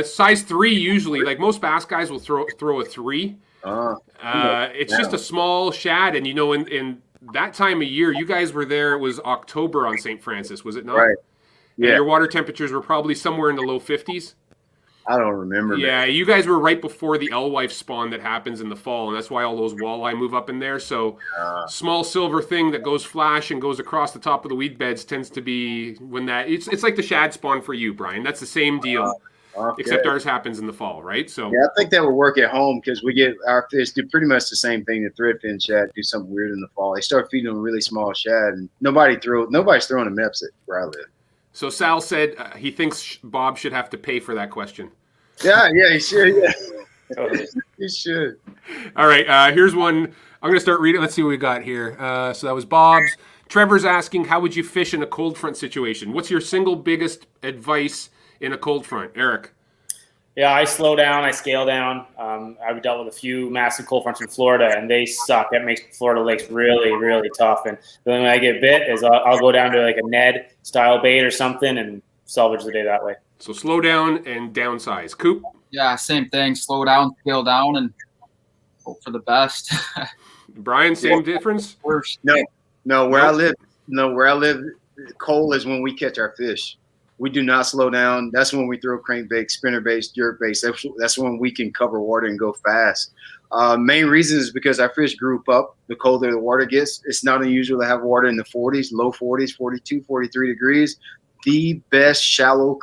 Speaker 3: size 3 usually. Like most bass guys will throw a 3. It's just a small shad, and in that time of year, you guys were there. It was October on St. Francis, was it not?
Speaker 8: Right. Yeah.
Speaker 3: And your water temperatures were probably somewhere in the low 50s.
Speaker 8: I don't remember.
Speaker 3: Yeah, you guys were right before the alewife spawn that happens in the fall, and that's why all those walleye move up in there. So small silver thing that goes flash and goes across the top of the weed beds tends to be when that it's like the shad spawn for you, Brian. That's the same deal. Okay. Except ours happens in the fall, right? So
Speaker 8: yeah, I think that would work at home because we get our fish do pretty much the same thing. The threadfin shad do something weird in the fall. They start feeding them really small shad, and nobody's throwing a Meps at where I live.
Speaker 3: So Sal said he thinks Bob should have to pay for that question.
Speaker 8: Yeah, he should. Yeah. He should.
Speaker 3: All right, here's one. I'm going to start reading. Let's see what we got here. So that was Bob's. Trevor's asking, how would you fish in a cold front situation? What's your single biggest advice in a cold front? Eric?
Speaker 7: Yeah, I slow down. I scale down. I've dealt with a few massive cold fronts in Florida, and they suck. That makes Florida lakes really, really tough. And the only way I get bit is I'll go down to like a Ned style bait or something and salvage the day that way.
Speaker 3: So slow down and downsize. Coop?
Speaker 9: Yeah, same thing. Slow down, scale down, and hope for the best.
Speaker 3: Brian, same difference?
Speaker 8: No. Where I live, cold is when we catch our fish. We do not slow down. That's when we throw crankbaits, spinnerbaits, jerkbaits. That's when we can cover water and go fast. Main reason is because our fish group up. The colder the water gets, it's not unusual to have water in the 40s, low 40s, 42, 43 degrees. The best shallow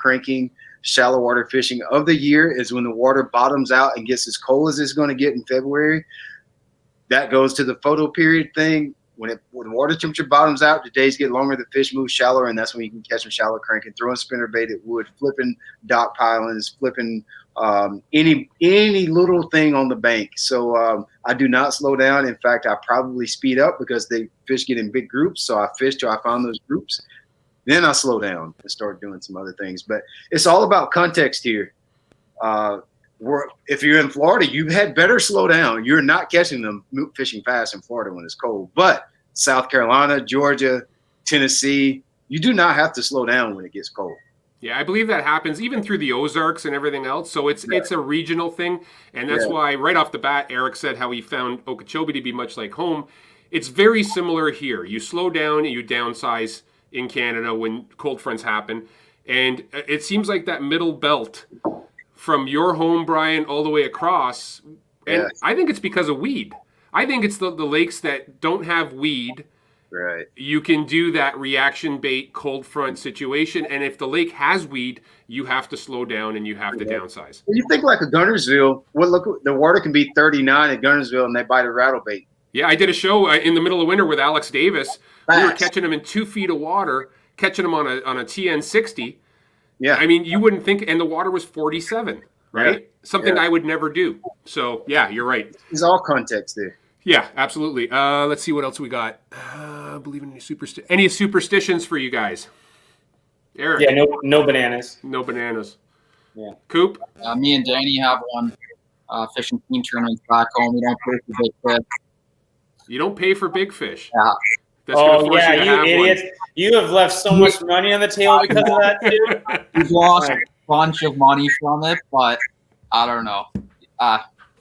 Speaker 8: water fishing of the year is when the water bottoms out and gets as cold as it's going to get in February. That goes to the photo period thing. When the water temperature bottoms out, the days get longer, the fish move shallower, and that's when you can catch them shallow cranking, throwing spinnerbait at wood, flipping dock pilings, flipping any little thing on the bank. So I do not slow down. In fact, I probably speed up because the fish get in big groups. So I fish till I find those groups. Then I slow down and start doing some other things. But it's all about context here. If you're in Florida, you had better slow down. You're not catching them fishing fast in Florida when it's cold. But South Carolina, Georgia, Tennessee, you do not have to slow down when it gets cold.
Speaker 3: Yeah, I believe that happens even through the Ozarks and everything else. So it's a regional thing. And that's why right off the bat, Eric said how he found Okeechobee to be much like home. It's very similar here. You slow down and you downsize in Canada when cold fronts happen. And it seems like that middle belt from your home, Brian, all the way across. And I think it's because of weed. I think it's the lakes that don't have weed
Speaker 8: Right.
Speaker 3: you can do that reaction bait cold front situation. And if the lake has weed, you have to slow down and you have to downsize.
Speaker 8: When you think like a Gunnersville, look, the water can be 39 at Gunnersville and they bite a rattle bait.
Speaker 3: Yeah, I did a show in the middle of winter with Alex Davis. We were
Speaker 8: Fast.
Speaker 3: catching them in 2 feet of water, catching them on a TN60.
Speaker 8: Yeah.
Speaker 3: I mean, you wouldn't think, and the water was 47, right?
Speaker 8: Yeah.
Speaker 3: Something
Speaker 8: Yeah.
Speaker 3: I would never do. So, yeah, you're right.
Speaker 8: There's all context there.
Speaker 3: Yeah, absolutely. Let's see what else we got. Believe in any superstitions for you guys? Eric?
Speaker 7: Yeah, no bananas.
Speaker 3: No bananas.
Speaker 7: Yeah.
Speaker 3: Coop?
Speaker 9: Me and Danny have one fishing team tournament back home. We don't pay for big fish.
Speaker 3: You don't pay for big fish.
Speaker 9: Yeah.
Speaker 3: That's gonna
Speaker 7: Oh
Speaker 3: force
Speaker 7: yeah,
Speaker 3: you to
Speaker 7: you
Speaker 3: have
Speaker 7: idiots! You have left so much money on the table because of that too.
Speaker 9: We've lost a bunch of money from it, but I don't know.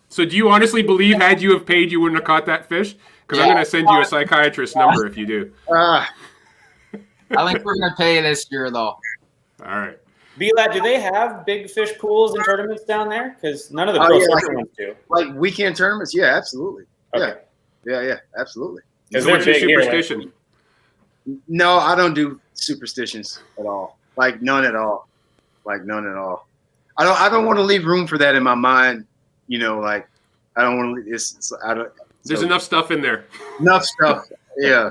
Speaker 3: So do you honestly believe had you have paid, you wouldn't have caught that fish? Because I'm going to send you a psychiatrist number if you do.
Speaker 9: I think we're going to pay this year, though.
Speaker 3: All right.
Speaker 7: Bila, do they have big fish pools and tournaments down there? Because none of the pro circuit ones do.
Speaker 8: Like weekend tournaments? Yeah, absolutely.
Speaker 7: Okay.
Speaker 8: Yeah, absolutely.
Speaker 3: So what's your superstition?
Speaker 8: No, I don't do superstitions at all. Like none at all. Like none at all. I don't want to leave room for that in my mind. You know, like I don't want to. I don't.
Speaker 3: There's enough stuff in there.
Speaker 8: Enough stuff. Yeah.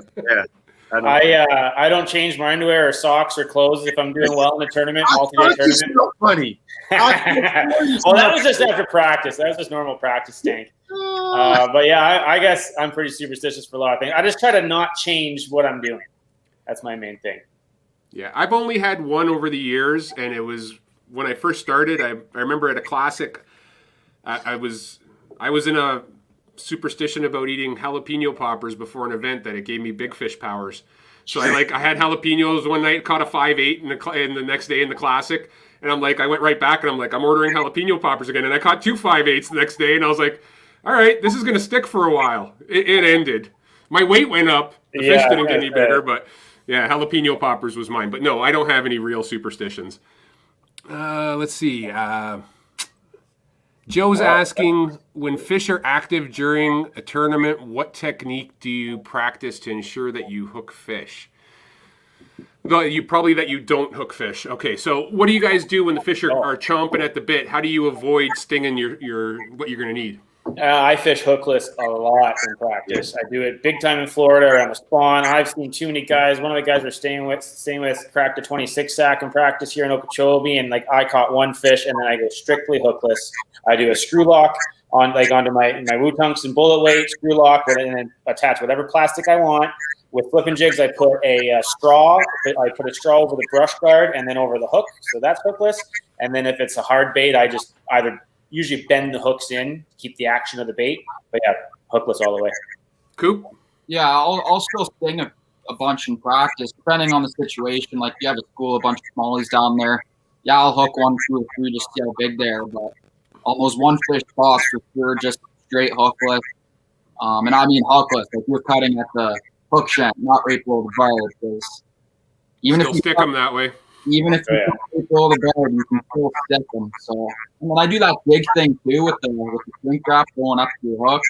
Speaker 7: I don't change my underwear or socks or clothes if I'm doing well in a tournament, multi-day tournament.
Speaker 8: So funny.
Speaker 7: Well, that was just after practice. That was just normal practice tank. But yeah, I guess I'm pretty superstitious for a lot of things. I just try to not change what I'm doing. That's my main thing.
Speaker 3: Yeah, I've only had one over the years, and it was when I first started. I remember at a classic, I was in a superstition about eating jalapeno poppers before an event that it gave me big fish powers. So I had jalapenos one night, caught a 5.8 in the next day in the classic, and I went right back and I'm like, I'm ordering jalapeno poppers again, and I caught 2 5.8s the next day, and I was like, all right, this is gonna stick for a while. It ended. My weight went up. The fish didn't get any bigger, but yeah, jalapeno poppers was mine. But no, I don't have any real superstitions. Let's see. Joe's asking, when fish are active during a tournament, what technique do you practice to ensure that you hook fish? Well, that you don't hook fish. Okay, so what do you guys do when the fish are chomping at the bit? How do you avoid stinging your what you're going to need?
Speaker 7: I fish hookless a lot in practice. I do it big time in Florida around a spawn. I've seen too many guys. One of the guys we're staying with cracked a 26 sack in practice here in Okeechobee, and I caught one fish, and then I go strictly hookless. I do a screw lock onto my Wu-Tunks and bullet weight, screw lock, and then attach whatever plastic I want. With flipping jigs, I put a straw. I put a straw over the brush guard and then over the hook, so that's hookless. And then if it's a hard bait, I just usually bend the hooks in, keep the action of the bait. But yeah, hookless all the way.
Speaker 3: Coop?
Speaker 9: Yeah, I'll still sting a bunch in practice, depending on the situation. Like, you have a school, a bunch of smallies down there. Yeah, I'll hook 1, 2, or 3 just to see how big they are. But almost one fish spots for sure, just straight hookless. And I mean hookless. Like, you're cutting at the hook shank, not right below the bar. Because even
Speaker 3: Still
Speaker 9: if you
Speaker 3: stick them that way.
Speaker 9: Even if you don't below the bar, you can still stick them. So, and then I do that big thing too with the shrink wrap going up to your hook.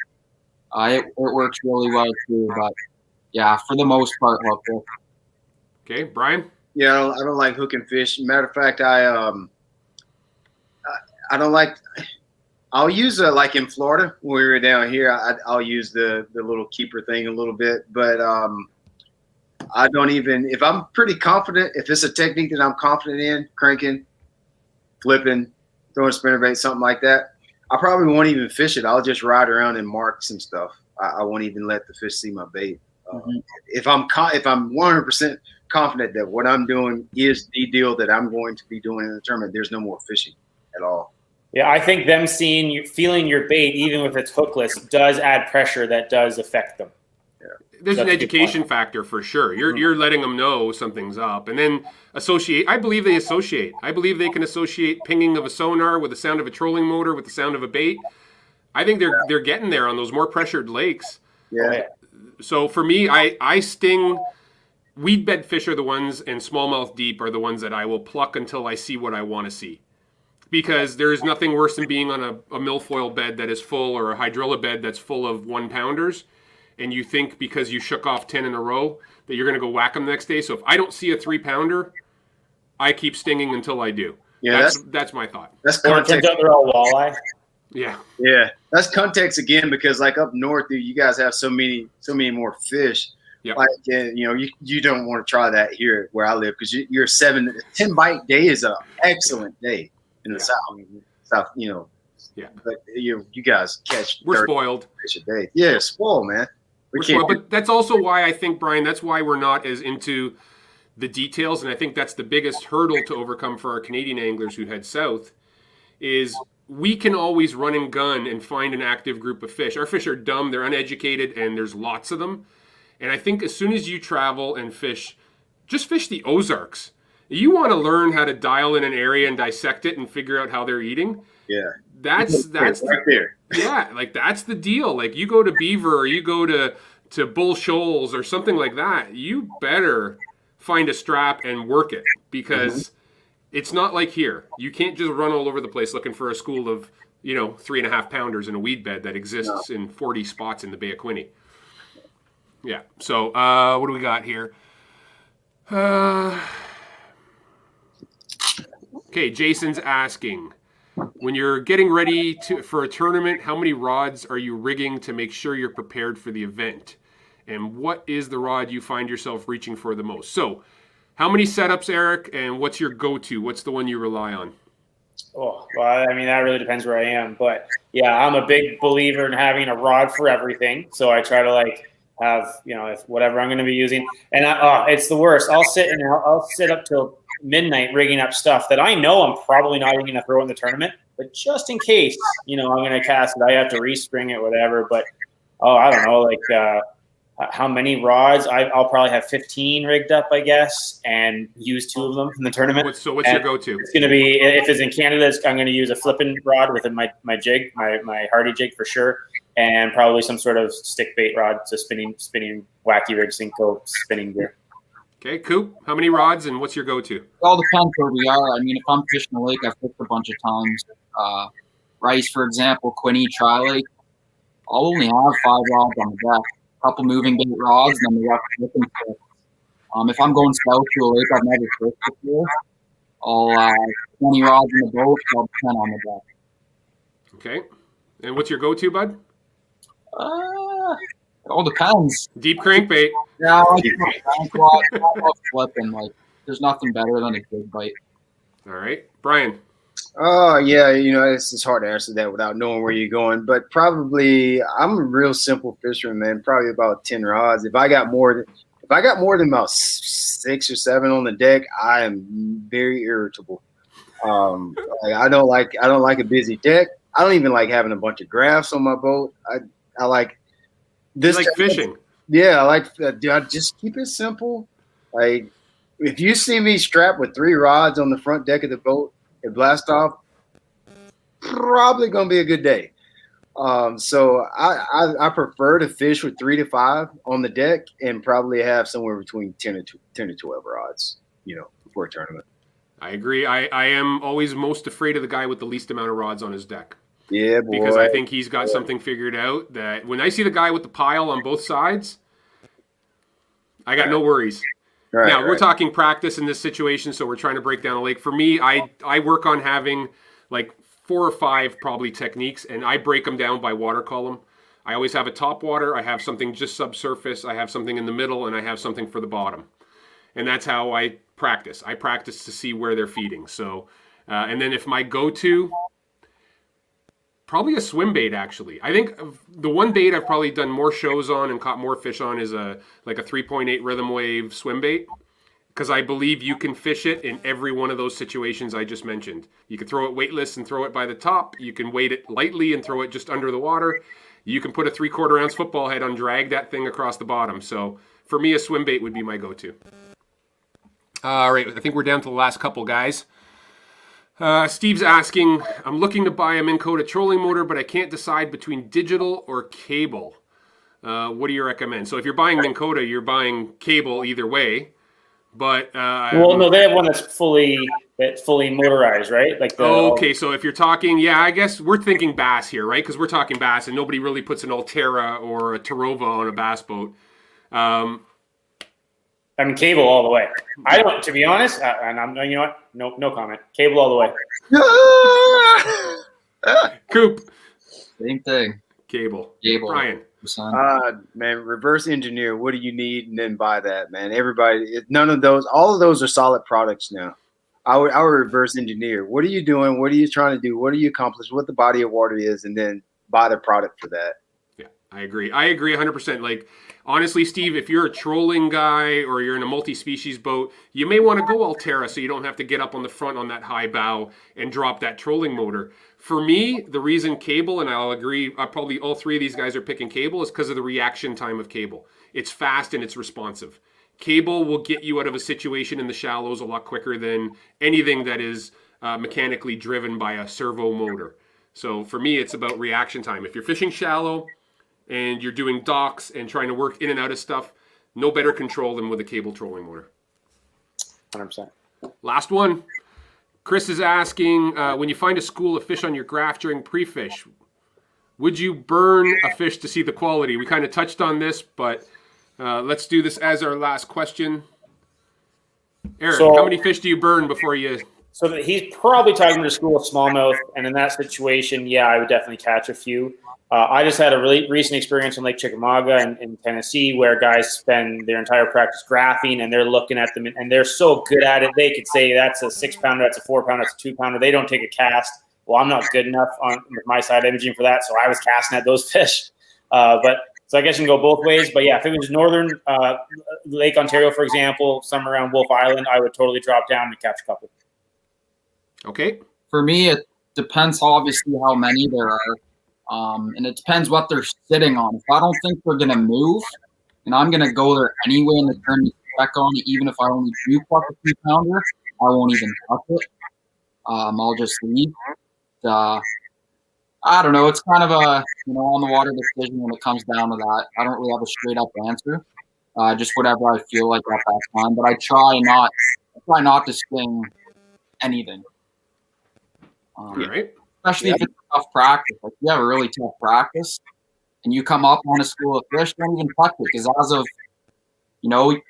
Speaker 9: It works really well too. But yeah, for the most part, hookless.
Speaker 3: Okay, Brian?
Speaker 8: Yeah, I don't like hooking fish. Matter of fact, I don't like. I'll use like in Florida when we were down here. I'll use the little keeper thing a little bit, but I don't even, if I'm pretty confident, if it's a technique that I'm confident in, cranking, flipping, throwing a spinnerbait, something like that, I probably won't even fish it. I'll just ride around and mark some stuff. I won't even let the fish see my bait. If I'm 100% confident that what I'm doing is the deal that I'm going to be doing in the tournament, there's no more fishing at all.
Speaker 7: Yeah, I think them feeling your bait, even if it's hookless, does add pressure that does affect them.
Speaker 3: There's an education factor for sure. You're letting them know something's up, and then associate. I believe they associate. I believe they can associate pinging of a sonar with the sound of a trolling motor with the sound of a bait. I think they're getting there on those more pressured lakes.
Speaker 8: Yeah.
Speaker 3: So for me, I sting. Weed bed fish are the ones, and smallmouth deep are the ones that I will pluck until I see what I want to see. Because there's nothing worse than being on a milfoil bed that is full, or a hydrilla bed that's full of 1-pounders. and you think because you shook off 10 in a row that you're going to go whack them the next day. So if I don't see a 3-pounder, I keep stinging until I do.
Speaker 8: Yeah,
Speaker 3: that's my thought.
Speaker 8: That's
Speaker 7: When it turns
Speaker 8: context.
Speaker 7: out they're all walleye.
Speaker 3: Yeah.
Speaker 8: Yeah, that's context again, because like up north, dude, you guys have so many more fish.
Speaker 3: Yep.
Speaker 8: Like, you don't want to try that here where I live, because your 10 bite day is an excellent day in the south.
Speaker 3: Yeah.
Speaker 8: But you guys catch
Speaker 3: We're
Speaker 8: 30
Speaker 3: spoiled.
Speaker 8: fish a day. Yeah, spoiled, man.
Speaker 3: We're spoiled. But that's also why I think, Brian, that's why we're not as into the details, and I think that's the biggest hurdle to overcome for our Canadian anglers who head south, is we can always run and gun and find an active group of fish. Our fish are dumb, they're uneducated, and there's lots of them. And I think as soon as you travel and fish, just fish the Ozarks. You want to learn how to dial in an area and dissect it and figure out how they're eating.
Speaker 8: Yeah.
Speaker 3: That's
Speaker 8: right there.
Speaker 3: Yeah, like that's the deal. Like you go to Beaver or you go to Bull Shoals or something like that, you better find a strap and work it, because it's not like here. You can't just run all over the place looking for a school of 3.5 pounders in a weed bed that exists in 40 spots in the Bay of Quinte. Yeah. So what do we got here? Okay, Jason's asking, when you're getting ready for a tournament, how many rods are you rigging to make sure you're prepared for the event? And what is the rod you find yourself reaching for the most? So how many setups, Eric, and what's your go-to? What's the one you rely on?
Speaker 7: Oh, well, I mean, that really depends where I am. But, yeah, I'm a big believer in having a rod for everything. So I try to, have, if whatever I'm going to be using. And it's the worst. I'll sit up till midnight rigging up stuff that I know I'm probably not even going to throw in the tournament. But just in case, I'm going to cast it, I have to respring it, whatever. But, I don't know, how many rods? I'll probably have 15 rigged up, I guess, and use 2 of them in the tournament.
Speaker 3: What's your go-to?
Speaker 7: It's going to be, if it's in Canada, I'm going to use a flipping rod within my jig, my Hardy jig for sure, and probably some sort of stick bait rod, so spinning wacky rig Cinco spinning gear.
Speaker 3: Okay, Coop, how many rods and what's your go-to?
Speaker 9: It all depends where we are. I mean, if I'm fishing a lake, I've fished a bunch of times. Rice, for example, Quinte, Tri-Lake, I'll only have 5 rods on the deck. Couple moving bait rods, and then the rest flipping fish. If I'm going south to a lake I've never fished before, I'll 20 rods in the boat, so I'll 10 on the deck.
Speaker 3: Okay, and what's your go-to, bud?
Speaker 9: It all depends.
Speaker 3: Deep crankbait.
Speaker 9: Yeah, I love flipping. There's nothing better than a big bite.
Speaker 3: All right, Brian.
Speaker 8: Oh, yeah, it's hard to answer that without knowing where you're going. But probably, I'm a real simple fisherman, man. Probably about 10 rods. If I got more than about 6 or 7 on the deck, I am very irritable. I don't like a busy deck. I don't even like having a bunch of graphs on my boat. I like this.
Speaker 3: You like fishing?
Speaker 8: Yeah, I like. I just keep it simple. Like, if you see me strapped with 3 rods on the front deck of the boat and blast off, probably gonna be a good day. So I prefer to fish with 3 to 5 on the deck and probably have somewhere between 10 to 12 rods, for a tournament.
Speaker 3: I agree. I am always most afraid of the guy with the least amount of rods on his deck.
Speaker 8: Yeah, boy.
Speaker 3: Because I think he's got something figured out that when I see the guy with the pile on both sides, I got no worries.
Speaker 8: Right,
Speaker 3: now, we're talking practice in this situation, so we're trying to break down a lake. For me, I work on having 4 or 5 probably techniques, and I break them down by water column. I always have a top water, I have something just subsurface, I have something in the middle, and I have something for the bottom. And that's how I practice. I practice to see where they're feeding. So, and then if my go-to, probably a swim bait, actually. I think the one bait I've probably done more shows on and caught more fish on is a 3.8 rhythm wave swim bait, because I believe you can fish it in every one of those situations I just mentioned. You can throw it weightless and throw it by the top. You can weight it lightly and throw it just under the water. You can put a 3/4 ounce football head on, drag that thing across the bottom. So for me, a swim bait would be my go-to. All right, I think we're down to the last couple, guys. Steve's asking, I'm looking to buy a Minn Kota trolling motor, but I can't decide between digital or cable. What do you recommend? So if you're buying Minn Kota, you're buying cable either way. But
Speaker 7: well, no, they have one that's fully that fully motorized, right? Like the
Speaker 3: Okay, so if you're talking, yeah, I guess we're thinking bass here, right? Because we're talking bass, and nobody really puts an Altera or a Tarova on a bass boat.
Speaker 7: I mean, cable all the way. I don't, to be honest, and I'm, you know what? No comment. Cable all the way.
Speaker 3: Coop.
Speaker 9: Same thing.
Speaker 3: Cable.
Speaker 9: Brian.
Speaker 8: Man, reverse engineer. What do you need, and then buy that, man. Everybody, none of those, all of those are solid products now. I would reverse engineer. What are you doing? What are you trying to do? What do you accomplish? What the body of water is, and then buy the product for that.
Speaker 3: Yeah, I agree 100%. Like, honestly, Steve, if you're a trolling guy or you're in a multi-species boat, you may want to go Altera so you don't have to get up on the front on that high bow and drop that trolling motor. For me, the reason cable, and I'll agree, probably all three of these guys are picking cable, is because of the reaction time of cable. It's fast and it's responsive. Cable will get you out of a situation in the shallows a lot quicker than anything that is mechanically driven by a servo motor. So for me, it's about reaction time. If you're fishing shallow and you're doing docks and trying to work in and out of stuff, no better control than with a cable trolling motor.
Speaker 7: 100%.
Speaker 3: Last one. Chris is asking, when you find a school of fish on your graph during pre-fish, would you burn a fish to see the quality? We kind of touched on this, but let's do this as our last question. Eric, how many fish do you burn before you...
Speaker 7: So that he's probably talking to the school of smallmouth, and in that situation, yeah, I would definitely catch a few. I just had a really recent experience in Lake Chickamauga in Tennessee where guys spend their entire practice graphing, and they're looking at them, and they're so good at it. They could say that's a 6-pounder, that's a 4-pounder, that's a 2-pounder. They don't take a cast. Well, I'm not good enough with my side imaging for that, so I was casting at those fish. So I guess you can go both ways. But yeah, if it was northern Lake Ontario, for example, somewhere around Wolf Island, I would totally drop down and catch a couple.
Speaker 3: Okay.
Speaker 9: For me, it depends obviously how many there are. And it depends what they're sitting on. If I don't think they're going to move, and I'm going to go there anyway and turn the check on it, even if I only do pluck a 2-pounder, I won't even touch it. I'll just leave. I don't know. It's kind of a on the water decision when it comes down to that. I don't really have a straight up answer. Just whatever I feel like at that time. But I try not to sting anything.
Speaker 3: Right.
Speaker 9: Especially if it's tough practice. Like, you have a really tough practice and you come up on a school of fish, don't even touch it. Because as of,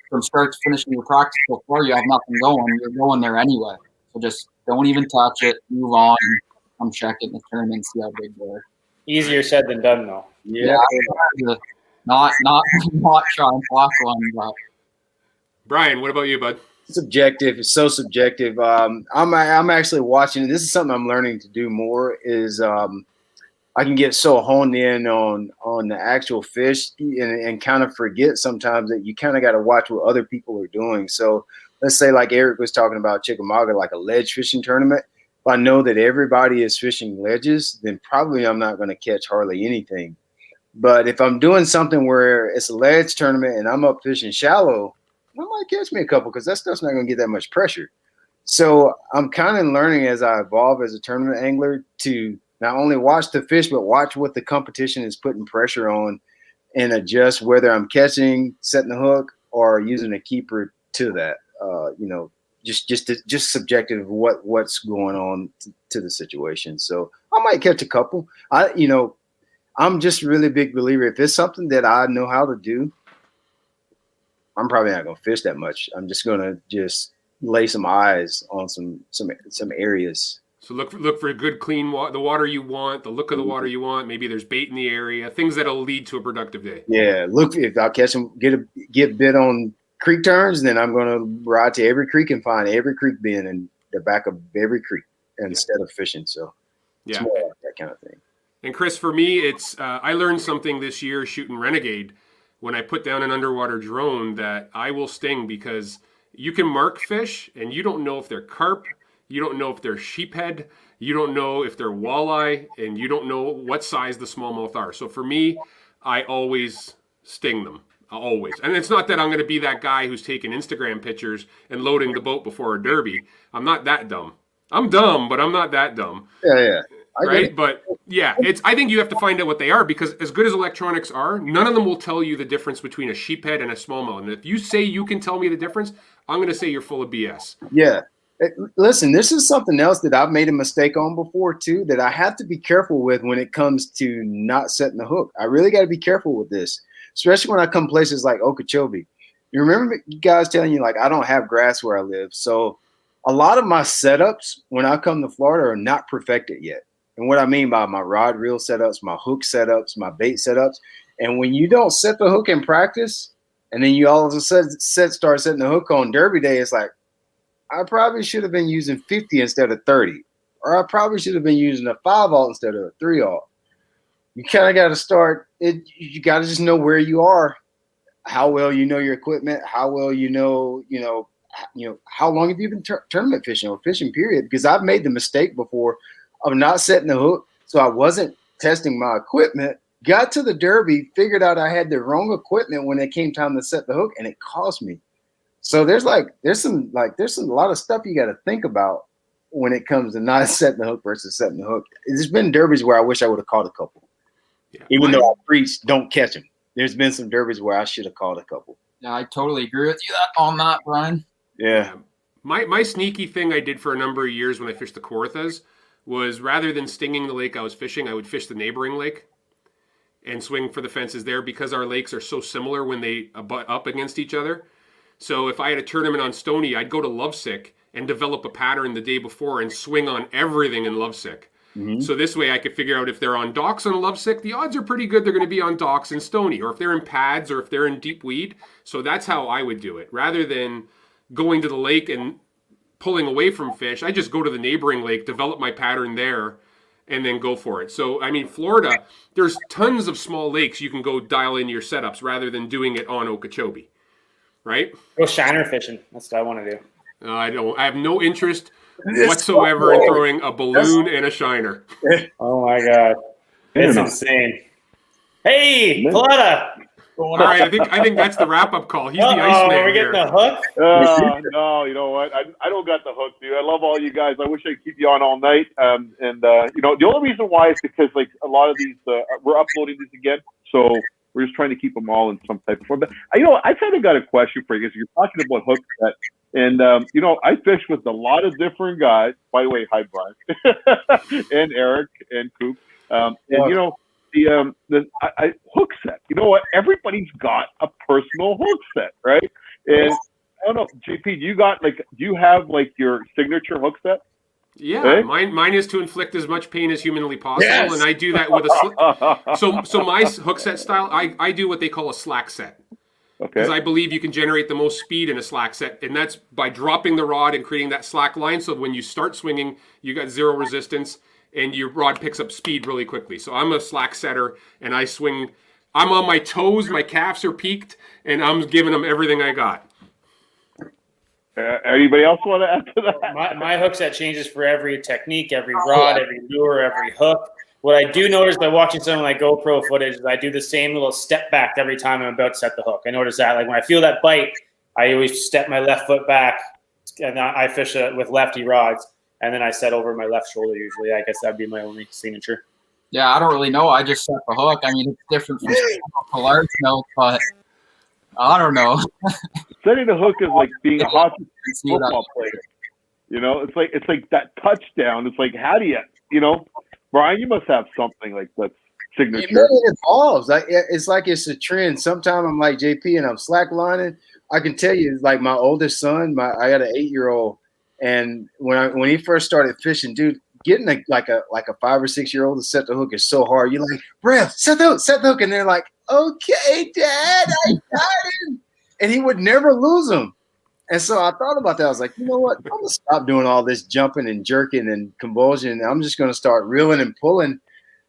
Speaker 9: from start to finish in your practice so far, you have nothing going. You're going there anyway. So just don't even touch it. Move on. Come check it in the tournament and see how big they are.
Speaker 7: Easier said than done, though.
Speaker 9: Yeah. Not try and block one. But.
Speaker 3: Brian, what about you, bud?
Speaker 8: Subjective. It's so subjective. I'm actually watching. This is something I'm learning to do more. Is I can get so honed in on the actual fish and kind of forget sometimes that you kind of got to watch what other people are doing. So let's say like Eric was talking about Chickamauga, like a ledge fishing tournament. If I know that everybody is fishing ledges, then probably I'm not going to catch hardly anything. But if I'm doing something where it's a ledge tournament and I'm up fishing shallow, I might catch me a couple because that stuff's not going to get that much pressure. So I'm kind of learning as I evolve as a tournament angler to not only watch the fish, but watch what the competition is putting pressure on and adjust whether I'm catching, setting the hook, or using a keeper to that. Just subjective of what's going on to the situation. So I might catch a couple. I'm just really big believer. If it's something that I know how to do, I'm probably not going to fish that much. I'm just going to just lay some eyes on some areas. So
Speaker 3: look for a good, clean the water you want, the look of the water you want. Maybe there's bait in the area, things that'll lead to a productive day.
Speaker 8: Yeah, look, if I catch them, get bit on creek turns, then I'm going to ride to every creek and find every creek bin in the back of every creek instead of fishing. So it's more like that kind of thing.
Speaker 3: And Chris, for me, it's I learned something this year shooting Renegade when I put down an underwater drone that I will sting because you can mark fish and you don't know if they're carp, you don't know if they're sheephead, you don't know if they're walleye, and you don't know what size the smallmouth are. So for me, I always sting them. Always. And it's not that I'm going to be that guy who's taking Instagram pictures and loading the boat before a derby. I'm not that dumb. I'm dumb, but I'm not that dumb.
Speaker 8: Yeah.
Speaker 3: Right? But yeah, I think you have to find out what they are because as good as electronics are, none of them will tell you the difference between a sheephead and a smallmouth. And if you say you can tell me the difference, I'm going to say you're full of BS.
Speaker 8: Yeah. Listen, this is something else that I've made a mistake on before too, that I have to be careful with when it comes to not setting the hook. I really got to be careful with this, especially when I come places like Okeechobee. You remember you guys telling you like I don't have grass where I live, so a lot of my setups when I come to Florida are not perfected yet. And what I mean by my rod reel setups, my hook setups, my bait setups, and when you don't set the hook in practice, and then you all of a sudden start setting the hook on Derby Day, it's like, I probably should have been using 50 instead of 30. Or I probably should have been using a 5-aught instead of a 3-aught. You kind of got to start it. You got to just know where you are, how well you know your equipment, how well you know, how long have you been tournament fishing or fishing period? Because I've made the mistake before of not setting the hook. So I wasn't testing my equipment, got to the Derby, figured out I had the wrong equipment when it came time to set the hook, and it cost me. So there's a lot of stuff you got to think about when it comes to not setting the hook versus setting the hook. There's been derbies where I wish I would have caught a couple, even though I preach don't catch them. There's been some derbies where I should have caught a couple.
Speaker 9: Yeah, I totally agree with you on that, Brian.
Speaker 8: Yeah.
Speaker 3: My sneaky thing I did for a number of years when I fished the Kawarthas was rather than stinging the lake I was fishing, I would fish the neighboring lake and swing for the fences there because our lakes are so similar when they butt up against each other. So if I had a tournament on Stony, I'd go to Lovesick and develop a pattern the day before and swing on everything in Lovesick. Mm-hmm. So this way I could figure out if they're on docks on Lovesick, the odds are pretty good they're going to be on docks in Stony, or if they're in pads or if they're in deep weed. So that's how I would do it. Rather than going to the lake and pulling away from fish, I just go to the neighboring lake, develop my pattern there, and then go for it. So, I mean, Florida, there's tons of small lakes you can go dial in your setups rather than doing it on Okeechobee. Right?
Speaker 7: Go shiner fishing. That's what I want to do.
Speaker 3: I have no interest whatsoever in throwing a balloon and a shiner.
Speaker 7: Oh my god, it's insane. Hey, Plata.
Speaker 3: All right, I think that's the wrap-up call. He's the Iceman
Speaker 7: are we
Speaker 3: here.
Speaker 7: getting the hook?
Speaker 10: No, you know what? I don't got the hook, dude. I love all you guys. I wish I could keep you on all night. The only reason why is because like a lot of these, we're uploading these again, so we're just trying to keep them all in some type of form. But I kind of got a question for you because you're talking about hook set, and I fish with a lot of different guys. By the way, hi Brian and Eric and Coop, the hook set. You know what? Everybody's got a personal hook set, right? And I don't know, JP, do you have your signature hook set?
Speaker 3: Yeah, mine is to inflict as much pain as humanly possible, and I do that with a so my hook set style, I do what they call a slack set. Okay. Because I believe you can generate the most speed in a slack set, and that's by dropping the rod and creating that slack line. So when you start swinging, you got zero resistance, and your rod picks up speed really quickly. So I'm a slack setter, and I swing. I'm on my toes, my calves are peaked, and I'm giving them everything I got.
Speaker 10: Anybody else want to add to that?
Speaker 7: My hook set changes for every technique, every rod, every lure, every hook. What I do notice by watching some of my GoPro footage is I do the same little step back every time I'm about to set the hook. I notice that, when I feel that bite, I always step my left foot back, and I fish with lefty rods, and then I set over my left shoulder usually. I guess that'd be my only signature.
Speaker 9: Yeah, I don't really know. I just set the hook. I mean, it's different from large milk, but I don't know.
Speaker 10: Setting the hook is like being a hockey football player. It's like that touchdown. It's like, how do you, Brian, you must have something like that's signature.
Speaker 8: It evolves. It's a trend. Sometimes I'm like JP and I'm slacklining. I can tell you, like my oldest son, I got an 8-year-old, and when he first started fishing, dude, getting a 5 or 6 year old to set the hook is so hard. You're like, Brev, set the hook, and they're like, okay, Dad, I got him. And he would never lose them. And so I thought about that. I was like, you know what? I'm going to stop doing all this jumping and jerking and convulsion. I'm just going to start reeling and pulling.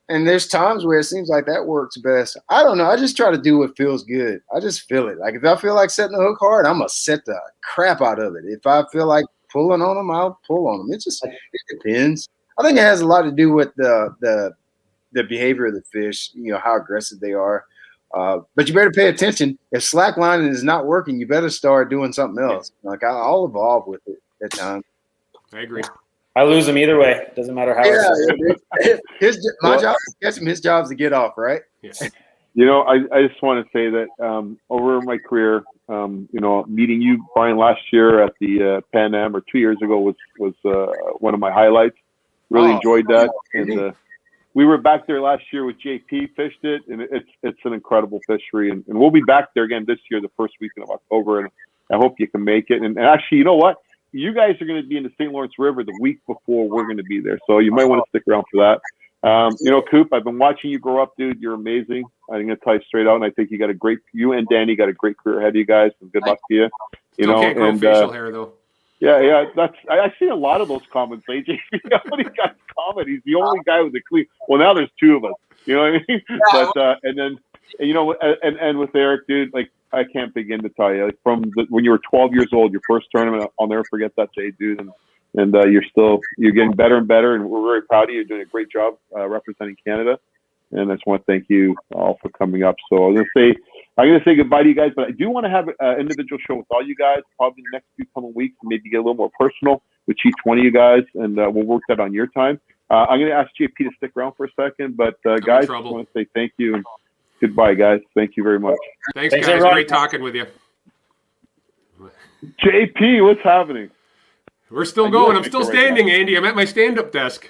Speaker 8: And there's times where it seems like that works best. I don't know. I just try to do what feels good. I just feel it. Like if I feel like setting the hook hard, I'm going to set the crap out of it. If I feel like pulling on them, I'll pull on them. It depends. I think it has a lot to do with the behavior of the fish, how aggressive they are. But you better pay attention. If slacklining is not working, you better start doing something else. I'll evolve with it at times.
Speaker 3: I agree.
Speaker 7: I lose them either way. It doesn't matter how.
Speaker 8: My job is to catch him. His job is to get off, right?
Speaker 3: Yes.
Speaker 10: I just want to say that over my career, Meeting you, Brian, last year at the Pan Am, or 2 years ago, was one of my highlights. Really enjoyed that, and we were back there last year with JP, fished it, and it's an incredible fishery, and we'll be back there again this year, the first weekend of October, and I hope you can make it. And actually, you know what? You guys are going to be in the St. Lawrence River the week before we're going to be there, so you might want to stick around for that. Coop, I've been watching you grow up, dude. You're amazing. I'm going to tell you straight out, and I think you and Danny got a great career ahead of you guys, and good luck to you.
Speaker 3: Can't grow facial hair, though.
Speaker 10: Yeah, I see a lot of those comments, AJ. How many guys comment? He's the only guy with a clean. Well, now there's two of us. You know what I mean? But and with Eric, dude, like I can't begin to tell you. Like when you were 12 years old, your first tournament, I'll never forget that day, dude. And you're getting better and better, and we're very proud of you. You're doing a great job representing Canada. And I just want to thank you all for coming up. So I'm going to say goodbye to you guys, but I do want to have an individual show with all you guys probably the next few coming weeks, and maybe get a little more personal with each one of you guys, and we'll work that on your time. I'm going to ask JP to stick around for a second, but guys, I want to say thank you and goodbye, guys. Thank you very much.
Speaker 3: Thanks guys. Everyone. Great talking with you.
Speaker 10: JP, what's happening?
Speaker 3: We're still going. I'm still standing, Andy. I'm at my stand-up desk.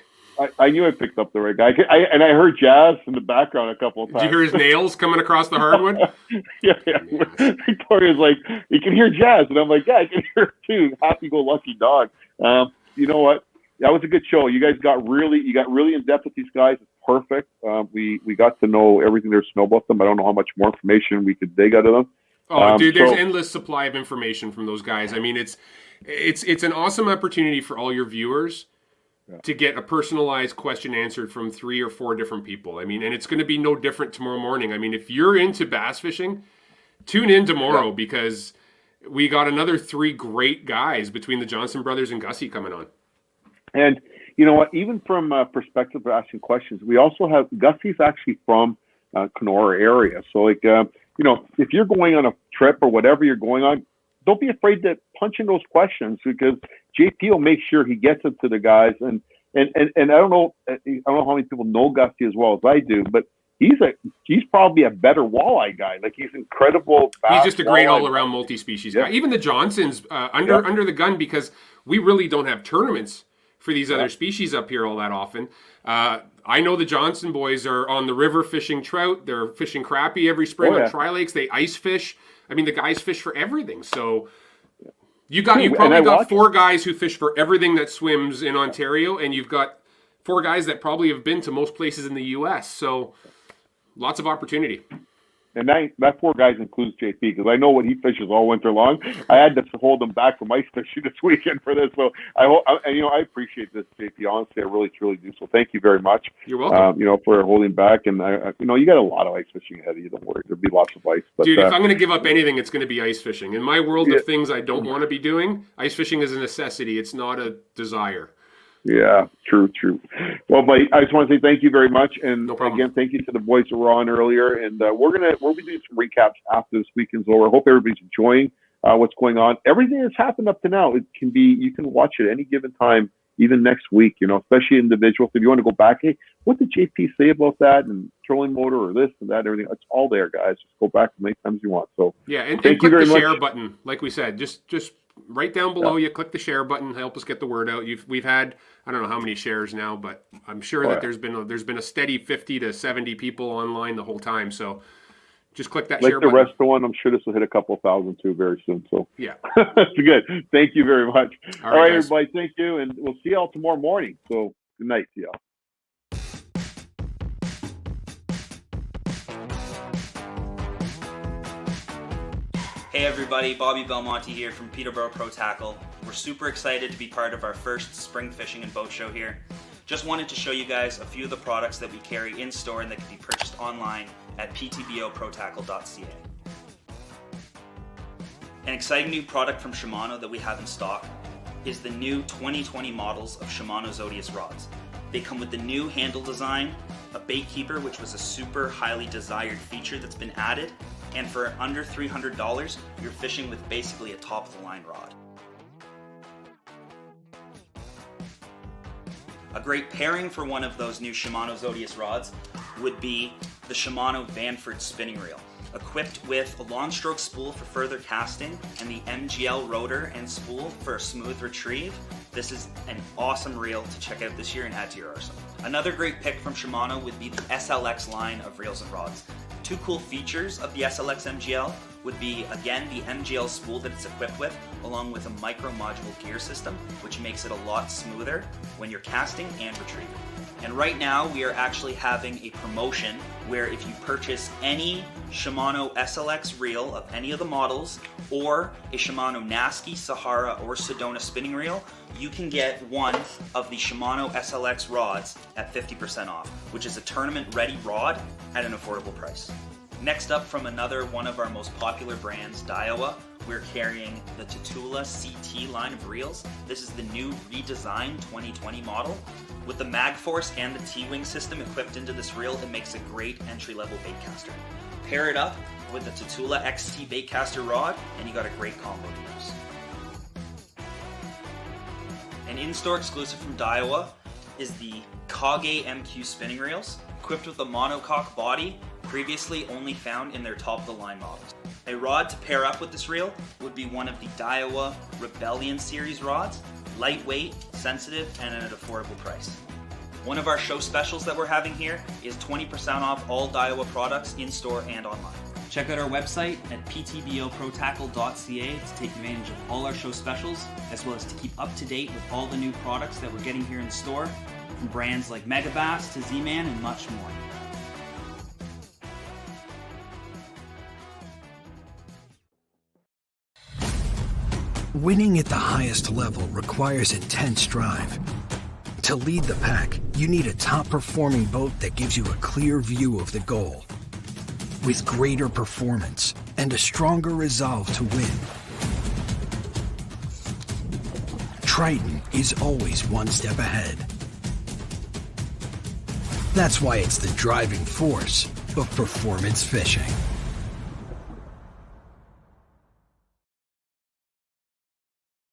Speaker 10: I knew I picked up the right guy. I heard Jazz in the background a couple of times.
Speaker 3: Did you hear his nails coming across the hardwood?
Speaker 10: Yeah. Victoria's like, you can hear Jazz. And I'm like, yeah, I can hear it too. Happy-go-lucky dog. You know what? That was a good show. You guys got really in depth with these guys. It's perfect. We got to know everything there's to know about them. I don't know how much more information we could dig out of them.
Speaker 3: Oh, dude, there's endless supply of information from those guys. I mean, it's an awesome opportunity for all your viewers to get a personalized question answered from 3 or 4 different people. I mean, and it's going to be no different tomorrow morning. I mean, if you're into bass fishing, tune in tomorrow because we got another 3 great guys between the Johnson brothers and Gussie coming on.
Speaker 10: And you know what? Even from a perspective of asking questions, we also have Gussie's actually from Kenora area. So if you're going on a trip or whatever you're going on, don't be afraid to punch in those questions because JP will make sure he gets it to the guys. And I don't know how many people know Gussie as well as I do, but he's probably a better walleye guy. Like he's incredible.
Speaker 3: He's just a great all-around multi-species guy. Even the Johnsons under the gun because we really don't have tournaments for these other species up here all that often. I know the Johnson boys are on the river fishing trout. They're fishing crappie every spring on tri-lakes. They ice fish. I mean, the guys fish for everything. So you probably got 4 guys who fish for everything that swims in Ontario, and you've got 4 guys that probably have been to most places in the U.S. So lots of opportunity.
Speaker 10: And that 4 guys includes JP because I know what he fishes all winter long. I had to hold him back from ice fishing this weekend for this. So I appreciate this, JP. Honestly, I really truly do. So thank you very much.
Speaker 3: You're welcome.
Speaker 10: For holding back. And you got a lot of ice fishing ahead of you. Don't worry, there'll be lots of ice. But,
Speaker 3: dude, if I'm going to give up anything, it's going to be ice fishing. In my world of things I don't want to be doing, ice fishing is a necessity. It's not a desire.
Speaker 10: Yeah, true. Well, buddy, I just want to say thank you very much, and again, thank you to the boys who were on earlier. And we'll be doing some recaps after this weekend's over. I hope everybody's enjoying what's going on. Everything that's happened up to now, you can watch it any given time, even next week. Especially individuals. If you want to go back, hey, what did JP say about that and trolling motor or this and that, everything? It's all there, guys. Just go back as many times as you want. So
Speaker 3: and click the share button, like we said. Just right down below you, click the share button, help us get the word out. We've had I don't know how many shares now, but I'm sure that there's been a steady 50 to 70 people online the whole time. So just click that share button.
Speaker 10: Like the rest of the one, I'm sure this will hit a couple thousand too very soon. So
Speaker 3: yeah,
Speaker 10: that's good. Thank you very much. All right,
Speaker 3: guys.
Speaker 10: everybody, thank you, and we'll see y'all tomorrow morning. So good night to y'all.
Speaker 11: Hey everybody, Bobby Belmonte here from Peterborough Pro Tackle. We're super excited to be part of our first spring fishing and boat show here. Just wanted to show you guys a few of the products that we carry in store and that can be purchased online at ptboprotackle.ca. An exciting new product from Shimano that we have in stock is the new 2020 models of Shimano Zodius rods. They come with the new handle design, a bait keeper, which was a super highly desired feature that's been added, and for under $300, you're fishing with basically a top-of-the-line rod. A great pairing for one of those new Shimano Zodius rods would be the Shimano Vanford spinning reel. Equipped with a long stroke spool for further casting and the MGL rotor and spool for a smooth retrieve, this is an awesome reel to check out this year and add to your arsenal. Another great pick from Shimano would be the SLX line of reels and rods. Two cool features of the SLX MGL would be, again, the MGL spool that it's equipped with, along with a micro module gear system, which makes it a lot smoother when you're casting and retrieving. And right now we are actually having a promotion where if you purchase any Shimano SLX reel of any of the models or a Shimano Nasky, Sahara, or Sedona spinning reel, you can get one of the Shimano SLX rods at 50% off, which is a tournament ready rod at an affordable price. Next up, from another one of our most popular brands, Daiwa, we're carrying the Tatula CT line of reels. This is the new redesigned 2020 model. With the MagForce and the T-Wing system equipped into this reel, it makes a great entry-level baitcaster. Pair it up with the Tatula XT baitcaster rod, and you got a great combo to use. An in-store exclusive from Daiwa is the Kage MQ spinning reels, equipped with a monocoque body, previously only found in their top-of-the-line models. A rod to pair up with this reel would be one of the Daiwa Rebellion series rods, lightweight, sensitive, and at an affordable price. One of our show specials that we're having here is 20% off all Daiwa products in-store and online. Check out our website at ptboprotackle.ca to take advantage of all our show specials, as well as to keep up to date with all the new products that we're getting here in store, from brands like Megabass to Z-Man and much more.
Speaker 6: Winning at the highest level requires intense drive. To lead the pack, you need a top-performing boat that gives you a clear view of the goal, with greater performance and a stronger resolve to win. Triton is always one step ahead. That's why it's the driving force of performance fishing.